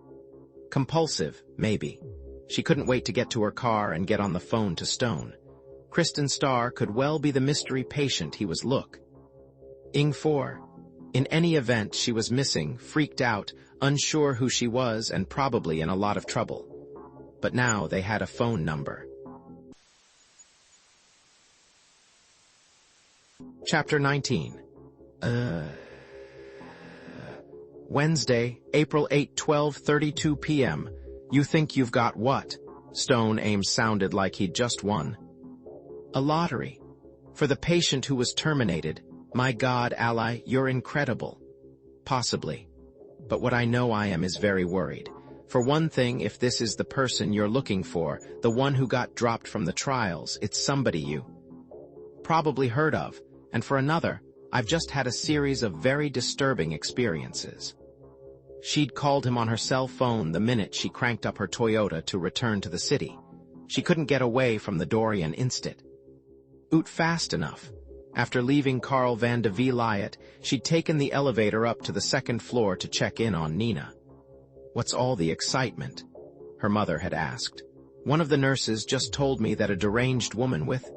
Compulsive, maybe. She couldn't wait to get to her car and get on the phone to Stone. Kristen Starr could well be the mystery patient he was looking for. In any event, she was missing, freaked out, unsure who she was, and probably in a lot of trouble. But now they had a phone number. Chapter 19. Wednesday, April 8, 12:32 p.m. You think you've got what? Stone Ames sounded like he'd just won a lottery. For the patient who was terminated, my God, Ally, you're incredible. Possibly. But what I know I am is very worried. For one thing, if this is the person you're looking for, the one who got dropped from the trials, it's somebody you probably heard of. And for another, I've just had a series of very disturbing experiences. She'd called him on her cell phone the minute she cranked up her Toyota to return to the city. She couldn't get away from the Dorian Institute fast enough. After leaving Carl van de Vliet, she'd taken the elevator up to the second floor to check in on Nina. "What's all the excitement?" her mother had asked. "One of the nurses just told me that a deranged woman with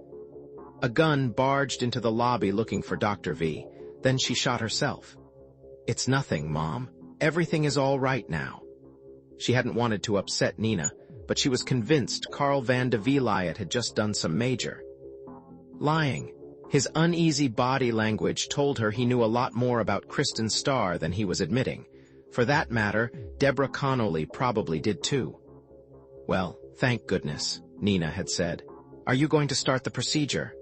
a gun barged into the lobby looking for Dr. V, then she shot herself." "It's nothing, Mom. Everything is all right now." She hadn't wanted to upset Nina, but she was convinced Carl van de Vliet had just done some major lying. His uneasy body language told her he knew a lot more about Kristen Starr than he was admitting. For that matter, Deborah Connolly probably did too. "Well, thank goodness," Nina had said. "Are you going to start the procedure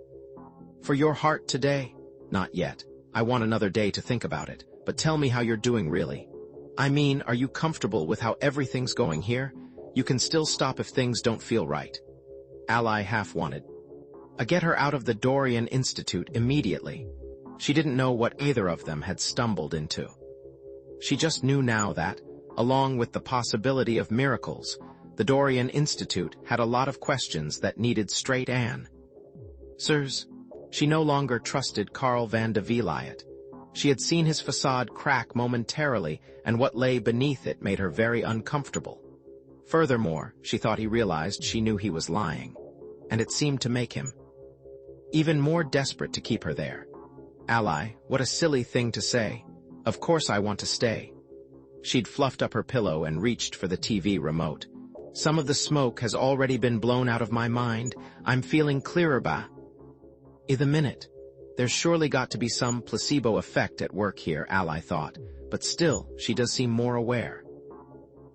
for your heart today?" "Not yet. I want another day to think about it, but tell me how you're doing really. I mean, are you comfortable with how everything's going here? You can still stop if things don't feel right." Ally half wanted get her out of the Dorian Institute immediately. She didn't know what either of them had stumbled into. She just knew now that, along with the possibility of miracles, the Dorian Institute had a lot of questions that needed straight answers. She no longer trusted Carl van de Vliet. She had seen his facade crack momentarily, and what lay beneath it made her very uncomfortable. Furthermore, she thought he realized she knew he was lying, and it seemed to make him even more desperate to keep her there. "Ally, what a silly thing to say. Of course I want to stay." She'd fluffed up her pillow and reached for the TV remote. "Some of the smoke has already been blown out of my mind. I'm feeling clearer by the minute. There's surely got to be some placebo effect at work here," Ally thought, but still, she does seem more aware.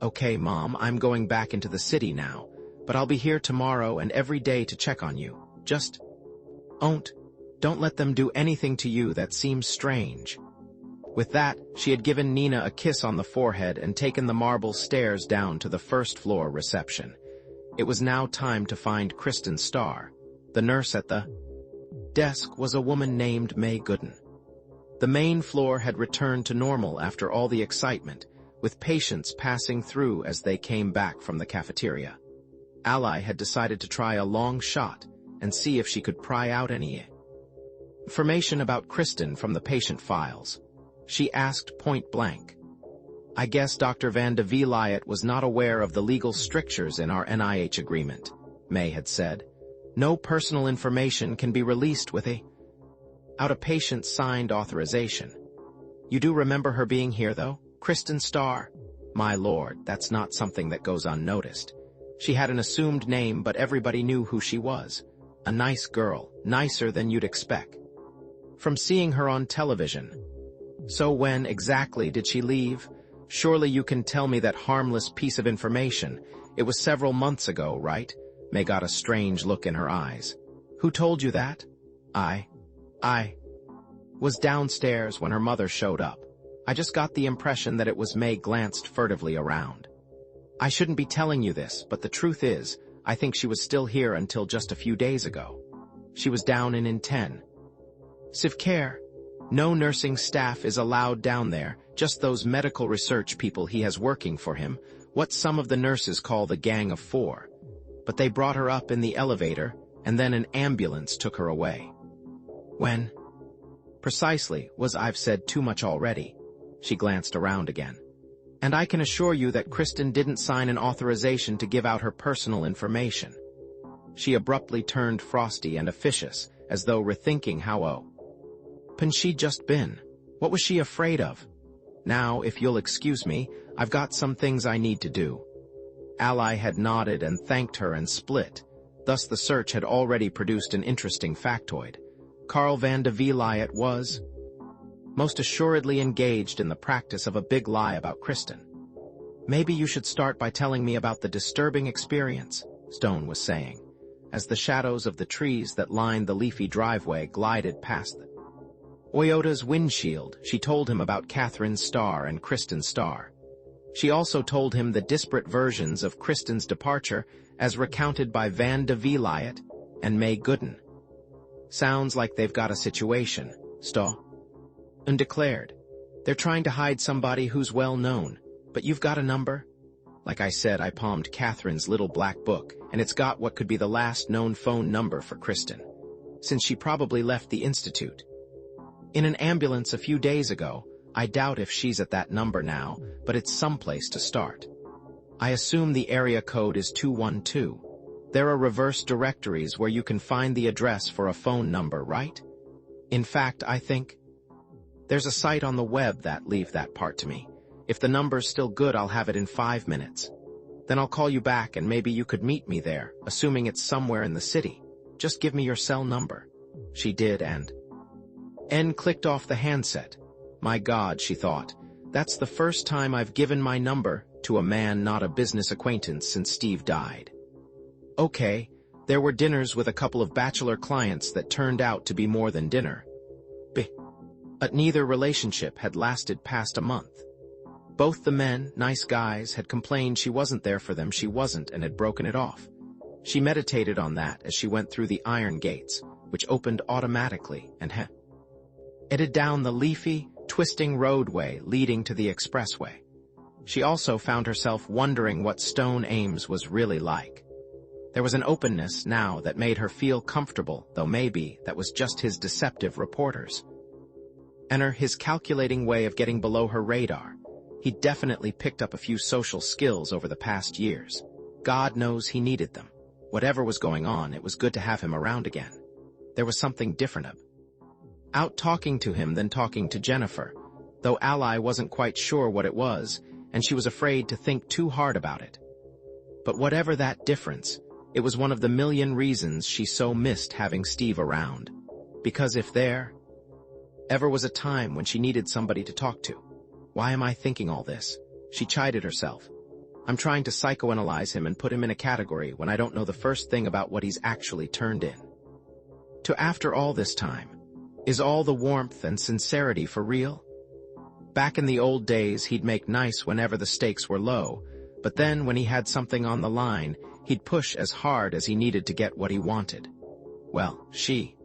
"Okay, Mom, I'm going back into the city now, but I'll be here tomorrow and every day to check on you. Just don't let them do anything to you that seems strange." With that, she had given Nina a kiss on the forehead and taken the marble stairs down to the first-floor reception. It was now time to find Kristen Starr. The nurse at the desk was a woman named May Gooden. The main floor had returned to normal after all the excitement, with patients passing through as they came back from the cafeteria. Ally had decided to try a long shot and see if she could pry out any information about Kristen from the patient files. She asked point blank. "I guess Dr. van de Vliet was not aware of the legal strictures in our NIH agreement," May had said. "No personal information can be released without a patient's signed authorization. You do remember her being here, though? Kristen Starr?" "My lord, that's not something that goes unnoticed. She had an assumed name, but everybody knew who she was. A nice girl, nicer than you'd expect from seeing her on television. So when exactly did she leave? Surely you can tell me that harmless piece of information. It was several months ago, right?" May got a strange look in her eyes. "Who told you that?" I was downstairs when her mother showed up. I just got the impression that it was." May glanced furtively around. "I shouldn't be telling you this, but the truth is, I think she was still here until just a few days ago. She was down in intensive care. No nursing staff is allowed down there, just those medical research people he has working for him, what some of the nurses call the Gang of Four. But they brought her up in the elevator, and then an ambulance took her away." "When precisely was I've said too much already?" She glanced around again. "And I can assure you that Kristen didn't sign an authorization to give out her personal information." She abruptly turned frosty and officious, as though rethinking how open she'd just been. What was she afraid of? "Now, if you'll excuse me, I've got some things I need to do." Ally had nodded and thanked her and split. Thus the search had already produced an interesting factoid. Carl van de Vliet was most assuredly engaged in the practice of a big lie about Kristen. "Maybe you should start by telling me about the disturbing experience," Stone was saying, as the shadows of the trees that lined the leafy driveway glided past the Toyota's windshield. She told him about Catherine Starr and Kristen Starr. She also told him the disparate versions of Kristen's departure as recounted by van de Vliet and May Gooden. "Sounds like they've got a situation," Stone and declared, "They're trying to hide somebody who's well known, but you've got a number?" Like I said, I palmed Catherine's little black book, and it's got what could be the last known phone number for Kristen, since she probably left the institute. In an ambulance a few days ago. I doubt if she's at that number now, but it's someplace to start. I assume the area code is 212. There are reverse directories where you can find the address for a phone number, right? In fact, I think there's a site on the web that leave that part to me. If the number's still good, I'll have it in 5 minutes. Then I'll call you back and maybe you could meet me there, assuming it's somewhere in the city. Just give me your cell number. She did, and N clicked off the handset. My God, she thought, that's the first time I've given my number to a man not a business acquaintance since Steve died. Okay, there were dinners with a couple of bachelor clients that turned out to be more than dinner. But neither relationship had lasted past a month. Both the men, nice guys, had complained she wasn't there for them, she wasn't, and had broken it off. She meditated on that as she went through the iron gates, which opened automatically, and headed down the leafy, twisting roadway leading to the expressway. She also found herself wondering what Stone Ames was really like. There was an openness now that made her feel comfortable, though maybe that was just his deceptive reporters. And his calculating way of getting below her radar. He definitely picked up a few social skills over the past years. God knows he needed them. Whatever was going on, it was good to have him around again. There was something different out talking to him than talking to Jennifer, though Ally wasn't quite sure what it was, and she was afraid to think too hard about it. But whatever that difference, it was one of the million reasons she so missed having Steve around. Because if there ever was a time when she needed somebody to talk to. Why am I thinking all this? She chided herself. I'm trying to psychoanalyze him and put him in a category when I don't know the first thing about what he's actually turned in. To after all this time, is all the warmth and sincerity for real? Back in the old days, he'd make nice whenever the stakes were low, but then when he had something on the line, he'd push as hard as he needed to get what he wanted. Well, she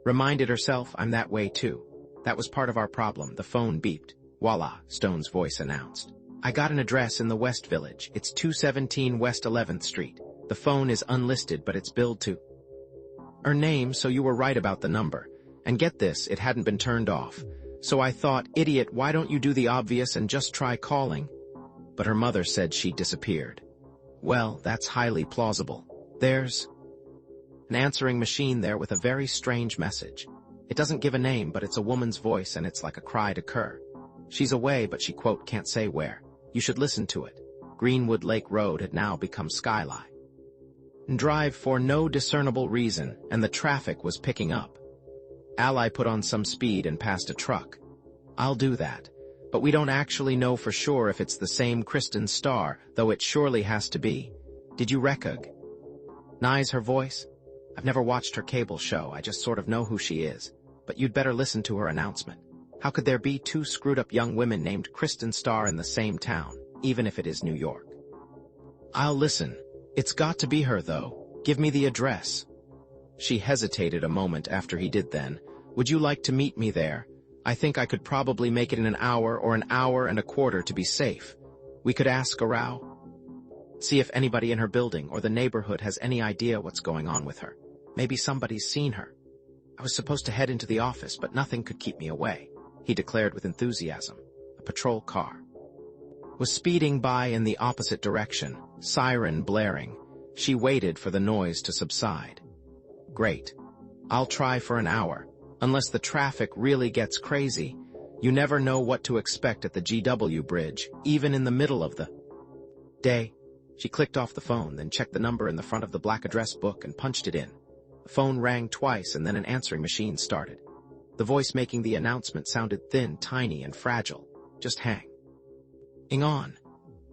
reminded herself, I'm that way too. That was part of our problem. The phone beeped. Voila, Stone's voice announced. I got an address in the West Village. It's 217 West 11th Street. The phone is unlisted, but it's billed to her name, so you were right about the number. And get this, it hadn't been turned off. So I thought, idiot, why don't you do the obvious and just try calling? But her mother said she disappeared. Well, that's highly plausible. There's an answering machine there with a very strange message. It doesn't give a name, but it's a woman's voice, and it's like a cry to cur. She's away, but she, quote, can't say where. You should listen to it. Greenwood Lake Road had now become Skyline Drive for no discernible reason, and the traffic was picking up. Ally put on some speed and passed a truck. I'll do that. But we don't actually know for sure if it's the same Kristen Starr, though it surely has to be. Did you recognize her voice? I've never watched her cable show, I just sort of know who she is. But you'd better listen to her announcement. How could there be two screwed-up young women named Kristen Starr in the same town, even if it is New York? I'll listen. It's got to be her, though. Give me the address. She hesitated a moment after he did then. Would you like to meet me there? I think I could probably make it in an hour or an hour and a quarter to be safe. We could ask around. See if anybody in her building or the neighborhood has any idea what's going on with her. Maybe somebody's seen her. I was supposed to head into the office, but nothing could keep me away, he declared with enthusiasm. A patrol car was speeding by in the opposite direction, siren blaring. She waited for the noise to subside. Great. I'll try for an hour. Unless the traffic really gets crazy, you never know what to expect at the GW bridge, even in the middle of the day. She clicked off the phone, then checked the number in the front of the black address book and punched it in. The phone rang twice, and then an answering machine started. The voice making the announcement sounded thin, tiny, and fragile. Just hang on.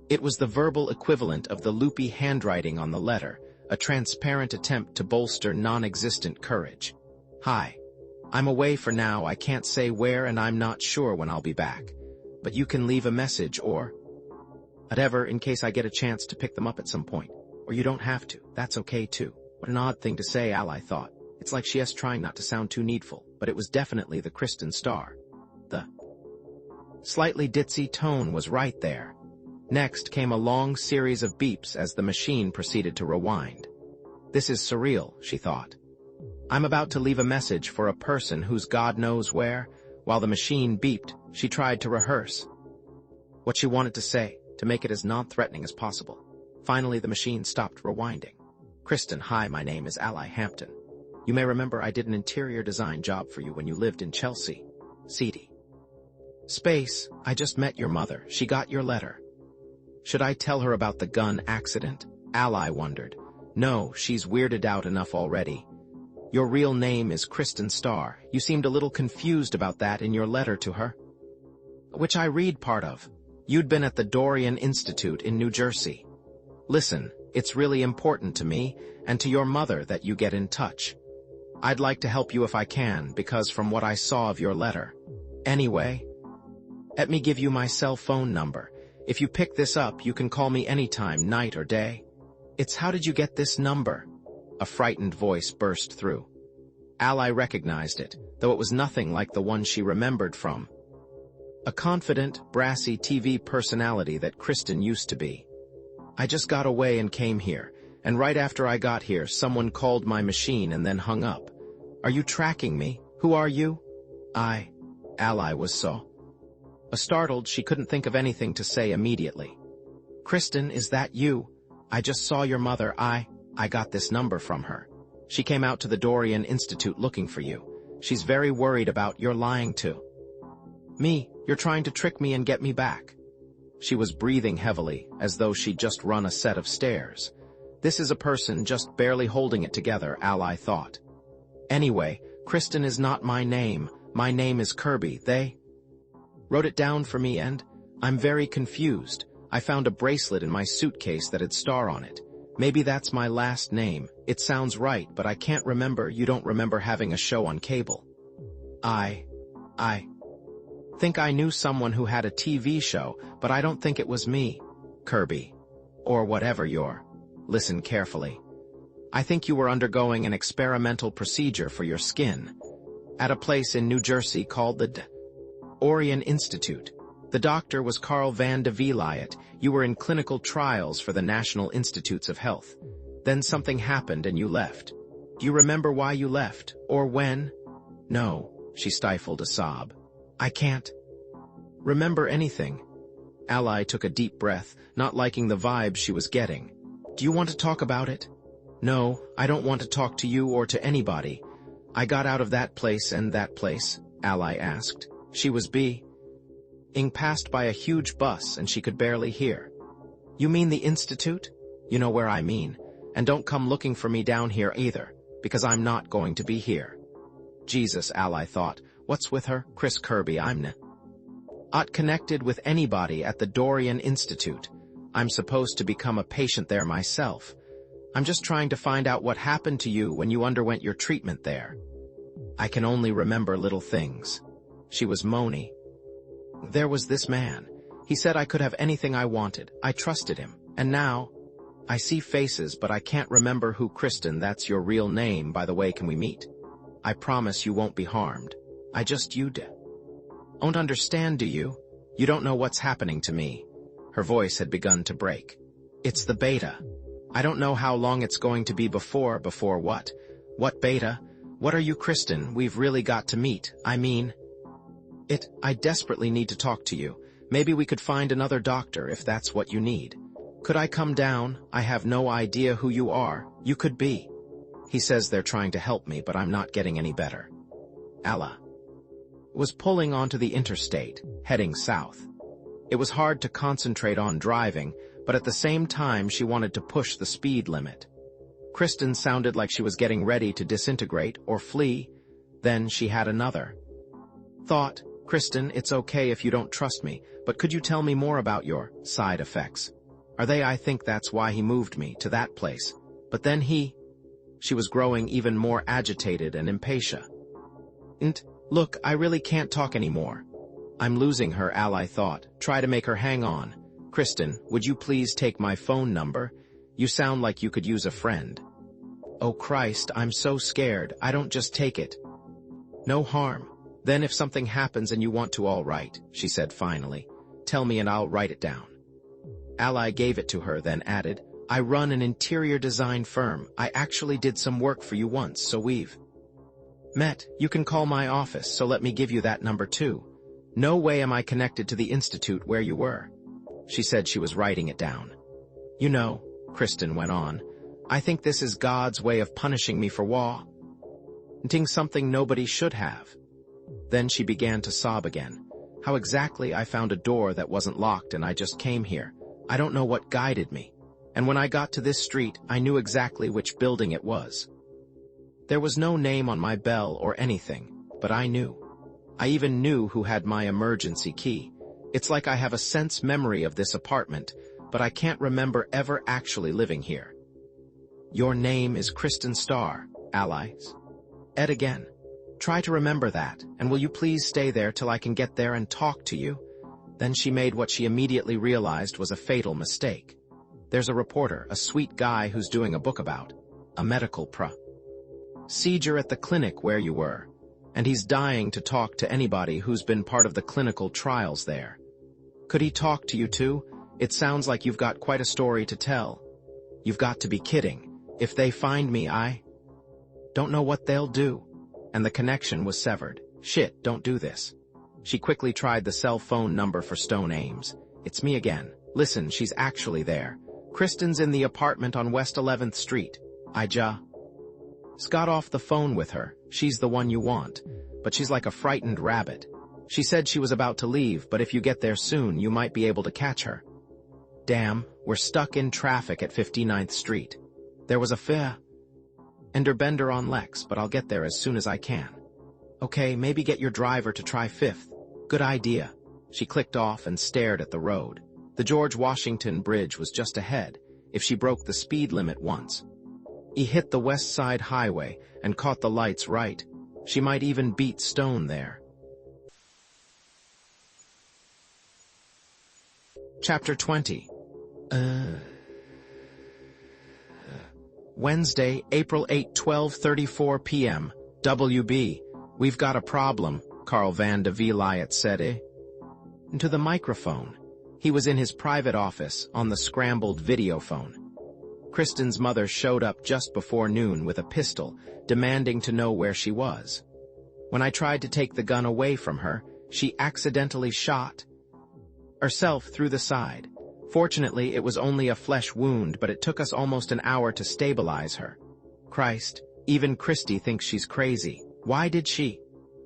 It was the verbal equivalent of the loopy handwriting on the letter, a transparent attempt to bolster non-existent courage. Hi. I'm away for now, I can't say where, and I'm not sure when I'll be back. But you can leave a message or whatever in case I get a chance to pick them up at some point. Or you don't have to, that's okay too. What an odd thing to say, Ally thought. It's like she is trying not to sound too needful, but it was definitely the Kristen Starr slightly ditzy tone was right there. Next came a long series of beeps as the machine proceeded to rewind. This is surreal, she thought. I'm about to leave a message for a person who's God knows where. While the machine beeped, she tried to rehearse what she wanted to say, to make it as non-threatening as possible. Finally, the machine stopped rewinding. Kristen, hi, my name is Alexa Hampton. You may remember I did an interior design job for you when you lived in Chelsea. CD. Space, I just met your mother. She got your letter. Should I tell her about the gun accident? Ally wondered. No, she's weirded out enough already. Your real name is Kristen Starr. You seemed a little confused about that in your letter to her. Which I read part of. You'd been at the Dorian Institute in New Jersey. Listen, it's really important to me and to your mother that you get in touch. I'd like to help you if I can, because from what I saw of your letter. Anyway, let me give you my cell phone number. If you pick this up, you can call me anytime, night or day. It's how did you get this number? A frightened voice burst through. Ally recognized it, though it was nothing like the one she remembered from. A confident, brassy TV personality that Kristen used to be. I just got away and came here, and right after I got here, someone called my machine and then hung up. Are you tracking me? Who are you? Ally was so startled she couldn't think of anything to say immediately. Kristen, is that you? I just saw your mother. I got this number from her. She came out to the Dorian Institute looking for you. She's very worried about you're lying to me. You're trying to trick me and get me back. She was breathing heavily, as though she'd just run a set of stairs. This is a person just barely holding it together, Ally thought. Anyway, Kristen is not my name. My name is Kirby. They wrote it down for me and I'm very confused. I found a bracelet in my suitcase that had Star on it. Maybe that's my last name. It sounds right, but I can't remember. You don't remember having a show on cable. I think I knew someone who had a TV show, but I don't think it was me. Kirby. Or whatever you're. Listen carefully. I think you were undergoing an experimental procedure for your skin at a place in New Jersey called the Dorian Institute. The doctor was Carl Van de Vliet. You were in clinical trials for the National Institutes of Health. Then something happened and you left. Do you remember why you left, or when? No, she stifled a sob. I can't remember anything. Ally took a deep breath, not liking the vibe she was getting. Do you want to talk about it? No, I don't want to talk to you or to anybody. I got out of that place and that place, Ally asked. She was being passed by a huge bus and she could barely hear. You mean the institute? You know where I mean. And don't come looking for me down here either, because I'm not going to be here. Jesus, Ally thought. What's with her? Chris Kirby, I'm not connected with anybody at the Dorian Institute. I'm supposed to become a patient there myself. I'm just trying to find out what happened to you when you underwent your treatment there. I can only remember little things. She was moany. There was this man. He said I could have anything I wanted. I trusted him. And now, I see faces, but I can't remember who. Kristen, that's your real name, by the way. Can we meet? I promise you won't be harmed. You don't understand, do you? You don't know what's happening to me. Her voice had begun to break. It's the beta. I don't know how long it's going to be before what? What beta? What are you, Kristen? We've really got to meet. I desperately need to talk to you. Maybe we could find another doctor if that's what you need. Could I come down? I have no idea who you are. You could be. He says they're trying to help me, but I'm not getting any better. Ella was pulling onto the interstate, heading south. It was hard to concentrate on driving, but at the same time she wanted to push the speed limit. Kristen sounded like she was getting ready to disintegrate or flee. Then she had another thought. Kristen, it's okay if you don't trust me, but could you tell me more about your side effects? Are they? I think that's why he moved me to that place. But then she was growing even more agitated and impatient. Look, I really can't talk anymore. I'm losing her, Ally thought. Try to make her hang on. Kristen, would you please take my phone number? You sound like you could use a friend. Oh Christ, I'm so scared. I don't just take it. No harm. Then if something happens and you want to, all right, she said finally. Tell me and I'll write it down. Ally gave it to her, then added, I run an interior design firm. I actually did some work for you once, so we've met. You can call my office, so let me give you that number too. No way am I connected to the institute where you were. She said she was writing it down. You know, Kristen went on, I think this is God's way of punishing me for wanting something nobody should have. Then she began to sob again. How exactly I found a door that wasn't locked and I just came here. I don't know what guided me. And when I got to this street, I knew exactly which building it was. There was no name on my bell or anything, but I knew. I even knew who had my emergency key. It's like I have a sense memory of this apartment, but I can't remember ever actually living here. Your name is Kristen Starr, allies. Ed again. Try to remember that, and will you please stay there till I can get there and talk to you? Then she made what she immediately realized was a fatal mistake. There's a reporter, a sweet guy who's doing a book about a medical procedure at the clinic where you were, and he's dying to talk to anybody who's been part of the clinical trials there. Could he talk to you too? It sounds like you've got quite a story to tell. You've got to be kidding. If they find me, I don't know what they'll do. And the connection was severed. Shit, don't do this. She quickly tried the cell phone number for Stone Ames. It's me again. Listen, she's actually there. Kristen's in the apartment on West 11th Street. I just got off the phone with her. She's the one you want. But she's like a frightened rabbit. She said she was about to leave, but if you get there soon, you might be able to catch her. Damn, we're stuck in traffic at 59th Street. There was a fender bender on Lex, but I'll get there as soon as I can. Okay, maybe get your driver to try 5th. Good idea. She clicked off and stared at the road. The George Washington Bridge was just ahead, if she broke the speed limit once. He hit the West Side Highway and caught the lights right. She might even beat Stone there. Chapter 20. Wednesday, April 8, 12:34 p.m. WB. We've got a problem, Carl Van de Villiet said into the microphone. He was in his private office on the scrambled video phone. Kristen's mother showed up just before noon with a pistol, demanding to know where she was. When I tried to take the gun away from her, she accidentally shot herself through the side. Fortunately, it was only a flesh wound, but it took us almost an hour to stabilize her. Christ, even Christy thinks she's crazy. Why did she?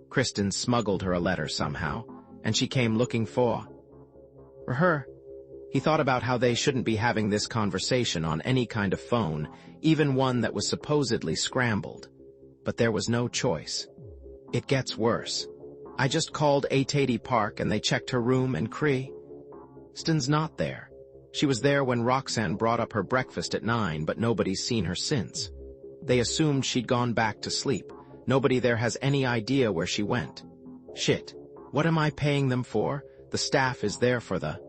Kristen smuggled her a letter somehow, and she came looking for her. He thought about how they shouldn't be having this conversation on any kind of phone, even one that was supposedly scrambled. But there was no choice. It gets worse. I just called Atady Park and they checked her room and Kristen's not there. She was there when Roxanne brought up her breakfast at 9, but nobody's seen her since. They assumed she'd gone back to sleep. Nobody there has any idea where she went. Shit. What am I paying them for? The staff is there for the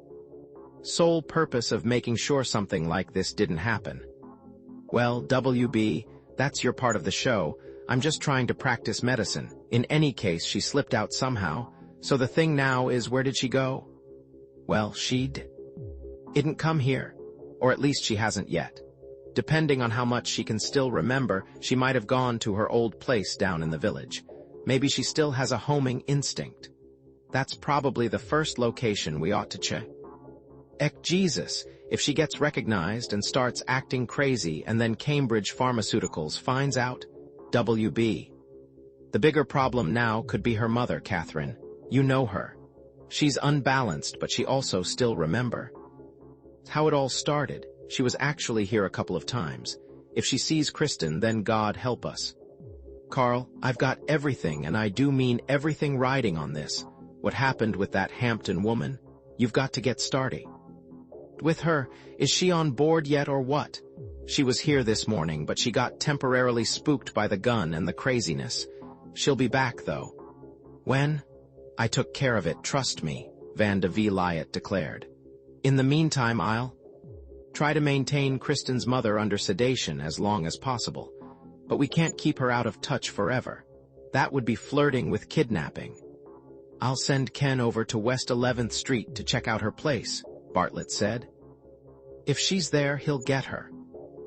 sole purpose of making sure something like this didn't happen. Well, WB, that's your part of the show. I'm just trying to practice medicine. In any case, she slipped out somehow. So the thing now is, where did she go? Well, she didn't come here. Or at least she hasn't yet. Depending on how much she can still remember, she might have gone to her old place down in the village. Maybe she still has a homing instinct. That's probably the first location we ought to check. Jesus, if she gets recognized and starts acting crazy and then Cambridge Pharmaceuticals finds out, WB. The bigger problem now could be her mother, Catherine. You know her. She's unbalanced, but she also still remember how it all started. She was actually here a couple of times. If she sees Kristen, then God help us. Carl, I've got everything, and I do mean everything riding on this. What happened with that Hampton woman? You've got to get started with her. Is she on board yet or what? She was here this morning, but she got temporarily spooked by the gun and the craziness. She'll be back, though. When? I took care of it, trust me, Van de Villiet declared. In the meantime, I'll try to maintain Kristen's mother under sedation as long as possible. But we can't keep her out of touch forever. That would be flirting with kidnapping. I'll send Ken over to West 11th Street to check out her place, Bartlett said. If she's there, he'll get her.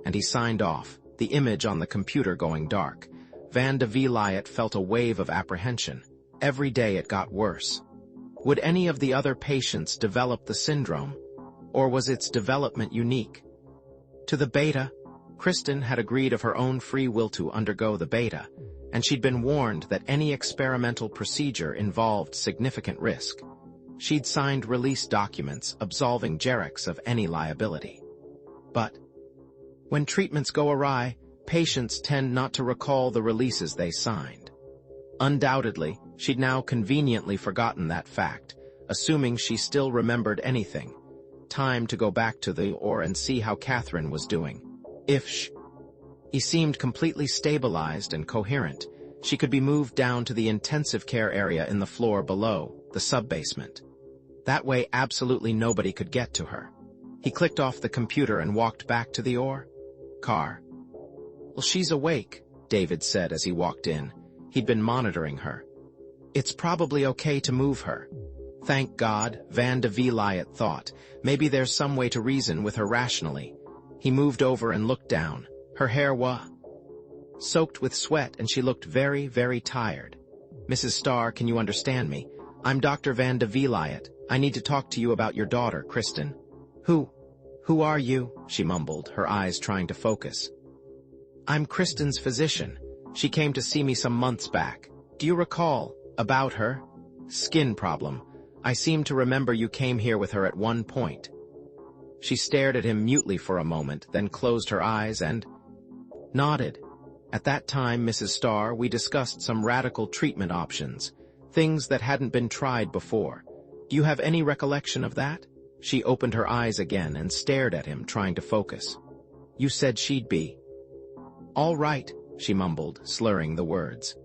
And he signed off, the image on the computer going dark. Van de Villiet felt a wave of apprehension. Every day it got worse. Would any of the other patients develop the syndrome? Or was its development unique? To the beta, Kristen had agreed of her own free will to undergo the beta, and she'd been warned that any experimental procedure involved significant risk. She'd signed release documents absolving Jerix of any liability. But when treatments go awry, patients tend not to recall the releases they signed. Undoubtedly, she'd now conveniently forgotten that fact, assuming she still remembered anything. Time to go back to the OR and see how Catherine was doing. He seemed completely stabilized and coherent. She could be moved down to the intensive care area in the floor below, the sub-basement. That way absolutely nobody could get to her. He clicked off the computer and walked back to the OR car. Well, she's awake, David said as he walked in. He'd been monitoring her. It's probably okay to move her. Thank God, Van de Villiet thought. Maybe there's some way to reason with her rationally. He moved over and looked down. Her hair was soaked with sweat and she looked very, very tired. Mrs. Starr, can you understand me? I'm Dr. Van de Villiet. I need to talk to you about your daughter, Kristen. Who are you? She mumbled, her eyes trying to focus. I'm Kristen's physician. She came to see me some months back. Do you recall? About her? Skin problem. I seem to remember you came here with her at one point. She stared at him mutely for a moment, then closed her eyes and nodded. At that time, Mrs. Starr, we discussed some radical treatment options, things that hadn't been tried before. Do you have any recollection of that? She opened her eyes again and stared at him, trying to focus. You said she'd be all right, she mumbled, slurring the words.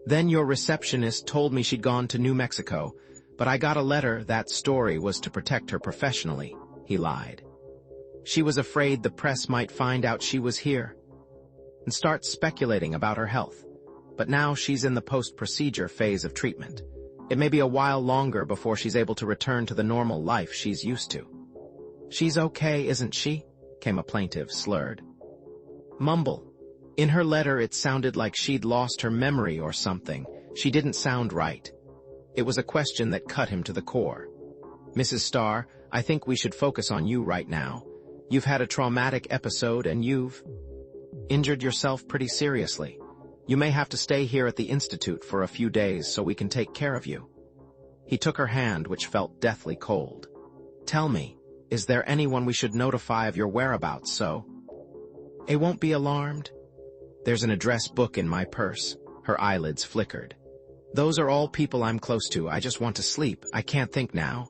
Then your receptionist told me she'd gone to New Mexico, but I got a letter. That story was to protect her professionally, he lied. She was afraid the press might find out she was here and start speculating about her health. But now she's in the post-procedure phase of treatment. It may be a while longer before she's able to return to the normal life she's used to. She's okay, isn't she? Came a plaintive, slurred mumble. In her letter, it sounded like she'd lost her memory or something. She didn't sound right. It was a question that cut him to the core. Mrs. Starr, I think we should focus on you right now. You've had a traumatic episode and you've injured yourself pretty seriously. You may have to stay here at the Institute for a few days so we can take care of you. He took her hand, which felt deathly cold. Tell me, is there anyone we should notify of your whereabouts so I won't be alarmed? There's an address book in my purse. Her eyelids flickered. Those are all people I'm close to. I just want to sleep. I can't think now.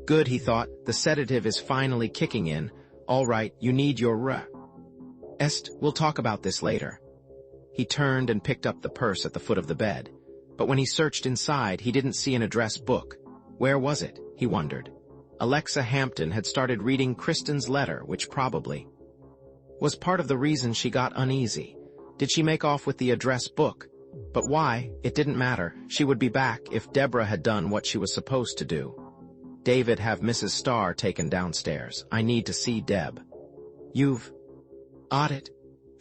Good, he thought. The sedative is finally kicking in. All right, you need your rest. We'll talk about this later. He turned and picked up the purse at the foot of the bed. But when he searched inside, he didn't see an address book. Where was it? He wondered. Alexa Hampton had started reading Kristen's letter, which probably was part of the reason she got uneasy. Did she make off with the address book? But why? It didn't matter. She would be back if Deborah had done what she was supposed to do. David, have Mrs. Starr taken downstairs. I need to see Deb. You've got it.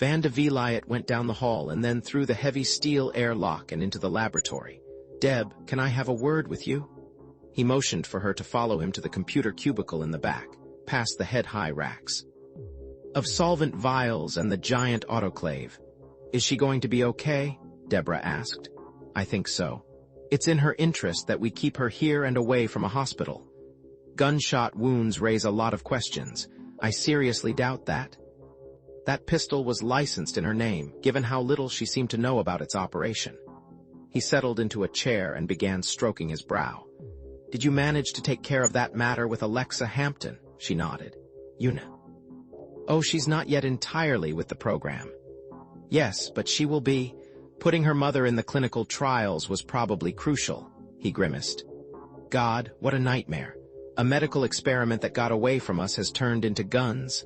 Van de Villiet went down the hall and then through the heavy steel airlock and into the laboratory. Deb, can I have a word with you? He motioned for her to follow him to the computer cubicle in the back, past the head-high racks of solvent vials and the giant autoclave. Is she going to be okay? Deborah asked. I think so. It's in her interest that we keep her here and away from a hospital. Gunshot wounds raise a lot of questions. I seriously doubt that. That pistol was licensed in her name, given how little she seemed to know about its operation. He settled into a chair and began stroking his brow. Did you manage to take care of that matter with Alexa Hampton? She nodded. You know. Oh, she's not yet entirely with the program. Yes, but she will be. Putting her mother in the clinical trials was probably crucial, he grimaced. God, what a nightmare. A medical experiment that got away from us has turned into guns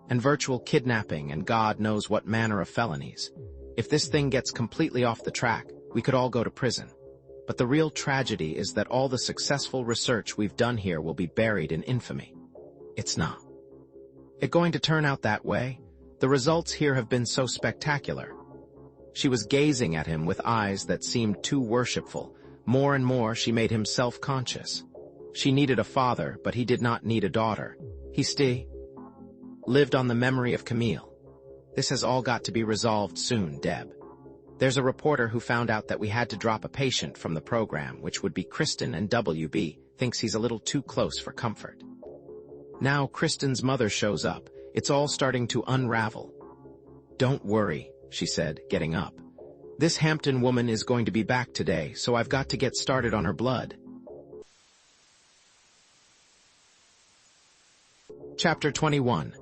and virtual kidnapping and God knows what manner of felonies. If this thing gets completely off the track, we could all go to prison. But the real tragedy is that all the successful research we've done here will be buried in infamy. It's not. It going to turn out that way? The results here have been so spectacular. She was gazing at him with eyes that seemed too worshipful. More and more she made him self-conscious. She needed a father, but he did not need a daughter. He lived on the memory of Camille. This has all got to be resolved soon, Deb. There's a reporter who found out that we had to drop a patient from the program, which would be Kristen, and WB thinks he's a little too close for comfort. Now Kristen's mother shows up. It's all starting to unravel. Don't worry, she said, getting up. This Hampton woman is going to be back today, so I've got to get started on her blood. Chapter 21.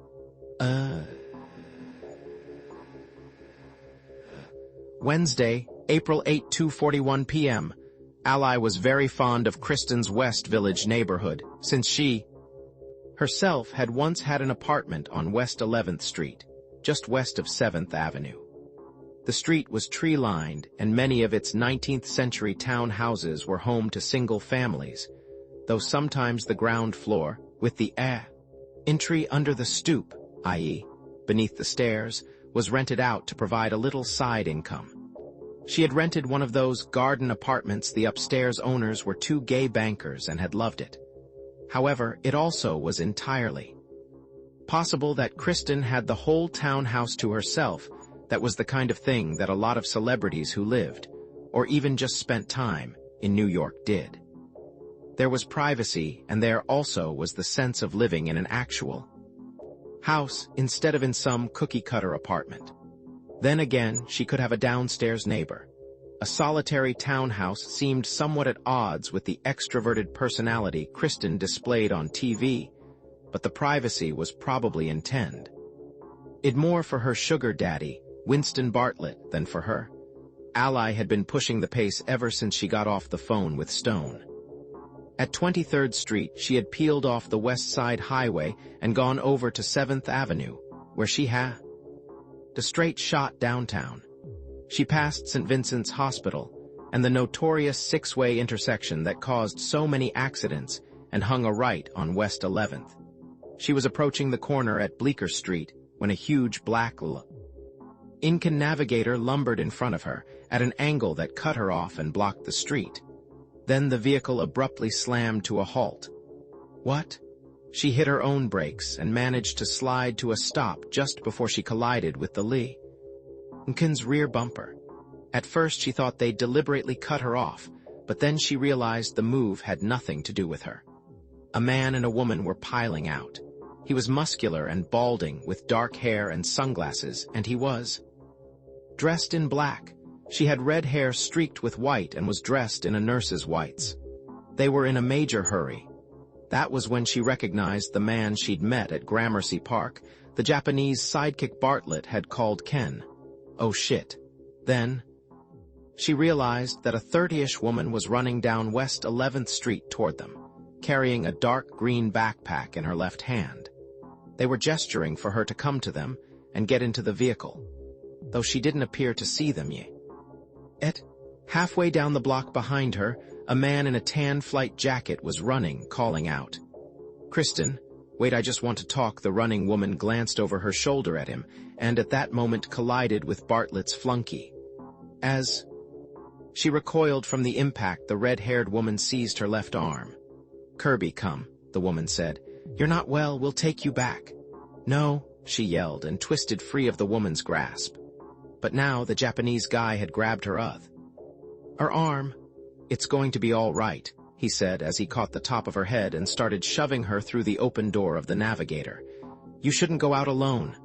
Wednesday, April 8, 2:41 p.m. Ally was very fond of Kristen's West Village neighborhood, since she herself had once had an apartment on West 11th Street, just west of 7th Avenue. The street was tree-lined, and many of its 19th-century townhouses were home to single families, though sometimes the ground floor, with the entry under the stoop, i.e., beneath the stairs, was rented out to provide a little side income. She had rented one of those garden apartments. The upstairs owners were two gay bankers and had loved it. However, it also was entirely possible that Kristen had the whole townhouse to herself. That was the kind of thing that a lot of celebrities who lived, or even just spent time, in New York did. There was privacy, and there also was the sense of living in an actual house instead of in some cookie-cutter apartment. Then again, she could have a downstairs neighbor. A solitary townhouse seemed somewhat at odds with the extroverted personality Kristen displayed on TV, but the privacy was probably intended. It more for her sugar daddy, Winston Bartlett, than for her. Ally had been pushing the pace ever since she got off the phone with Stone. At 23rd Street, she had peeled off the West Side Highway and gone over to 7th Avenue, where she had a straight shot downtown. She passed St. Vincent's Hospital and the notorious six-way intersection that caused so many accidents and hung a right on West 11th. She was approaching the corner at Bleecker Street when a huge black Incan Navigator lumbered in front of her at an angle that cut her off and blocked the street. Then the vehicle abruptly slammed to a halt. What? She hit her own brakes and managed to slide to a stop just before she collided with the Incan's rear bumper. At first she thought they'd deliberately cut her off, but then she realized the move had nothing to do with her. A man and a woman were piling out. He was muscular and balding, with dark hair and sunglasses, and he was dressed in black. She had red hair streaked with white and was dressed in a nurse's whites. They were in a major hurry. That was when she recognized the man she'd met at Gramercy Park. The Japanese sidekick Bartlett had called Ken. Oh shit. Then she realized that a 30-ish woman was running down West 11th Street toward them, carrying a dark green backpack in her left hand. They were gesturing for her to come to them and get into the vehicle, though she didn't appear to see them yet. Halfway down the block behind her, a man in a tan flight jacket was running, calling out, "Kristen, wait, I just want to talk." The running woman glanced over her shoulder at him, and at that moment collided with Bartlett's flunky. As she recoiled from the impact, the red-haired woman seized her left arm. "Kirby, come," the woman said. "You're not well, we'll take you back." "No," she yelled and twisted free of the woman's grasp. But now the Japanese guy had grabbed her arm. "It's going to be all right," he said as he caught the top of her head and started shoving her through the open door of the Navigator. "You shouldn't go out alone."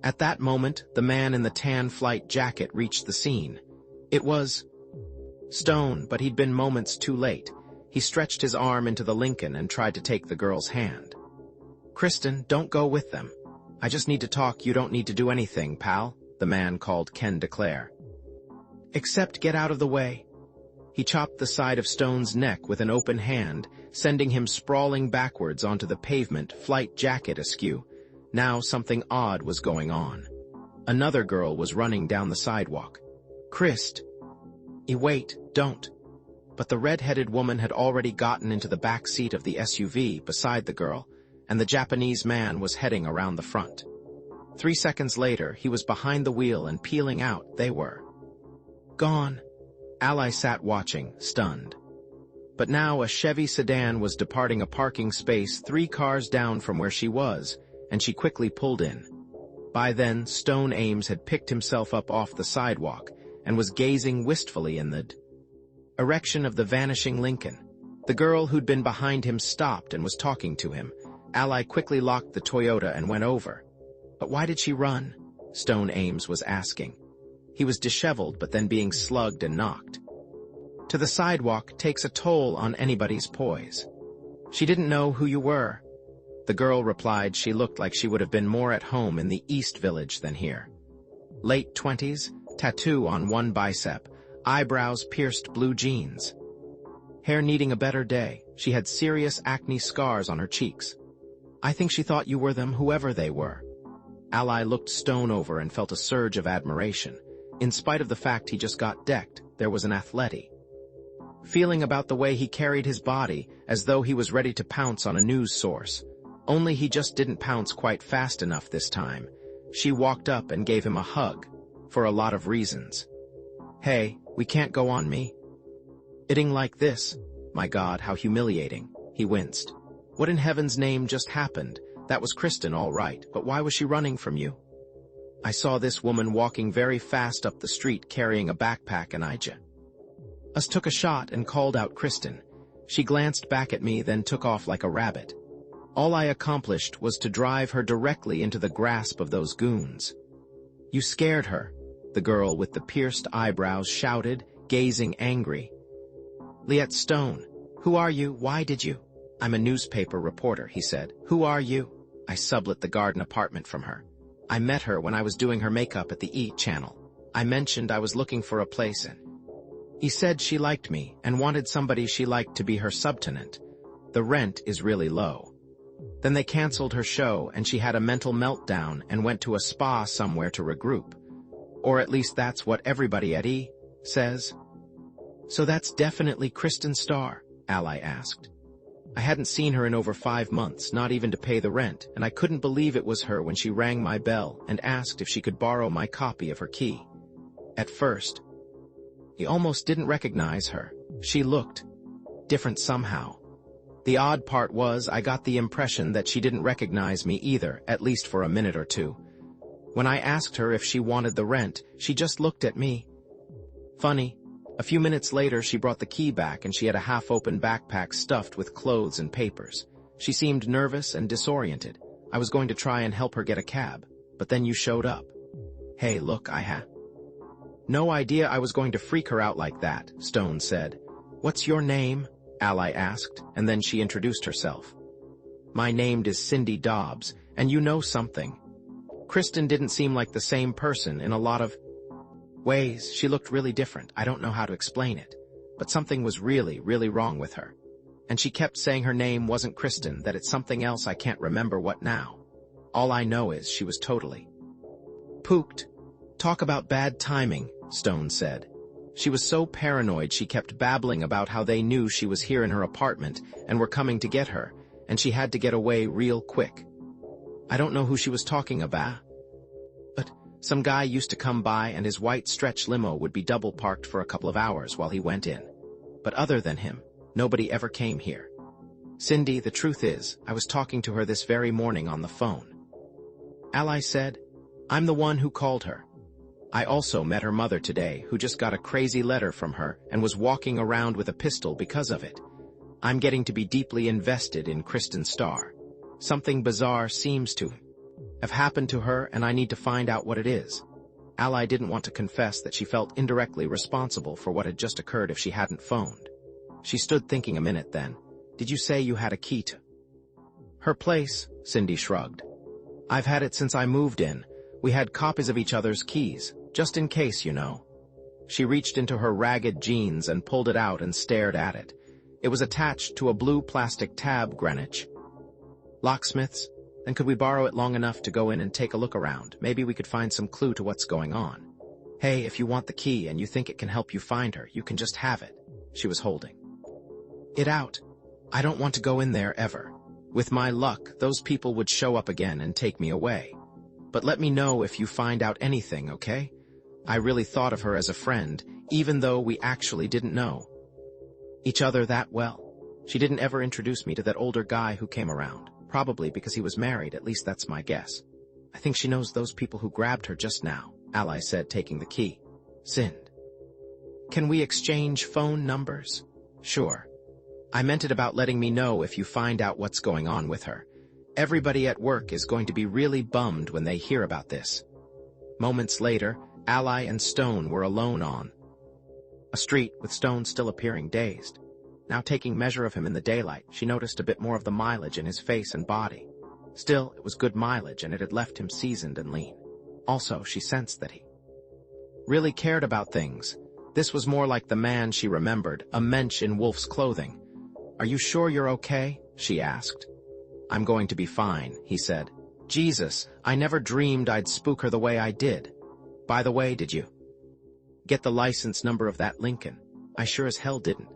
At that moment, the man in the tan flight jacket reached the scene. It was Stone, but he'd been moments too late. He stretched his arm into the Lincoln and tried to take the girl's hand. "Kristen, don't go with them. I just need to talk. You don't need to do anything, pal," the man called Ken declare. "Except get out of the way." He chopped the side of Stone's neck with an open hand, sending him sprawling backwards onto the pavement, flight jacket askew. Now something odd was going on. Another girl was running down the sidewalk. "Christ! Wait, don't." But the red-headed woman had already gotten into the back seat of the SUV beside the girl, and the Japanese man was heading around the front. 3 seconds later, he was behind the wheel and peeling out. They were gone. Ally sat watching, stunned. But now a Chevy sedan was departing a parking space 3 cars down from where she was, and she quickly pulled in. By then, Stone Ames had picked himself up off the sidewalk and was gazing wistfully in the direction of the vanishing Lincoln. The girl who'd been behind him stopped and was talking to him. Ally quickly locked the Toyota and went over. "But why did she run?" Stone Ames was asking. He was disheveled but then being slugged and knocked to the sidewalk takes a toll on anybody's poise. "She didn't know who you were." The girl replied she looked like she would have been more at home in the East Village than here. Late 20s, tattoo on one bicep, eyebrows pierced, blue jeans. Hair needing a better day, she had serious acne scars on her cheeks. "I think she thought you were them, whoever they were." Ally looked Stone over and felt a surge of admiration. In spite of the fact he just got decked, there was an athletic feeling about the way he carried his body, as though he was ready to pounce on a news source. Only he just didn't pounce quite fast enough this time. She walked up and gave him a hug, for a lot of reasons. "Hey, we can't go on me eating like this." "My God, how humiliating." He winced. "What in heaven's name just happened? That was Kristen, all right, but why was she running from you?" "I saw this woman walking very fast up the street carrying a backpack and I just took a shot and called out Kristen. She glanced back at me, then took off like a rabbit. All I accomplished was to drive her directly into the grasp of those goons." "You scared her," the girl with the pierced eyebrows shouted, gazing angry. "Liette Stone, who are you? Why did you?" "I'm a newspaper reporter," he said. "Who are you?" "I sublet the garden apartment from her. I met her when I was doing her makeup at the E! Channel. I mentioned I was looking for a place and he said she liked me and wanted somebody she liked to be her subtenant. The rent is really low." Then they canceled her show and she had a mental meltdown and went to a spa somewhere to regroup. Or at least that's what everybody at E! says. "So that's definitely Kristen Starr?" Ally asked. "I hadn't seen her in over 5 months, not even to pay the rent, and I couldn't believe it was her when she rang my bell and asked if she could borrow my copy of her key. At first, he almost didn't recognize her. She looked different somehow. The odd part was I got the impression that she didn't recognize me either, at least for a minute or two. When I asked her if she wanted the rent, she just looked at me. Funny. A few minutes later, she brought the key back and she had a half-open backpack stuffed with clothes and papers. She seemed nervous and disoriented. I was going to try and help her get a cab, but then you showed up. Hey, look, I had no idea I was going to freak her out like that, Stone said. What's your name? Ally asked, and then she introduced herself. My name is Cindy Dobbs, and you know something. Kristen didn't seem like the same person in a lot of ways. She looked really different. I don't know how to explain it, but something was really, really wrong with her. And she kept saying her name wasn't Kristen, that it's something else. I can't remember what now. All I know is she was totally pooked. Talk about bad timing, Stone said. She was so paranoid she kept babbling about how they knew she was here in her apartment and were coming to get her, and she had to get away real quick. I don't know who she was talking about, but some guy used to come by and his white stretch limo would be double parked for a couple of hours while he went in. But other than him, nobody ever came here. Cindy, the truth is, I was talking to her this very morning on the phone. Ally said, I'm the one who called her. I also met her mother today, who just got a crazy letter from her and was walking around with a pistol because of it. I'm getting to be deeply invested in Kristen Starr. Something bizarre seems to have happened to her, and I need to find out what it is. Ally didn't want to confess that she felt indirectly responsible for what had just occurred if she hadn't phoned. She stood thinking a minute then. Did you say you had a key to her place? Cindy shrugged. I've had it since I moved in. We had copies of each other's keys, just in case, you know. She reached into her ragged jeans and pulled it out and stared at it. It was attached to a blue plastic tab, Greenwich. Locksmiths? Then could we borrow it long enough to go in and take a look around? Maybe we could find some clue to what's going on. Hey, if you want the key and you think it can help you find her, you can just have it. She was holding it out. I don't want to go in there ever. With my luck, those people would show up again and take me away. But let me know if you find out anything, okay? I really thought of her as a friend, even though we actually didn't know each other that well. She didn't ever introduce me to that older guy who came around, probably because he was married, at least that's my guess. I think she knows those people who grabbed her just now, Ally said, taking the key. Sind. Can we exchange phone numbers? Sure. I meant it about letting me know if you find out what's going on with her. Everybody at work is going to be really bummed when they hear about this. Moments later, Ally and Stone were alone on a street, with Stone still appearing dazed. Now taking measure of him in the daylight, she noticed a bit more of the mileage in his face and body. Still, it was good mileage, and it had left him seasoned and lean. Also, she sensed that he really cared about things. This was more like the man she remembered, a mensch in wolf's clothing. Are you sure you're okay? She asked. I'm going to be fine, he said. Jesus, I never dreamed I'd spook her the way I did. By the way, did you get the license number of that Lincoln? I sure as hell didn't.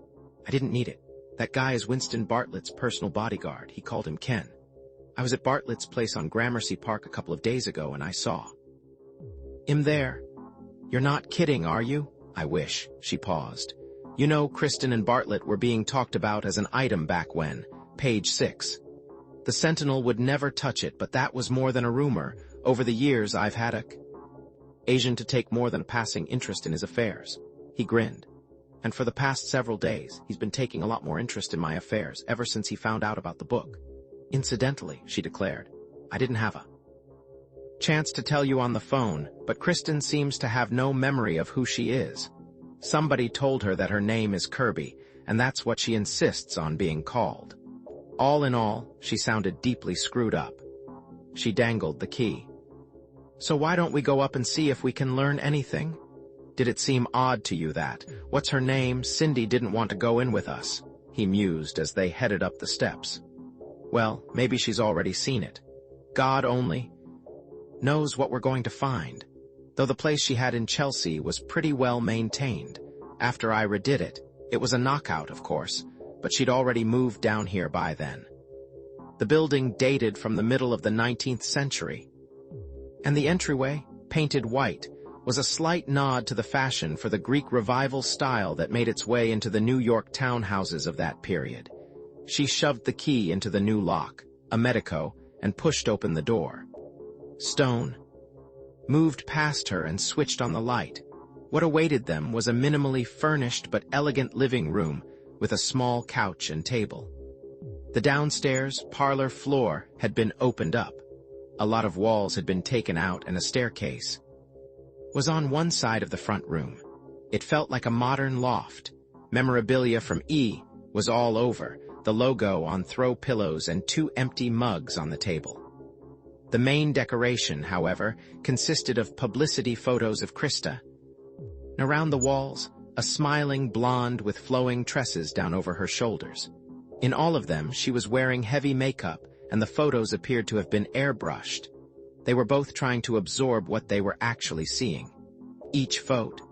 I didn't need it. That guy is Winston Bartlett's personal bodyguard. He called him Ken. I was at Bartlett's place on Gramercy Park a couple of days ago and I saw him there. You're not kidding, are you? I wish. She paused. You know, Kristen and Bartlett were being talked about as an item back when, page 6. The Sentinel would never touch it, but that was more than a rumor. Over the years, I've had a Asian to take more than a passing interest in his affairs. He grinned. And for the past several days, he's been taking a lot more interest in my affairs ever since he found out about the book. Incidentally, she declared, I didn't have a chance to tell you on the phone, but Kristen seems to have no memory of who she is. Somebody told her that her name is Kirby, and that's what she insists on being called. All in all, she sounded deeply screwed up. She dangled the key. So why don't we go up and see if we can learn anything? Did it seem odd to you that, what's her name, Cindy didn't want to go in with us? He mused as they headed up the steps. Well, maybe she's already seen it. God only knows what we're going to find. Though the place she had in Chelsea was pretty well maintained. After I redid it, it was a knockout, of course, but she'd already moved down here by then. The building dated from the middle of the 19th century. And the entryway, painted white, was a slight nod to the fashion for the Greek revival style that made its way into the New York townhouses of that period. She shoved the key into the new lock, a Medico, and pushed open the door. Stone moved past her and switched on the light. What awaited them was a minimally furnished but elegant living room with a small couch and table. The downstairs parlor floor had been opened up. A lot of walls had been taken out and a staircase was on one side of the front room. It felt like a modern loft. Memorabilia from E was all over, the logo on throw pillows and 2 empty mugs on the table. The main decoration, however, consisted of publicity photos of Krista. And around the walls, a smiling blonde with flowing tresses down over her shoulders. In all of them, she was wearing heavy makeup, and the photos appeared to have been airbrushed. They were both trying to absorb what they were actually seeing. Each photo,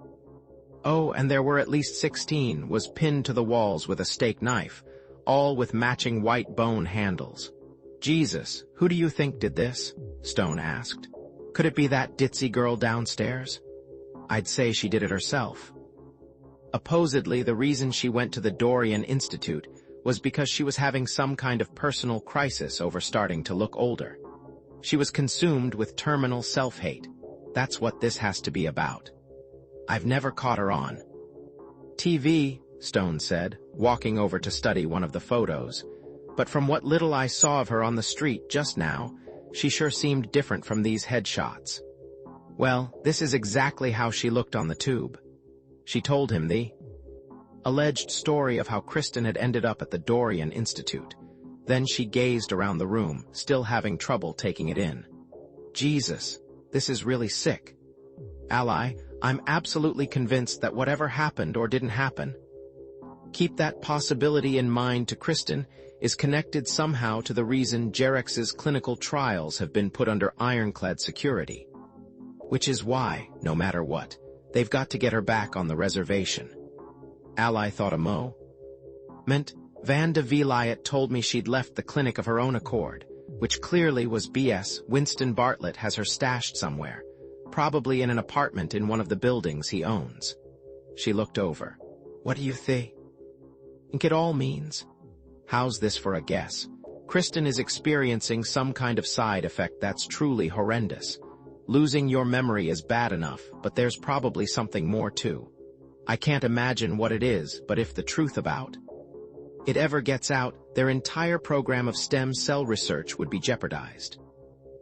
oh, and there were at least 16, was pinned to the walls with a steak knife, all with matching white bone handles. Jesus, who do you think did this? Stone asked. Could it be that ditzy girl downstairs? I'd say she did it herself. Supposedly, the reason she went to the Dorian Institute was because she was having some kind of personal crisis over starting to look older. She was consumed with terminal self-hate. That's what this has to be about. I've never caught her on TV, Stone said, walking over to study one of the photos. But from what little I saw of her on the street just now, she sure seemed different from these headshots. Well, this is exactly how she looked on the tube. She told him the alleged story of how Kristen had ended up at the Dorian Institute. Then she gazed around the room, still having trouble taking it in. Jesus, this is really sick. Ally, I'm absolutely convinced that whatever happened or didn't happen, Keep that possibility in mind to Kristen is connected somehow to the reason Jerex's clinical trials have been put under ironclad security. Which is why, no matter what, they've got to get her back on the reservation. Ally thought a moment. Van de Villiet told me she'd left the clinic of her own accord, which clearly was BS. Winston Bartlett has her stashed somewhere, probably in an apartment in one of the buildings he owns. She looked over. What do you think it all means? How's this for a guess? Kristen is experiencing some kind of side effect that's truly horrendous. Losing your memory is bad enough, but there's probably something more too. I can't imagine what it is, but if the truth about it ever gets out, their entire program of stem cell research would be jeopardized.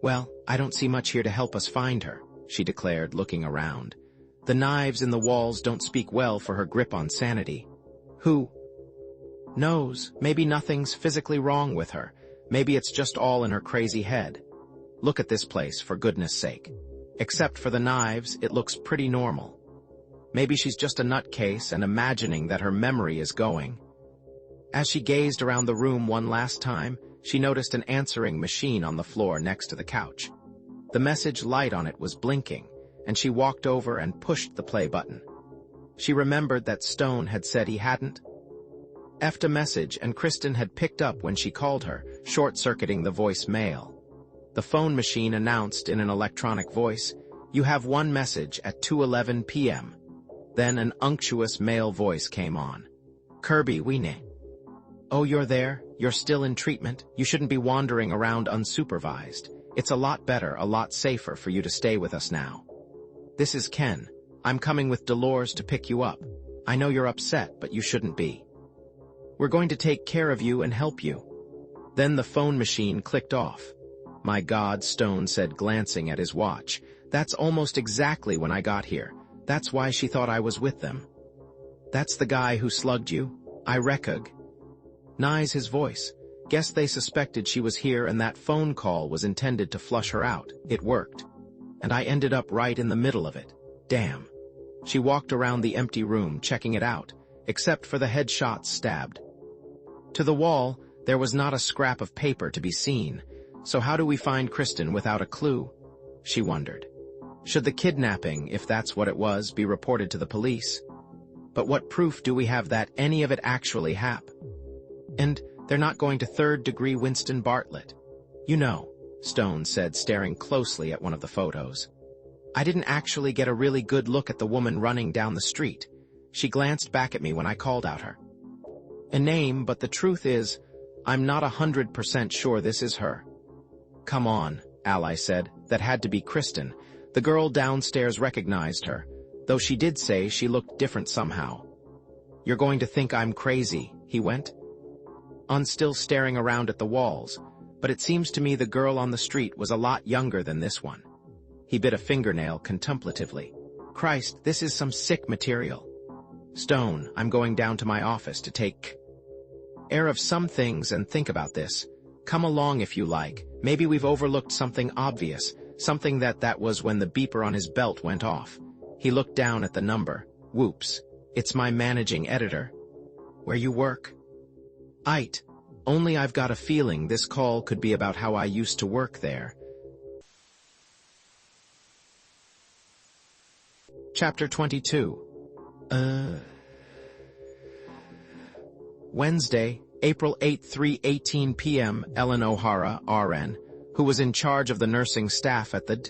Well, I don't see much here to help us find her, she declared, looking around. The knives in the walls don't speak well for her grip on sanity. Who knows? Maybe nothing's physically wrong with her. Maybe it's just all in her crazy head. Look at this place, for goodness sake. Except for the knives, it looks pretty normal. Maybe she's just a nutcase and imagining that her memory is going. As she gazed around the room one last time, she noticed an answering machine on the floor next to the couch. The message light on it was blinking, and she walked over and pushed the play button. She remembered that Stone had said he hadn't effed a message, and Kristen had picked up when she called her, short-circuiting the voicemail. The phone machine announced in an electronic voice, "You have one message at 2:11 p.m. Then an unctuous male voice came on. "Kirby, we know. Oh, you're there? You're still in treatment? You shouldn't be wandering around unsupervised. It's a lot better, a lot safer for you to stay with us now. This is Ken. I'm coming with Dolores to pick you up. I know you're upset, but you shouldn't be. We're going to take care of you and help you." Then the phone machine clicked off. "My God," Stone said, glancing at his watch. "That's almost exactly when I got here. That's why she thought I was with them." "That's the guy who slugged you? I recognize his voice. Guess they suspected she was here and that phone call was intended to flush her out. It worked. And I ended up right in the middle of it. Damn." She walked around the empty room, checking it out, except for the headshots stabbed to the wall. There was not a scrap of paper to be seen. So how do we find Kristen without a clue? She wondered. Should the kidnapping, if that's what it was, be reported to the police? But what proof do we have that any of it actually happened? And they're not going to third-degree Winston Bartlett. You know, Stone said, staring closely at one of the photos. I didn't actually get a really good look at the woman running down the street. She glanced back at me when I called out her name, but the truth is, I'm not 100% sure this is her. Come on, Ally said. That had to be Kristen. The girl downstairs recognized her, though she did say she looked different somehow. You're going to think I'm crazy, he went on, still staring around at the walls, but it seems to me the girl on the street was a lot younger than this one. He bit a fingernail contemplatively. Christ, this is some sick material. Stone, I'm going down to my office to take care of some things and think about this. Come along if you like. Maybe we've overlooked something obvious, something that was when the beeper on his belt went off. He looked down at the number. Whoops. It's my managing editor. Where you work? It. Only I've got a feeling this call could be about how I used to work there. Chapter 22. Wednesday, April 8, 3:18 p.m. Ellen O'Hara, RN, who was in charge of the nursing staff at the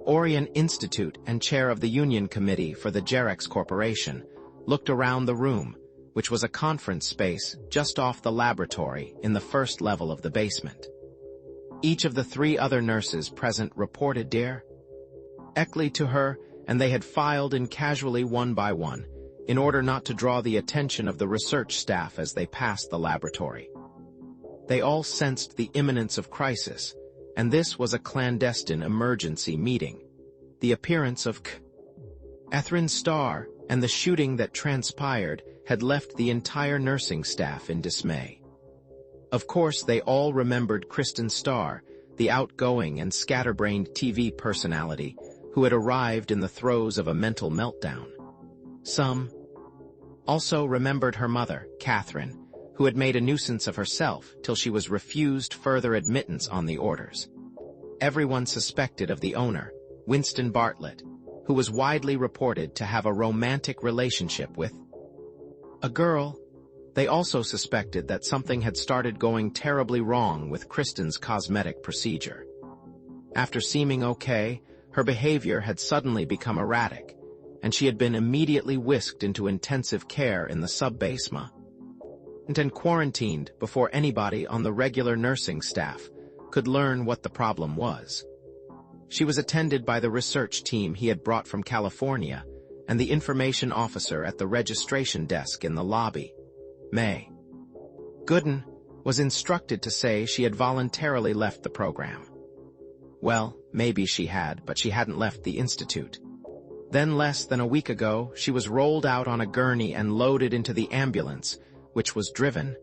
Orion Institute and chair of the Union Committee for the Jerex Corporation, looked around the room, which was a conference space just off the laboratory in the first level of the basement. Each of the 3 other nurses present reported directly to her, and they had filed in casually one by one, in order not to draw the attention of the research staff as they passed the laboratory. They all sensed the imminence of crisis, and this was a clandestine emergency meeting. The appearance of Catherine Starr and the shooting that transpired had left the entire nursing staff in dismay. Of course, they all remembered Kristen Starr, the outgoing and scatterbrained TV personality who had arrived in the throes of a mental meltdown. Some Also remembered her mother, Catherine, who had made a nuisance of herself till she was refused further admittance on the orders. Everyone suspected of the owner, Winston Bartlett, who was widely reported to have a romantic relationship with a girl. They also suspected that something had started going terribly wrong with Kristen's cosmetic procedure. After seeming okay, her behavior had suddenly become erratic, and she had been immediately whisked into intensive care in the sub-basement and quarantined before anybody on the regular nursing staff could learn what the problem was. She was attended by the research team he had brought from California and the information officer at the registration desk in the lobby. May Gooden was instructed to say she had voluntarily left the program. Well, maybe she had, but she hadn't left the institute. Then less than a week ago, she was rolled out on a gurney and loaded into the ambulance, which was driven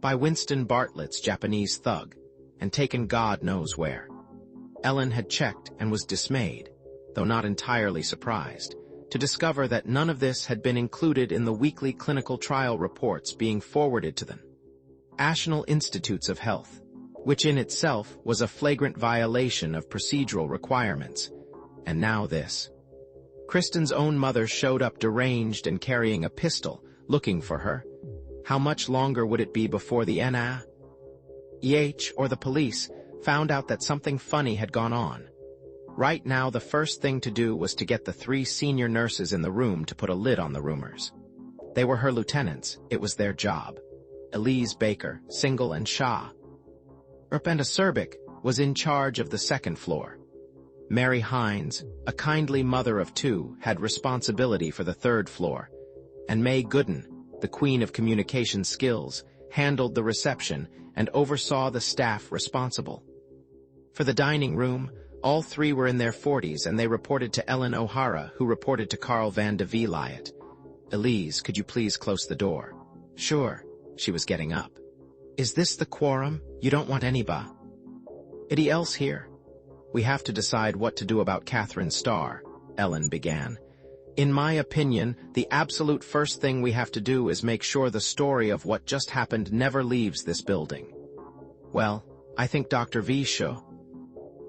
by Winston Bartlett's Japanese thug, and taken God knows where. Ellen had checked and was dismayed, though not entirely surprised, to discover that none of this had been included in the weekly clinical trial reports being forwarded to the National Institutes of Health, which in itself was a flagrant violation of procedural requirements. And now this. Kristen's own mother showed up deranged and carrying a pistol, looking for her. How much longer would it be before the NIH or the police found out that something funny had gone on? Right now, the first thing to do was to get the 3 senior nurses in the room to put a lid on the rumors. They were her lieutenants. It was their job. Elise Baker, Single and Shaw. Erpenda Serbic was in charge of the 2nd floor. Mary Hines, a kindly mother of 2, had responsibility for the 3rd floor. And May Gooden, the queen of communication skills, handled the reception and oversaw the staff responsible. For the dining room, all 3 were in their 40s, and they reported to Ellen O'Hara, who reported to Carl Van de Vliet. Elise, could you please close the door? Sure. She was getting up. Is this the quorum? You don't want anybody else here? We have to decide what to do about Catherine Starr, Ellen began. In my opinion, the absolute first thing we have to do is make sure the story of what just happened never leaves this building. Well, I think Dr. V should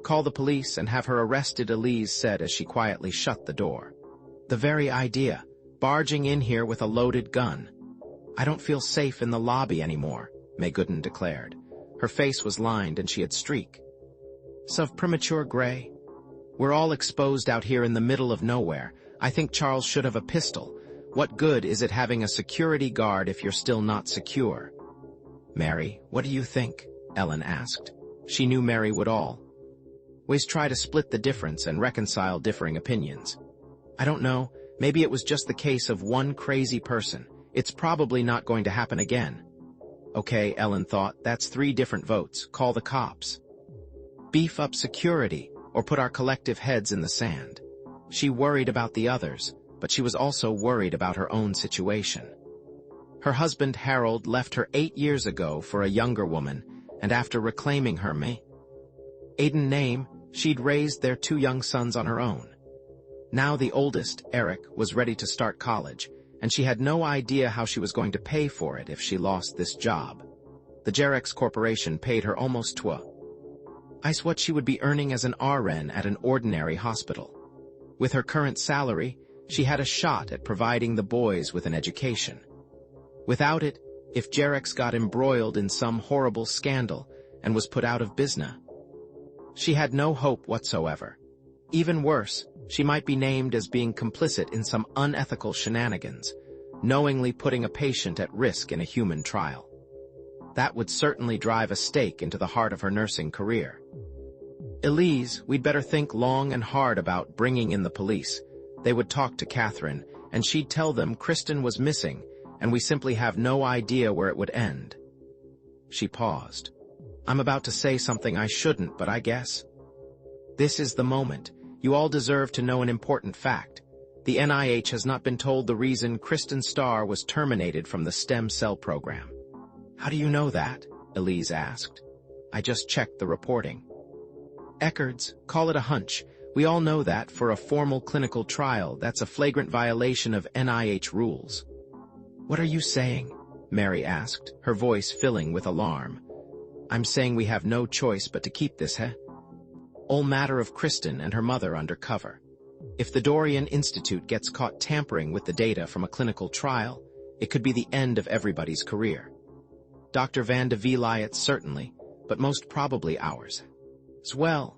call the police and have her arrested, Elise said as she quietly shut the door. The very idea, barging in here with a loaded gun. I don't feel safe in the lobby anymore, May Gooden declared. Her face was lined and she had streaks of premature gray. We're all exposed out here in the middle of nowhere. I think Charles should have a pistol. What good is it having a security guard if you're still not secure? Mary, what do you think? Ellen asked. She knew Mary would always try to split the difference and reconcile differing opinions. I don't know, maybe it was just the case of one crazy person. It's probably not going to happen again. Okay, Ellen thought, that's 3 different votes. Call the cops. Beef up security, or put our collective heads in the sand. She worried about the others, but she was also worried about her own situation. Her husband Harold left her 8 years ago for a younger woman, and after reclaiming her maiden name, she'd raised their 2 young sons on her own. Now the oldest, Eric, was ready to start college, and she had no idea how she was going to pay for it if she lost this job. The Jerex Corporation paid her almost twice what she would be earning as an RN at an ordinary hospital. With her current salary, she had a shot at providing the boys with an education. Without it, if Jerex got embroiled in some horrible scandal and was put out of business, she had no hope whatsoever. Even worse, she might be named as being complicit in some unethical shenanigans, knowingly putting a patient at risk in a human trial. That would certainly drive a stake into the heart of her nursing career. Elise, we'd better think long and hard about bringing in the police. They would talk to Catherine, and she'd tell them Kristen was missing, and we simply have no idea where it would end. She paused. I'm about to say something I shouldn't, but I guess this is the moment. You all deserve to know an important fact. The NIH has not been told the reason Kristen Starr was terminated from the stem cell program. How do you know that? Elise asked. I just checked the reporting. Eckards, call it a hunch. We all know that for a formal clinical trial, that's a flagrant violation of NIH rules. "What are you saying?" Mary asked, her voice filling with alarm. "I'm saying we have no choice but to keep this, All matter of Kristen and her mother under cover. If the Dorian Institute gets caught tampering with the data from a clinical trial, it could be the end of everybody's career. Dr. Van de Villiers certainly, but most probably ours as well."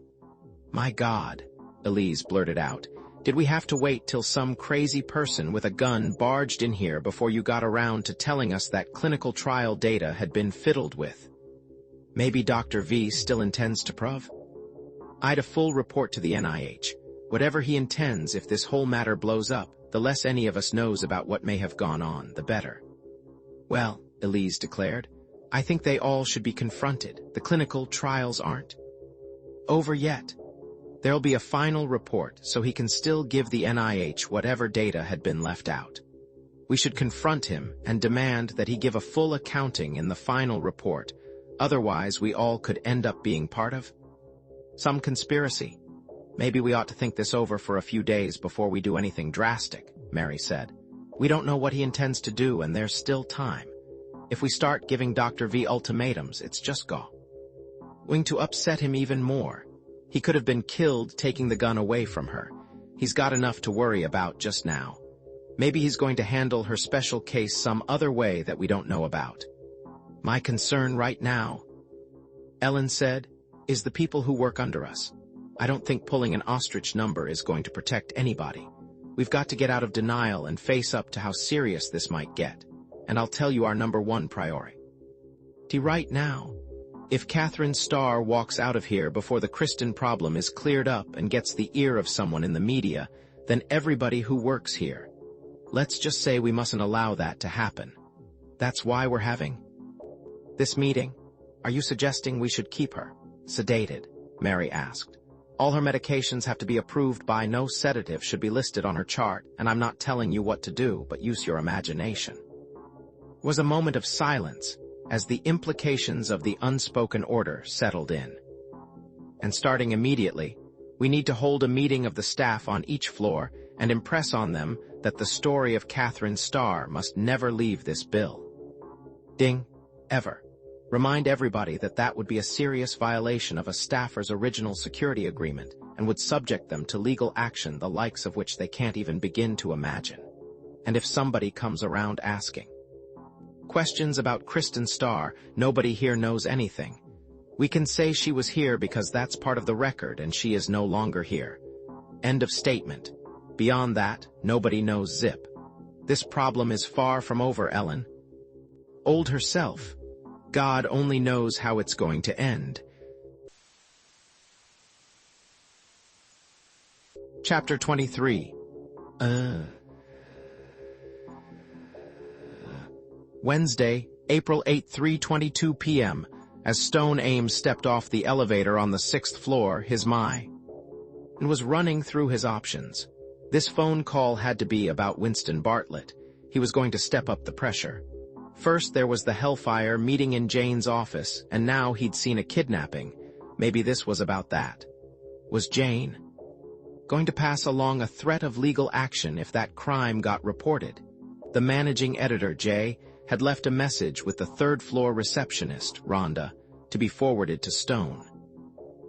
"My God," Elise blurted out, "did we have to wait till some crazy person with a gun barged in here before you got around to telling us that clinical trial data had been fiddled with? Maybe Dr. V still intends to prove? I'd a full report to the NIH. Whatever he intends, if this whole matter blows up, the less any of us knows about what may have gone on, the better." "Well," Elise declared, "I think they all should be confronted. The clinical trials aren't over yet. There'll be a final report, so he can still give the NIH whatever data had been left out. We should confront him and demand that he give a full accounting in the final report, otherwise we all could end up being part of some conspiracy. Maybe we ought to think this over for a few days before we do anything drastic," Mary said. "We don't know what he intends to do, and there's still time. If we start giving Dr. V ultimatums, it's just going to upset him even more. He could have been killed taking the gun away from her. He's got enough to worry about just now. Maybe he's going to handle her special case some other way that we don't know about. My concern right now," Ellen said, "is the people who work under us. I don't think pulling an ostrich number is going to protect anybody. We've got to get out of denial and face up to how serious this might get. And I'll tell you our #1 priority right now. If Catherine Starr walks out of here before the Kristen problem is cleared up and gets the ear of someone in the media, then everybody who works here. Let's just say we mustn't allow that to happen. That's why we're having this meeting. Are you suggesting we should keep her sedated?" Mary asked. "All her medications have to be approved by. No sedative should be listed on her chart, and I'm not telling you what to do, but use your imagination." It was a moment of silence as the implications of the unspoken order settled in. "And starting immediately, we need to hold a meeting of the staff on each floor and impress on them that the story of Catherine Starr must never leave this bill. Ding, ever. Remind everybody that that would be a serious violation of a staffer's original security agreement and would subject them to legal action the likes of which they can't even begin to imagine. And if somebody comes around asking questions about Kristen Starr, nobody here knows anything. We can say she was here because that's part of the record and she is no longer here. End of statement. Beyond that, nobody knows zip. This problem is far from over, Ellen. Old herself. God only knows how it's going to end." Chapter 23. Wednesday, April 8, 3:22 p.m. As Stone Ames stepped off the elevator on the 6th floor, his mind was running through his options. This phone call had to be about Winston Bartlett. He was going to step up the pressure. First there was the Hellfire meeting in Jane's office, and now he'd seen a kidnapping. Maybe this was about that. Was Jane going to pass along a threat of legal action if that crime got reported? The managing editor, Jay, had left a message with the 3rd-floor receptionist, Rhonda, to be forwarded to Stone.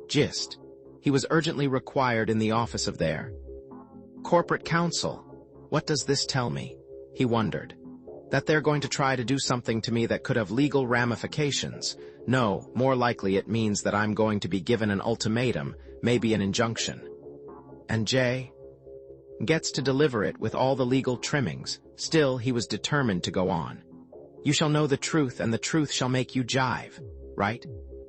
Gist. He was urgently required in the office of their corporate counsel. What does this tell me? He wondered. That they're going to try to do something to me that could have legal ramifications. No, more likely it means that I'm going to be given an ultimatum, maybe an injunction. And Jay gets to deliver it with all the legal trimmings. Still, he was determined to go on. You shall know the truth, and the truth shall make you jive, right?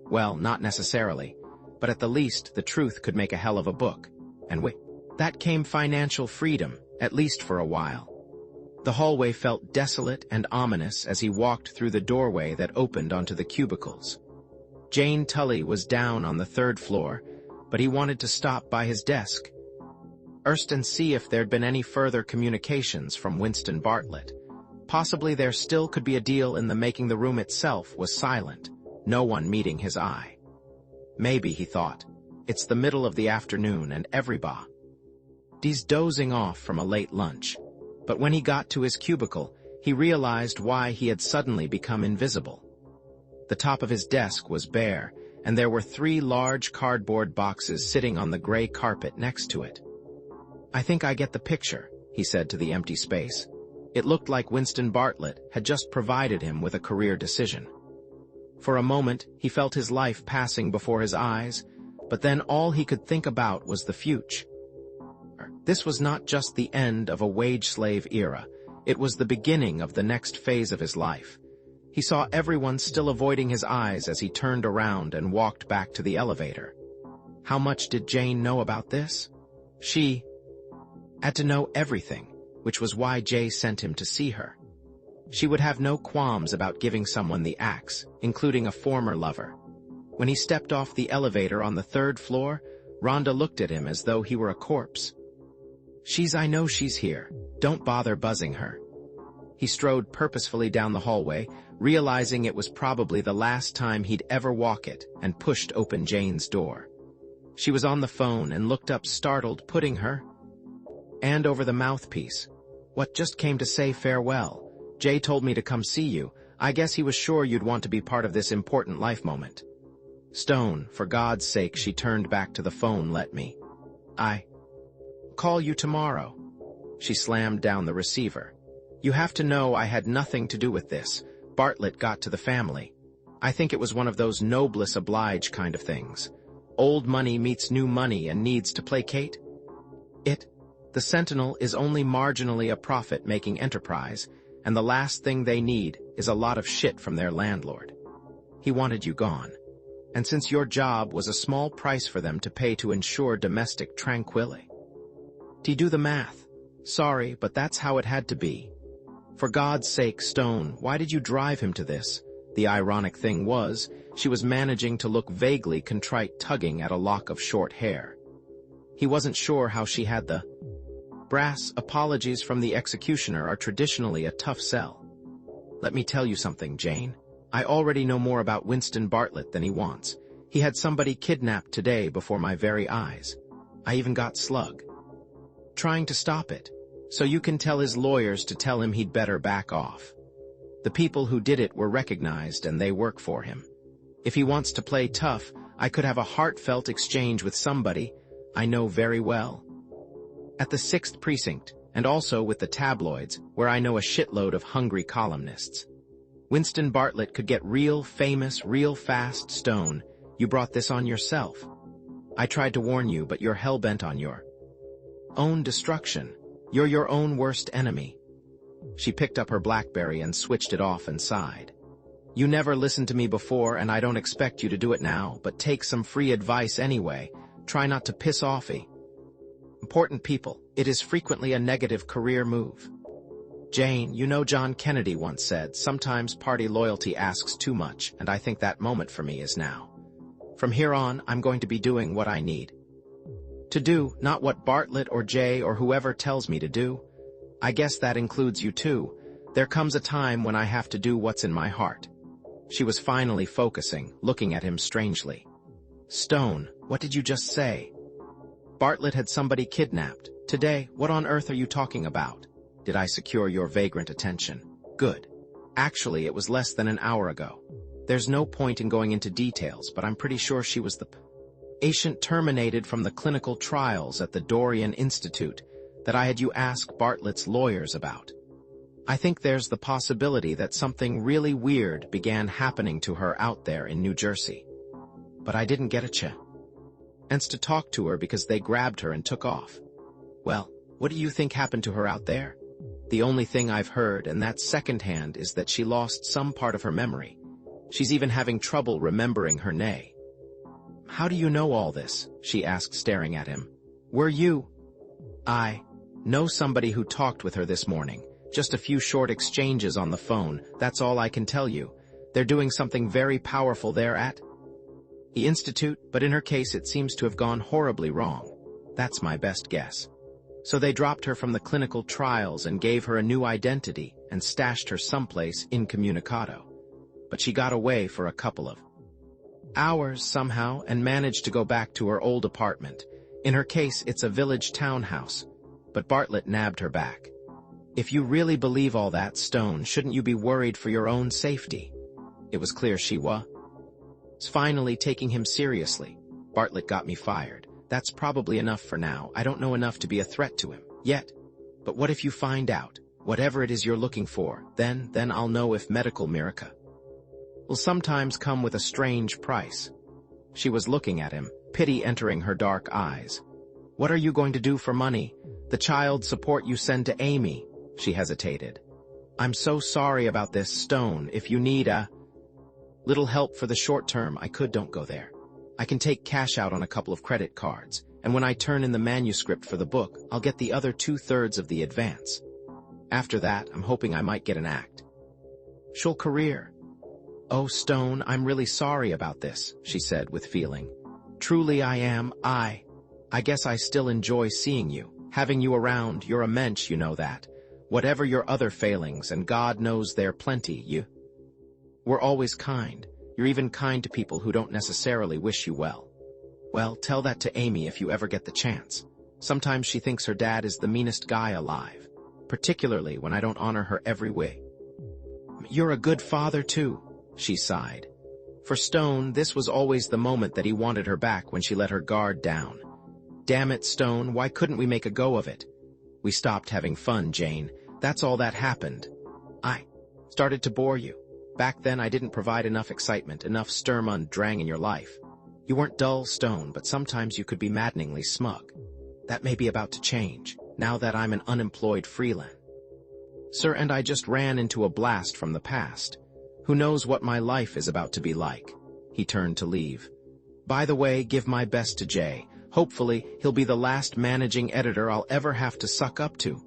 Well, not necessarily, but at the least, the truth could make a hell of a book. And with that came financial freedom, at least for a while. The hallway felt desolate and ominous as he walked through the doorway that opened onto the cubicles. Jane Tully was down on the 3rd floor, but he wanted to stop by his desk first and see if there'd been any further communications from Winston Bartlett. Possibly there still could be a deal in the making. The room itself was silent, no one meeting his eye. Maybe, he thought, it's the middle of the afternoon and everybody's dozing off from a late lunch. But when he got to his cubicle, he realized why he had suddenly become invisible. The top of his desk was bare, and there were 3 large cardboard boxes sitting on the gray carpet next to it. "I think I get the picture," he said to the empty space. It looked like Winston Bartlett had just provided him with a career decision. For a moment, he felt his life passing before his eyes, but then all he could think about was the future. This was not just the end of a wage-slave era, it was the beginning of the next phase of his life. He saw everyone still avoiding his eyes as he turned around and walked back to the elevator. How much did Jane know about this? She had to know everything, which was why Jay sent him to see her. She would have no qualms about giving someone the axe, including a former lover. When he stepped off the elevator on the 3rd floor, Rhonda looked at him as though he were a corpse. I know she's here. Don't bother buzzing her." He strode purposefully down the hallway, realizing it was probably the last time he'd ever walk it, and pushed open Jane's door. She was on the phone and looked up startled, putting her hand over the mouthpiece. "What, just came to say farewell? Jay told me to come see you. I guess he was sure you'd want to be part of this important life moment." "Stone, for God's sake," she turned back to the phone, "let me. I call you tomorrow." She slammed down the receiver. "You have to know I had nothing to do with this. Bartlett got to the family. I think it was one of those noblesse oblige kind of things. Old money meets new money and needs to placate it. The Sentinel is only marginally a profit-making enterprise, and the last thing they need is a lot of shit from their landlord. He wanted you gone. And since your job was a small price for them to pay to ensure domestic tranquility. Do the math. Sorry, but that's how it had to be. For God's sake, Stone, why did you drive him to this?" The ironic thing was, she was managing to look vaguely contrite, tugging at a lock of short hair. He wasn't sure how she had the brass. "Apologies from the executioner are traditionally a tough sell. Let me tell you something, Jane. I already know more about Winston Bartlett than he wants. He had somebody kidnapped today before my very eyes. I even got slug trying to stop it. So you can tell his lawyers to tell him he'd better back off. The people who did it were recognized and they work for him. If he wants to play tough, I could have a heartfelt exchange with somebody I know very well. At the 6th precinct, and also with the tabloids, where I know a shitload of hungry columnists. Winston Bartlett could get real famous real fast. Stone, you brought this on yourself. I tried to warn you, but you're hell-bent on your own destruction. You're your own worst enemy." She picked up her BlackBerry and switched it off and sighed. "You never listened to me before, and I don't expect you to do it now, but take some free advice anyway. Try not to piss off important people. It is frequently a negative career move. Jane, you know John Kennedy once said, sometimes party loyalty asks too much, and I think that moment for me is now. From here on, I'm going to be doing what I need to do, not what Bartlett or Jay or whoever tells me to do. I guess that includes you too. There comes a time when I have to do what's in my heart." She was finally focusing, looking at him strangely. "Stone, what did you just say?" "Bartlett had somebody kidnapped. Today, what on earth are you talking about? Did I secure your vagrant attention? Good. Actually, it was less than an hour ago. There's no point in going into details, but I'm pretty sure she was the patient terminated from the clinical trials at the Dorian Institute that I had you ask Bartlett's lawyers about. I think there's the possibility that something really weird began happening to her out there in New Jersey. But I didn't get a chance to talk to her because they grabbed her and took off. Well, what do you think happened to her out there? The only thing I've heard, and that's secondhand, is that she lost some part of her memory. She's even having trouble remembering her name." "How do you know all this?" she asked, staring at him. "Were you?" "I know somebody who talked with her this morning. Just a few short exchanges on the phone, that's all I can tell you. They're doing something very powerful there at the Institute, but in her case it seems to have gone horribly wrong. That's my best guess. So they dropped her from the clinical trials and gave her a new identity and stashed her someplace incommunicado. But she got away for a couple of hours somehow and managed to go back to her old apartment. In her case, it's a village townhouse, but Bartlett nabbed her back. If you really believe all that, Stone, shouldn't you be worried for your own safety? It was clear she was finally taking him seriously. Bartlett got me fired. That's probably enough for now. I don't know enough to be a threat to him yet. But what if you find out? Whatever it is you're looking for, then I'll know if medical miracle will sometimes come with a strange price. She was looking at him, pity entering her dark eyes. What are you going to do for money? The child support you send to Amy? She hesitated. I'm so sorry about this, Stone. If you need a little help for the short term, don't go there. I can take cash out on a couple of credit cards, and when I turn in the manuscript for the book, I'll get the other 2/3 of the advance. After that, I'm hoping I might get an actual career. Oh, Stone, I'm really sorry about this, she said with feeling. Truly I am. I guess I still enjoy seeing you, having you around. You're a mensch, you know that. Whatever your other failings, and God knows they're plenty, you were always kind. You're even kind to people who don't necessarily wish you well. Well, tell that to Amy if you ever get the chance. Sometimes she thinks her dad is the meanest guy alive, particularly when I don't honor her every way. You're a good father, too, she sighed. For Stone, this was always the moment that he wanted her back when she let her guard down. Damn it, Stone, why couldn't we make a go of it? We stopped having fun, Jane. That's all that happened. I started to bore you. Back then I didn't provide enough excitement, enough sturm und drang in your life. You weren't dull, Stone, but sometimes you could be maddeningly smug. That may be about to change, now that I'm an unemployed freelance. Sir, and I just ran into a blast from the past. Who knows what my life is about to be like? He turned to leave. By the way, give my best to Jay. Hopefully, he'll be the last managing editor I'll ever have to suck up to.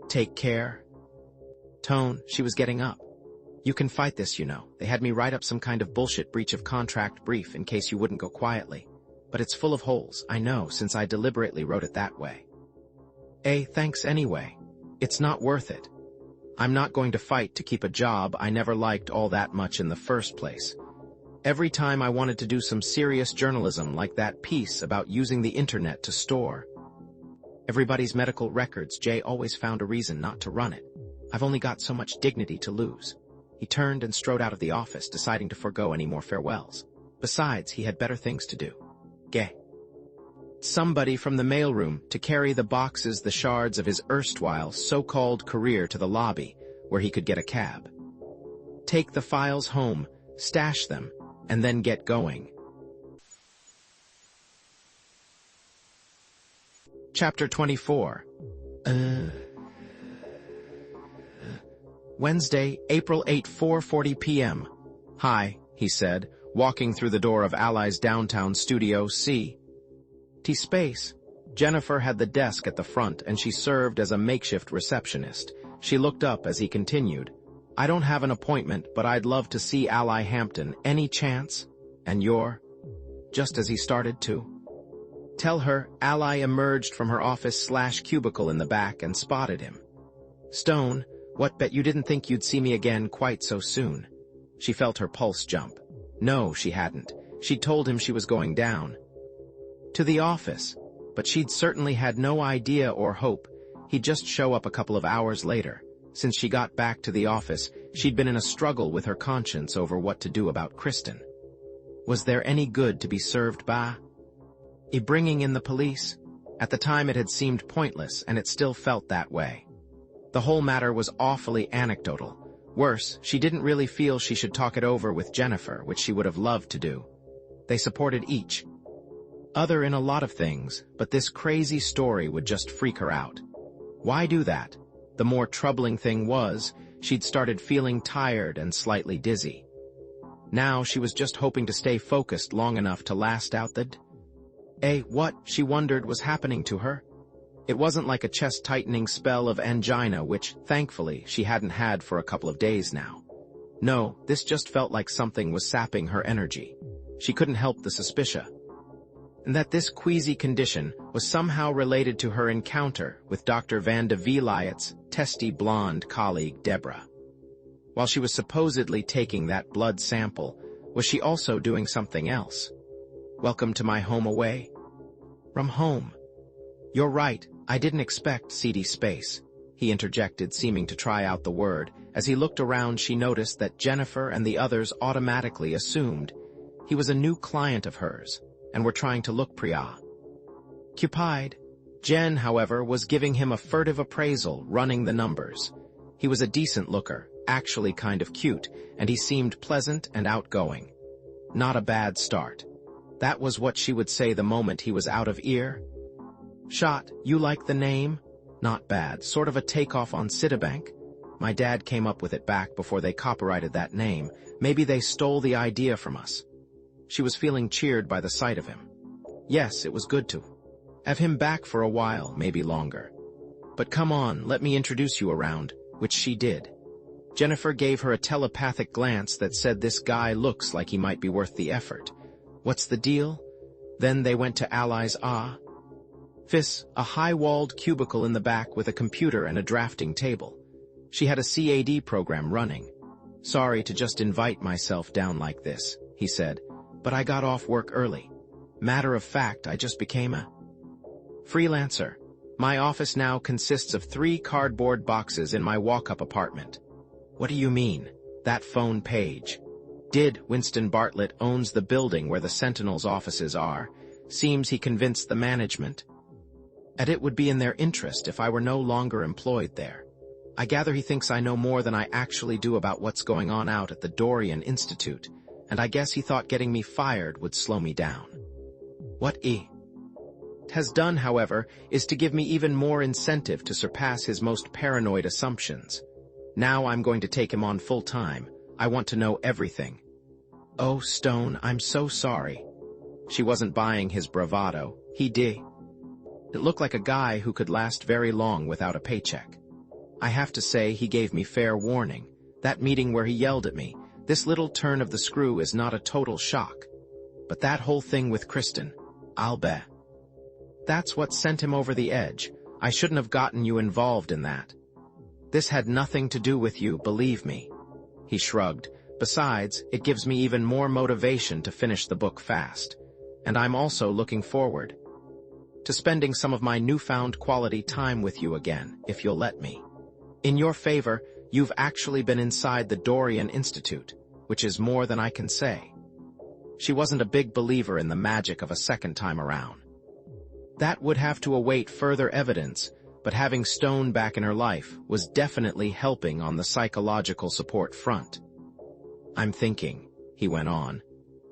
Take care. Tone, she was getting up. You can fight this, you know. They had me write up some kind of bullshit breach of contract brief in case you wouldn't go quietly. But it's full of holes, I know, since I deliberately wrote it that way. Thanks anyway. It's not worth it. I'm not going to fight to keep a job I never liked all that much in the first place. Every time I wanted to do some serious journalism like that piece about using the internet to store everybody's medical records, Jay always found a reason not to run it. I've only got so much dignity to lose. He turned and strode out of the office, deciding to forego any more farewells. Besides, he had better things to do. Somebody from the mailroom to carry the boxes, the shards of his erstwhile so-called career to the lobby, where he could get a cab. Take the files home, stash them, and then get going. Chapter 24. Wednesday, April 8, 4:40 p.m. Hi, he said, walking through the door of Ally's downtown studio C. T space. Jennifer had the desk at the front, and she served as a makeshift receptionist. She looked up as he continued. I don't have an appointment, but I'd love to see Ally Hampton. Any chance? And you're? Just as he started to tell her, Ally emerged from her office/cubicle in the back and spotted him. Stone, what, bet you didn't think you'd see me again quite so soon? She felt her pulse jump. No, she hadn't. She'd told him she was going down to the office, but she'd certainly had no idea or hope he'd just show up a couple of hours later. Since she got back to the office, she'd been in a struggle with her conscience over what to do about Kristen. Was there any good to be served by bringing in the police? At the time it had seemed pointless, and it still felt that way. The whole matter was awfully anecdotal. Worse, she didn't really feel she should talk it over with Jennifer, which she would have loved to do. They supported each other in a lot of things, but this crazy story would just freak her out. Why do that? The more troubling thing was, she'd started feeling tired and slightly dizzy. Now she was just hoping to stay focused long enough to last out the what, she wondered, was happening to her. It wasn't like a chest-tightening spell of angina, which, thankfully, she hadn't had for a couple of days now. No, this just felt like something was sapping her energy. She couldn't help the suspicion that this queasy condition was somehow related to her encounter with Dr. Van de Vliet's testy blonde colleague Deborah. While she was supposedly taking that blood sample, was she also doing something else? Welcome to my home away from home. You're right, I didn't expect CD space. he interjected, seeming to try out the word. As he looked around, she noticed that Jennifer and the others automatically assumed he was a new client of hers and were trying to look preoccupied. Jen, however, was giving him a furtive appraisal, running the numbers. He was a decent looker, actually kind of cute, and he seemed pleasant and outgoing. Not a bad start. That was what she would say the moment he was out of ear. Shot, you like the name? Not bad, sort of a takeoff on Citibank. My dad came up with it back before they copyrighted that name. Maybe they stole the idea from us. She was feeling cheered by the sight of him. Yes, it was good to have him back for a while, maybe longer. But come on, let me introduce you around, which she did. Jennifer gave her a telepathic glance that said, this guy looks like he might be worth the effort. What's the deal? Then they went to Ally's office, a high-walled cubicle in the back with a computer and a drafting table. She had a CAD program running. Sorry to just invite myself down like this, he said, but I got off work early. Matter of fact, I just became a freelancer. My office now consists of 3 cardboard boxes in my walk-up apartment. What do you mean? That phone page. Winston Bartlett owns the building where the Sentinel's offices are. Seems he convinced the management that it would be in their interest if I were no longer employed there. I gather he thinks I know more than I actually do about what's going on out at the Dorian Institute, and I guess he thought getting me fired would slow me down. What he has done, however, is to give me even more incentive to surpass his most paranoid assumptions. Now I'm going to take him on full-time. I want to know everything. Oh, Stone, I'm so sorry. She wasn't buying his bravado. He did. It looked like a guy who could last very long without a paycheck. I have to say he gave me fair warning. That meeting where he yelled at me, this little turn of the screw is not a total shock. But that whole thing with Kristen, I'll bet. That's what sent him over the edge. I shouldn't have gotten you involved in that. This had nothing to do with you, believe me. He shrugged. Besides, it gives me even more motivation to finish the book fast. And I'm also looking forward to spending some of my newfound quality time with you again, if you'll let me. In your favor, you've actually been inside the Dorian Institute, which is more than I can say. She wasn't a big believer in the magic of a second time around. That would have to await further evidence, but having Stone back in her life was definitely helping on the psychological support front. I'm thinking, he went on,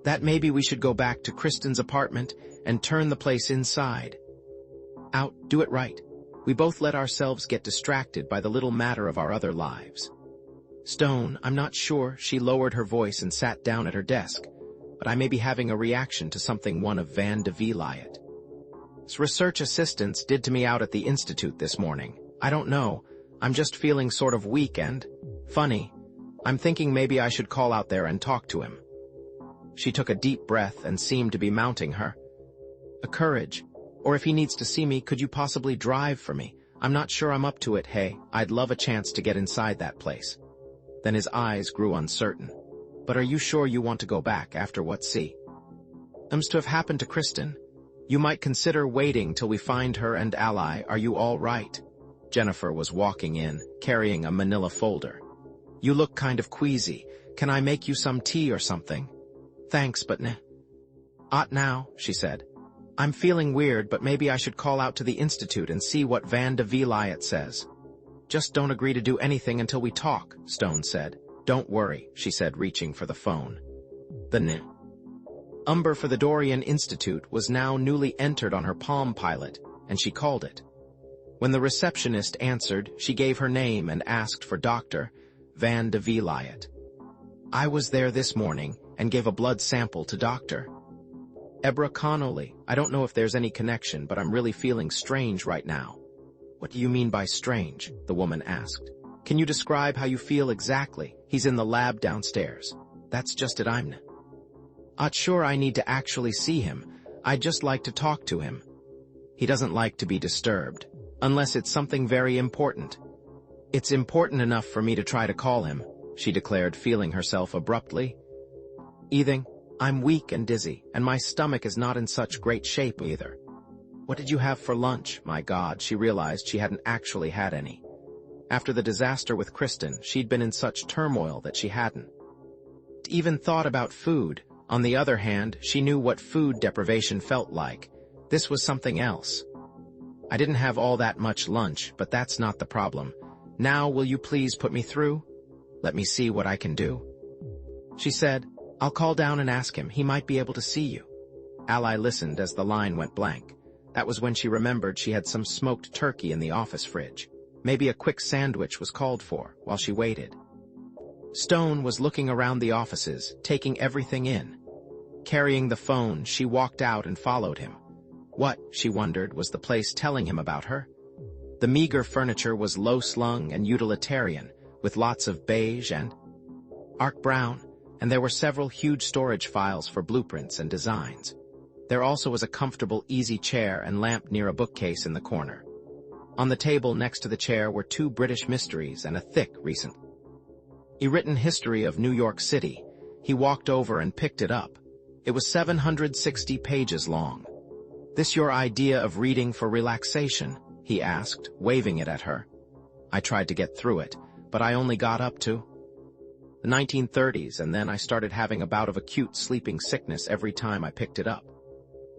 that maybe we should go back to Kristen's apartment and turn the place inside out, do it right. We both let ourselves get distracted by the little matter of our other lives. Stone, I'm not sure, she lowered her voice and sat down at her desk, but I may be having a reaction to something one of Van de Vliet's research assistants did to me out at the Institute this morning. I don't know, I'm just feeling sort of weak and funny. I'm thinking maybe I should call out there and talk to him. She took a deep breath and seemed to be mounting her courage. Or if he needs to see me, could you possibly drive for me? I'm not sure I'm up to it. Hey, I'd love a chance to get inside that place. Then his eyes grew uncertain. But are you sure you want to go back after what seems to have happened to Kristen? You might consider waiting till we find her and Ally. Are you all right? Jennifer was walking in, carrying a manila folder. You look kind of queasy. Can I make you some tea or something? Thanks, but not now, she said. I'm feeling weird, but maybe I should call out to the Institute and see what Van de Vliet says. Just don't agree to do anything until we talk, Stone said. Don't worry, she said, reaching for the phone. The number for the Dorian Institute was now newly entered on her Palm Pilot, and she called it. When the receptionist answered, she gave her name and asked for Dr. Van de Vliet. I was there this morning and gave a blood sample to Dr. Ebra Connolly. I don't know if there's any connection, but I'm really feeling strange right now. What do you mean by strange? The woman asked. Can you describe how you feel exactly? He's in the lab downstairs. That's just it. I'm not sure I need to actually see him. I'd just like to talk to him. He doesn't like to be disturbed, unless it's something very important. It's important enough for me to try to call him, she declared, feeling herself abruptly. I'm weak and dizzy, and my stomach is not in such great shape either. What did you have for lunch? My God, she realized she hadn't actually had any. After the disaster with Kristen, she'd been in such turmoil that she hadn't even thought about food. On the other hand, she knew what food deprivation felt like. This was something else. I didn't have all that much lunch, but that's not the problem. Now, will you please put me through? Let me see what I can do. She said, I'll call down and ask him. He might be able to see you. Ally listened as the line went blank. That was when she remembered she had some smoked turkey in the office fridge. Maybe a quick sandwich was called for while she waited. Stone was looking around the offices, taking everything in. Carrying the phone, she walked out and followed him. What, she wondered, was the place telling him about her? The meager furniture was low-slung and utilitarian, with lots of beige and arc brown, and there were several huge storage files for blueprints and designs. There also was a comfortable, easy chair and lamp near a bookcase in the corner. On the table next to the chair were 2 British mysteries and a thick, recent written history of New York City. He walked over and picked it up. It was 760 pages long. This your idea of reading for relaxation? He asked, waving it at her. I tried to get through it, but I only got up to the 1930s, and then I started having a bout of acute sleeping sickness every time I picked it up.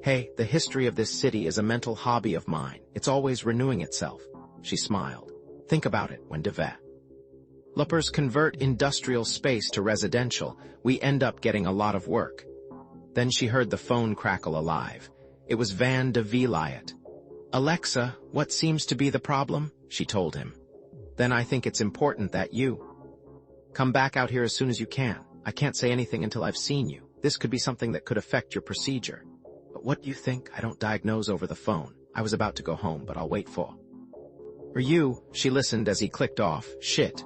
Hey, the history of this city is a mental hobby of mine. It's always renewing itself. She smiled. Think about it when developers convert industrial space to residential, we end up getting a lot of work. Then she heard the phone crackle alive. It was Van de Vliet. Alexa, what seems to be the problem? She told him. Then I think it's important that you come back out here as soon as you can. I can't say anything until I've seen you. This could be something that could affect your procedure. But what do you think? I don't diagnose over the phone. I was about to go home, but I'll wait for you. She listened as he clicked off. Shit.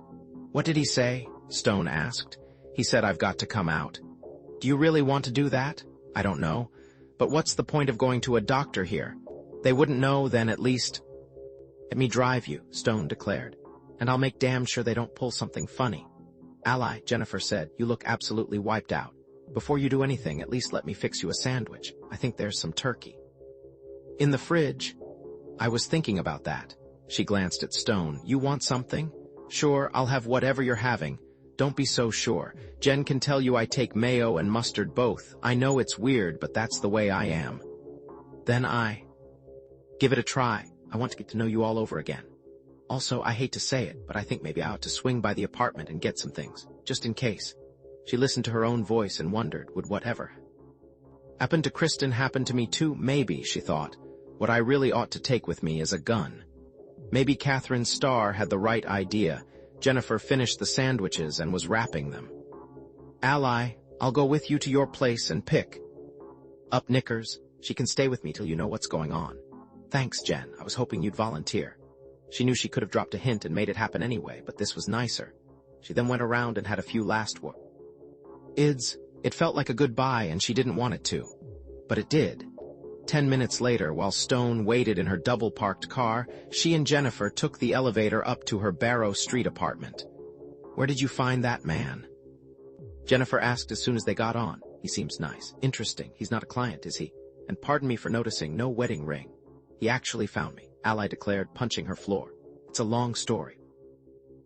What did he say? Stone asked. He said I've got to come out. Do you really want to do that? I don't know. But what's the point of going to a doctor here? They wouldn't know, then at least. Let me drive you, Stone declared. And I'll make damn sure they don't pull something funny. Ally, Jennifer said, you look absolutely wiped out. Before you do anything, at least let me fix you a sandwich. I think there's some turkey in the fridge. I was thinking about that. She glanced at Stone. You want something? Sure, I'll have whatever you're having. Don't be so sure. Jen can tell you I take mayo and mustard both. I know it's weird, but that's the way I am. Then I give it a try. I want to get to know you all over again. Also, I hate to say it, but I think maybe I ought to swing by the apartment and get some things, just in case. She listened to her own voice and wondered, would whatever happened to Kristen happen to me too? Maybe, she thought. What I really ought to take with me is a gun. Maybe Catherine Starr had the right idea. Jennifer finished the sandwiches and was wrapping them. Ally, I'll go with you to your place and pick up Knickers. She can stay with me till you know what's going on. Thanks, Jen. I was hoping you'd volunteer. She knew she could have dropped a hint and made it happen anyway, but this was nicer. She then went around and had a few last words. It felt like a goodbye, and she didn't want it to. But it did. 10 minutes later, while Stone waited in her double-parked car, she and Jennifer took the elevator up to her Barrow Street apartment. Where did you find that man? Jennifer asked as soon as they got on. He seems nice. Interesting. He's not a client, is he? And pardon me for noticing, no wedding ring. He actually found me, Ally declared, punching her floor. It's a long story.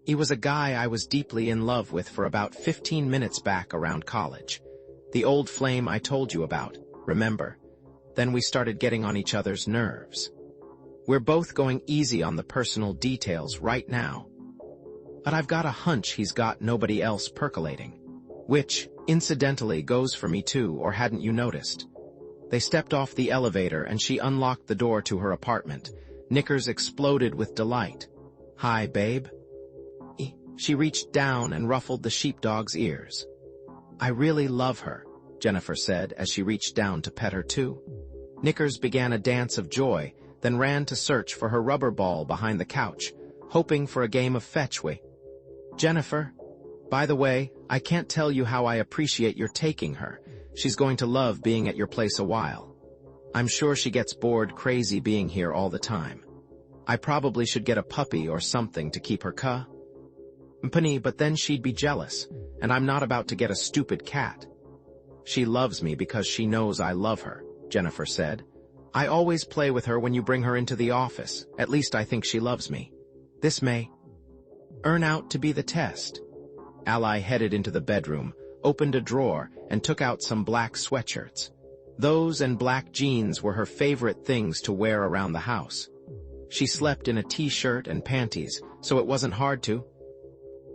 He was a guy I was deeply in love with for about 15 minutes back around college. The old flame I told you about, remember? Then we started getting on each other's nerves. We're both going easy on the personal details right now. But I've got a hunch he's got nobody else percolating. Which, incidentally, goes for me too, or hadn't you noticed? They stepped off the elevator and she unlocked the door to her apartment. Knickers exploded with delight. Hi, babe. She reached down and ruffled the sheepdog's ears. I really love her, Jennifer said as she reached down to pet her too. Knickers began a dance of joy, then ran to search for her rubber ball behind the couch, hoping for a game of fetch with Jennifer. By the way, I can't tell you how I appreciate your taking her. She's going to love being at your place a while. I'm sure she gets bored crazy being here all the time. I probably should get a puppy or something to keep her company, but then she'd be jealous, and I'm not about to get a stupid cat. She loves me because she knows I love her, Jennifer said. I always play with her when you bring her into the office. At least I think she loves me. This may Earn out to be the test. Ally headed into the bedroom, opened a drawer, and took out some black sweatshirts. Those and black jeans were her favorite things to wear around the house. She slept in a t-shirt and panties, so it wasn't hard to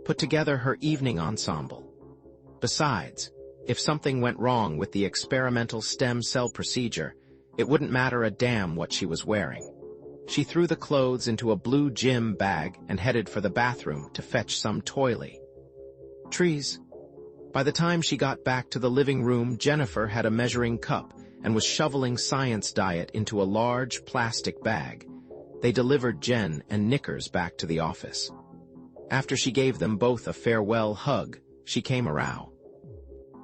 put together her evening ensemble. Besides, if something went wrong with the experimental stem cell procedure, it wouldn't matter a damn what she was wearing. She threw the clothes into a blue gym bag and headed for the bathroom to fetch some toiletries. By the time she got back to the living room, Jennifer had a measuring cup and was shoveling Science Diet into a large plastic bag. They delivered Jen and Knickers back to the office. After she gave them both a farewell hug, she came around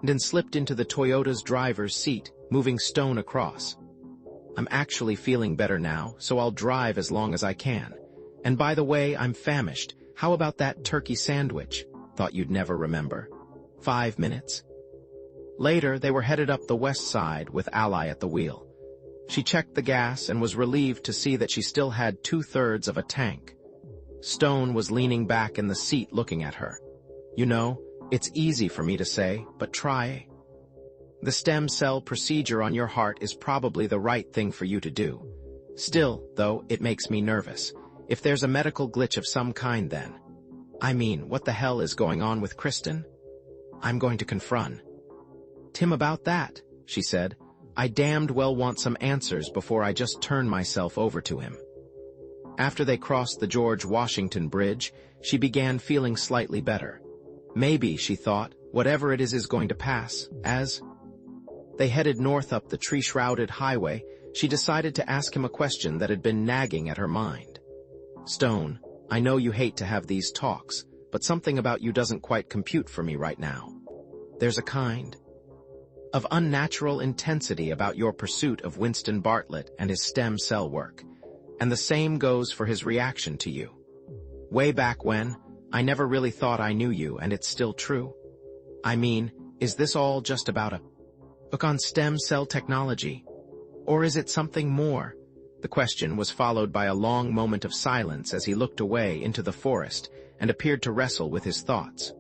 and slipped into the Toyota's driver's seat, moving Stone across. I'm actually feeling better now, so I'll drive as long as I can. And by the way, I'm famished. How about that turkey sandwich? Thought you'd never remember. 5 minutes. Later, they were headed up the west side with Ally at the wheel. She checked the gas and was relieved to see that she still had 2/3 of a tank. Stone was leaning back in the seat looking at her. You know, it's easy for me to say, but try. The stem cell procedure on your heart is probably the right thing for you to do. Still, though, it makes me nervous. If there's a medical glitch of some kind then. I mean, what the hell is going on with Kristen? I'm going to confront Tim about that, she said. I damned well want some answers before I just turn myself over to him. After they crossed the George Washington Bridge, she began feeling slightly better. Maybe, she thought, whatever it is going to pass. As they headed north up the tree-shrouded highway, she decided to ask him a question that had been nagging at her mind. Stone, I know you hate to have these talks, but something about you doesn't quite compute for me right now. There's a kind of unnatural intensity about your pursuit of Winston Bartlett and his stem cell work, and the same goes for his reaction to you. Way back when, I never really thought I knew you, and it's still true. I mean, is this all just about a book on stem cell technology? Or is it something more? The question was followed by a long moment of silence as he looked away into the forest and appeared to wrestle with his thoughts.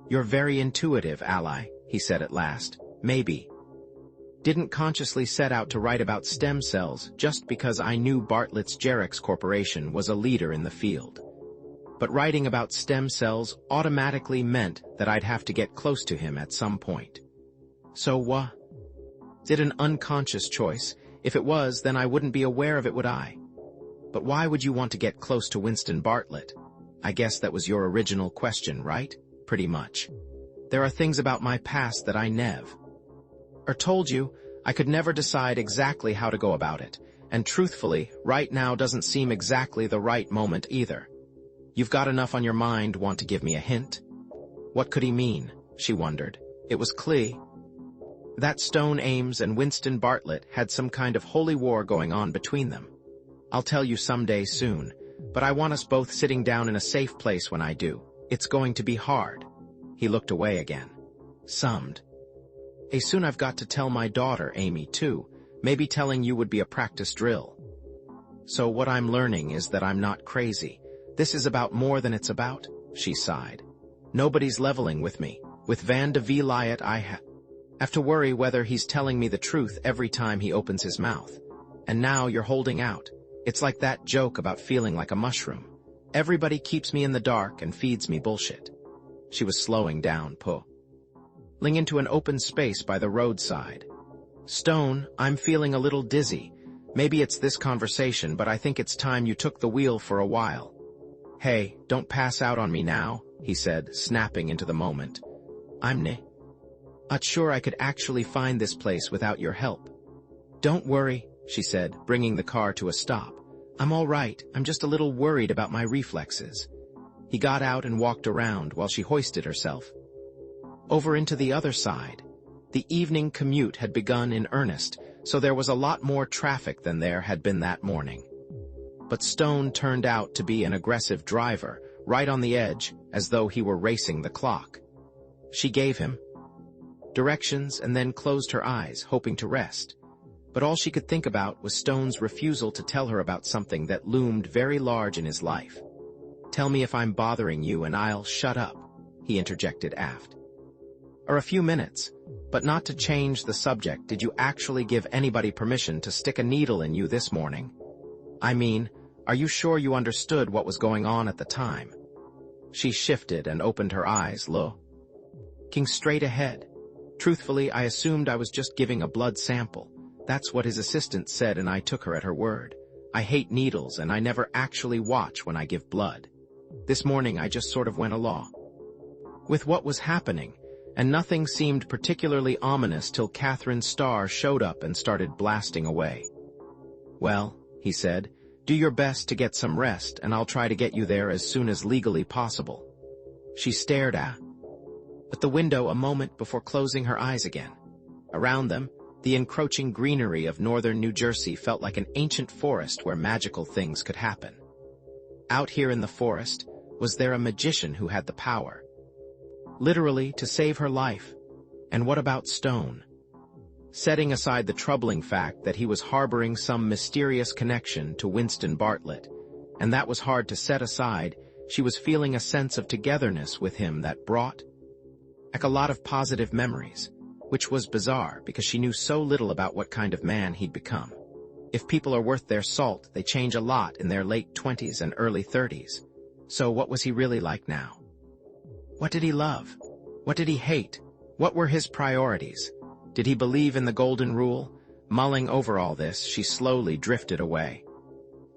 You're very intuitive, Ally, he said at last. Maybe. Didn't consciously set out to write about stem cells just because I knew Bartlett's Xerox Corporation was a leader in the field. But writing about stem cells automatically meant that I'd have to get close to him at some point. So is it an unconscious choice? If it was, then I wouldn't be aware of it, would I? But why would you want to get close to Winston Bartlett? I guess that was your original question, right? Pretty much. There are things about my past that I told you, I could never decide exactly how to go about it, and truthfully, right now doesn't seem exactly the right moment either. You've got enough on your mind, want to give me a hint? What could he mean? She wondered. It was clear that Stone Ames and Winston Bartlett had some kind of holy war going on between them. I'll tell you someday soon, but I want us both sitting down in a safe place when I do. It's going to be hard. He looked away again. Summed. Soon I've got to tell my daughter, Amy, too. Maybe telling you would be a practice drill. So what I'm learning is that I'm not crazy. This is about more than it's about, she sighed. Nobody's leveling with me. With Van de Villiet I have to worry whether he's telling me the truth every time he opens his mouth. And now you're holding out. It's like that joke about feeling like a mushroom. Everybody keeps me in the dark and feeds me bullshit. She was slowing down, pulling into an open space by the roadside. Stone, I'm feeling a little dizzy. Maybe it's this conversation, but I think it's time you took the wheel for a while. Hey, don't pass out on me now, he said, snapping into the moment. I'm not sure I could actually find this place without your help. Don't worry, she said, bringing the car to a stop. I'm all right. I'm just a little worried about my reflexes. He got out and walked around while she hoisted herself over into the other side. The evening commute had begun in earnest, so there was a lot more traffic than there had been that morning. But Stone turned out to be an aggressive driver, right on the edge, as though he were racing the clock. She gave him directions and then closed her eyes, hoping to rest. But all she could think about was Stone's refusal to tell her about something that loomed very large in his life. Tell me if I'm bothering you and I'll shut up, he interjected aft. Or a few minutes, but not to change the subject. Did you actually give anybody permission to stick a needle in you this morning? I mean, are you sure you understood what was going on at the time? She shifted and opened her eyes, looking straight ahead. Truthfully, I assumed I was just giving a blood sample. That's what his assistant said, and I took her at her word. I hate needles, and I never actually watch when I give blood. This morning, I just sort of went along with what was happening, and nothing seemed particularly ominous till Catherine's star showed up and started blasting away. Well, he said, do your best to get some rest, and I'll try to get you there as soon as legally possible. She stared at the window a moment before closing her eyes again. Around them, the encroaching greenery of northern New Jersey felt like an ancient forest where magical things could happen. Out here in the forest, was there a magician who had the power, literally, to save her life? And what about Stone? Setting aside the troubling fact that he was harboring some mysterious connection to Winston Bartlett, and that was hard to set aside, she was feeling a sense of togetherness with him that brought back a lot of positive memories, which was bizarre because she knew so little about what kind of man he'd become. If people are worth their salt, they change a lot in their late 20s and early 30s. So what was he really like now? What did he love? What did he hate? What were his priorities? Did he believe in the golden rule? Mulling over all this, she slowly drifted away.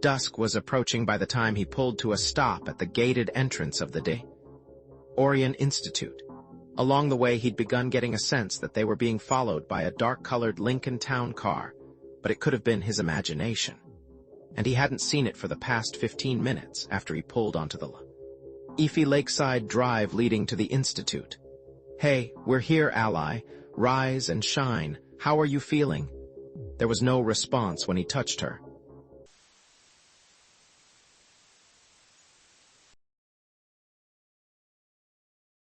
Dusk was approaching by the time he pulled to a stop at the gated entrance of the Deteriorating Institute. Along the way, he'd begun getting a sense that they were being followed by a dark-colored Lincoln town car, but it could have been his imagination. And he hadn't seen it for the past 15 minutes after he pulled onto the leafy lakeside drive leading to the Institute. Hey, we're here, ally. Rise and shine. How are you feeling? There was no response when he touched her,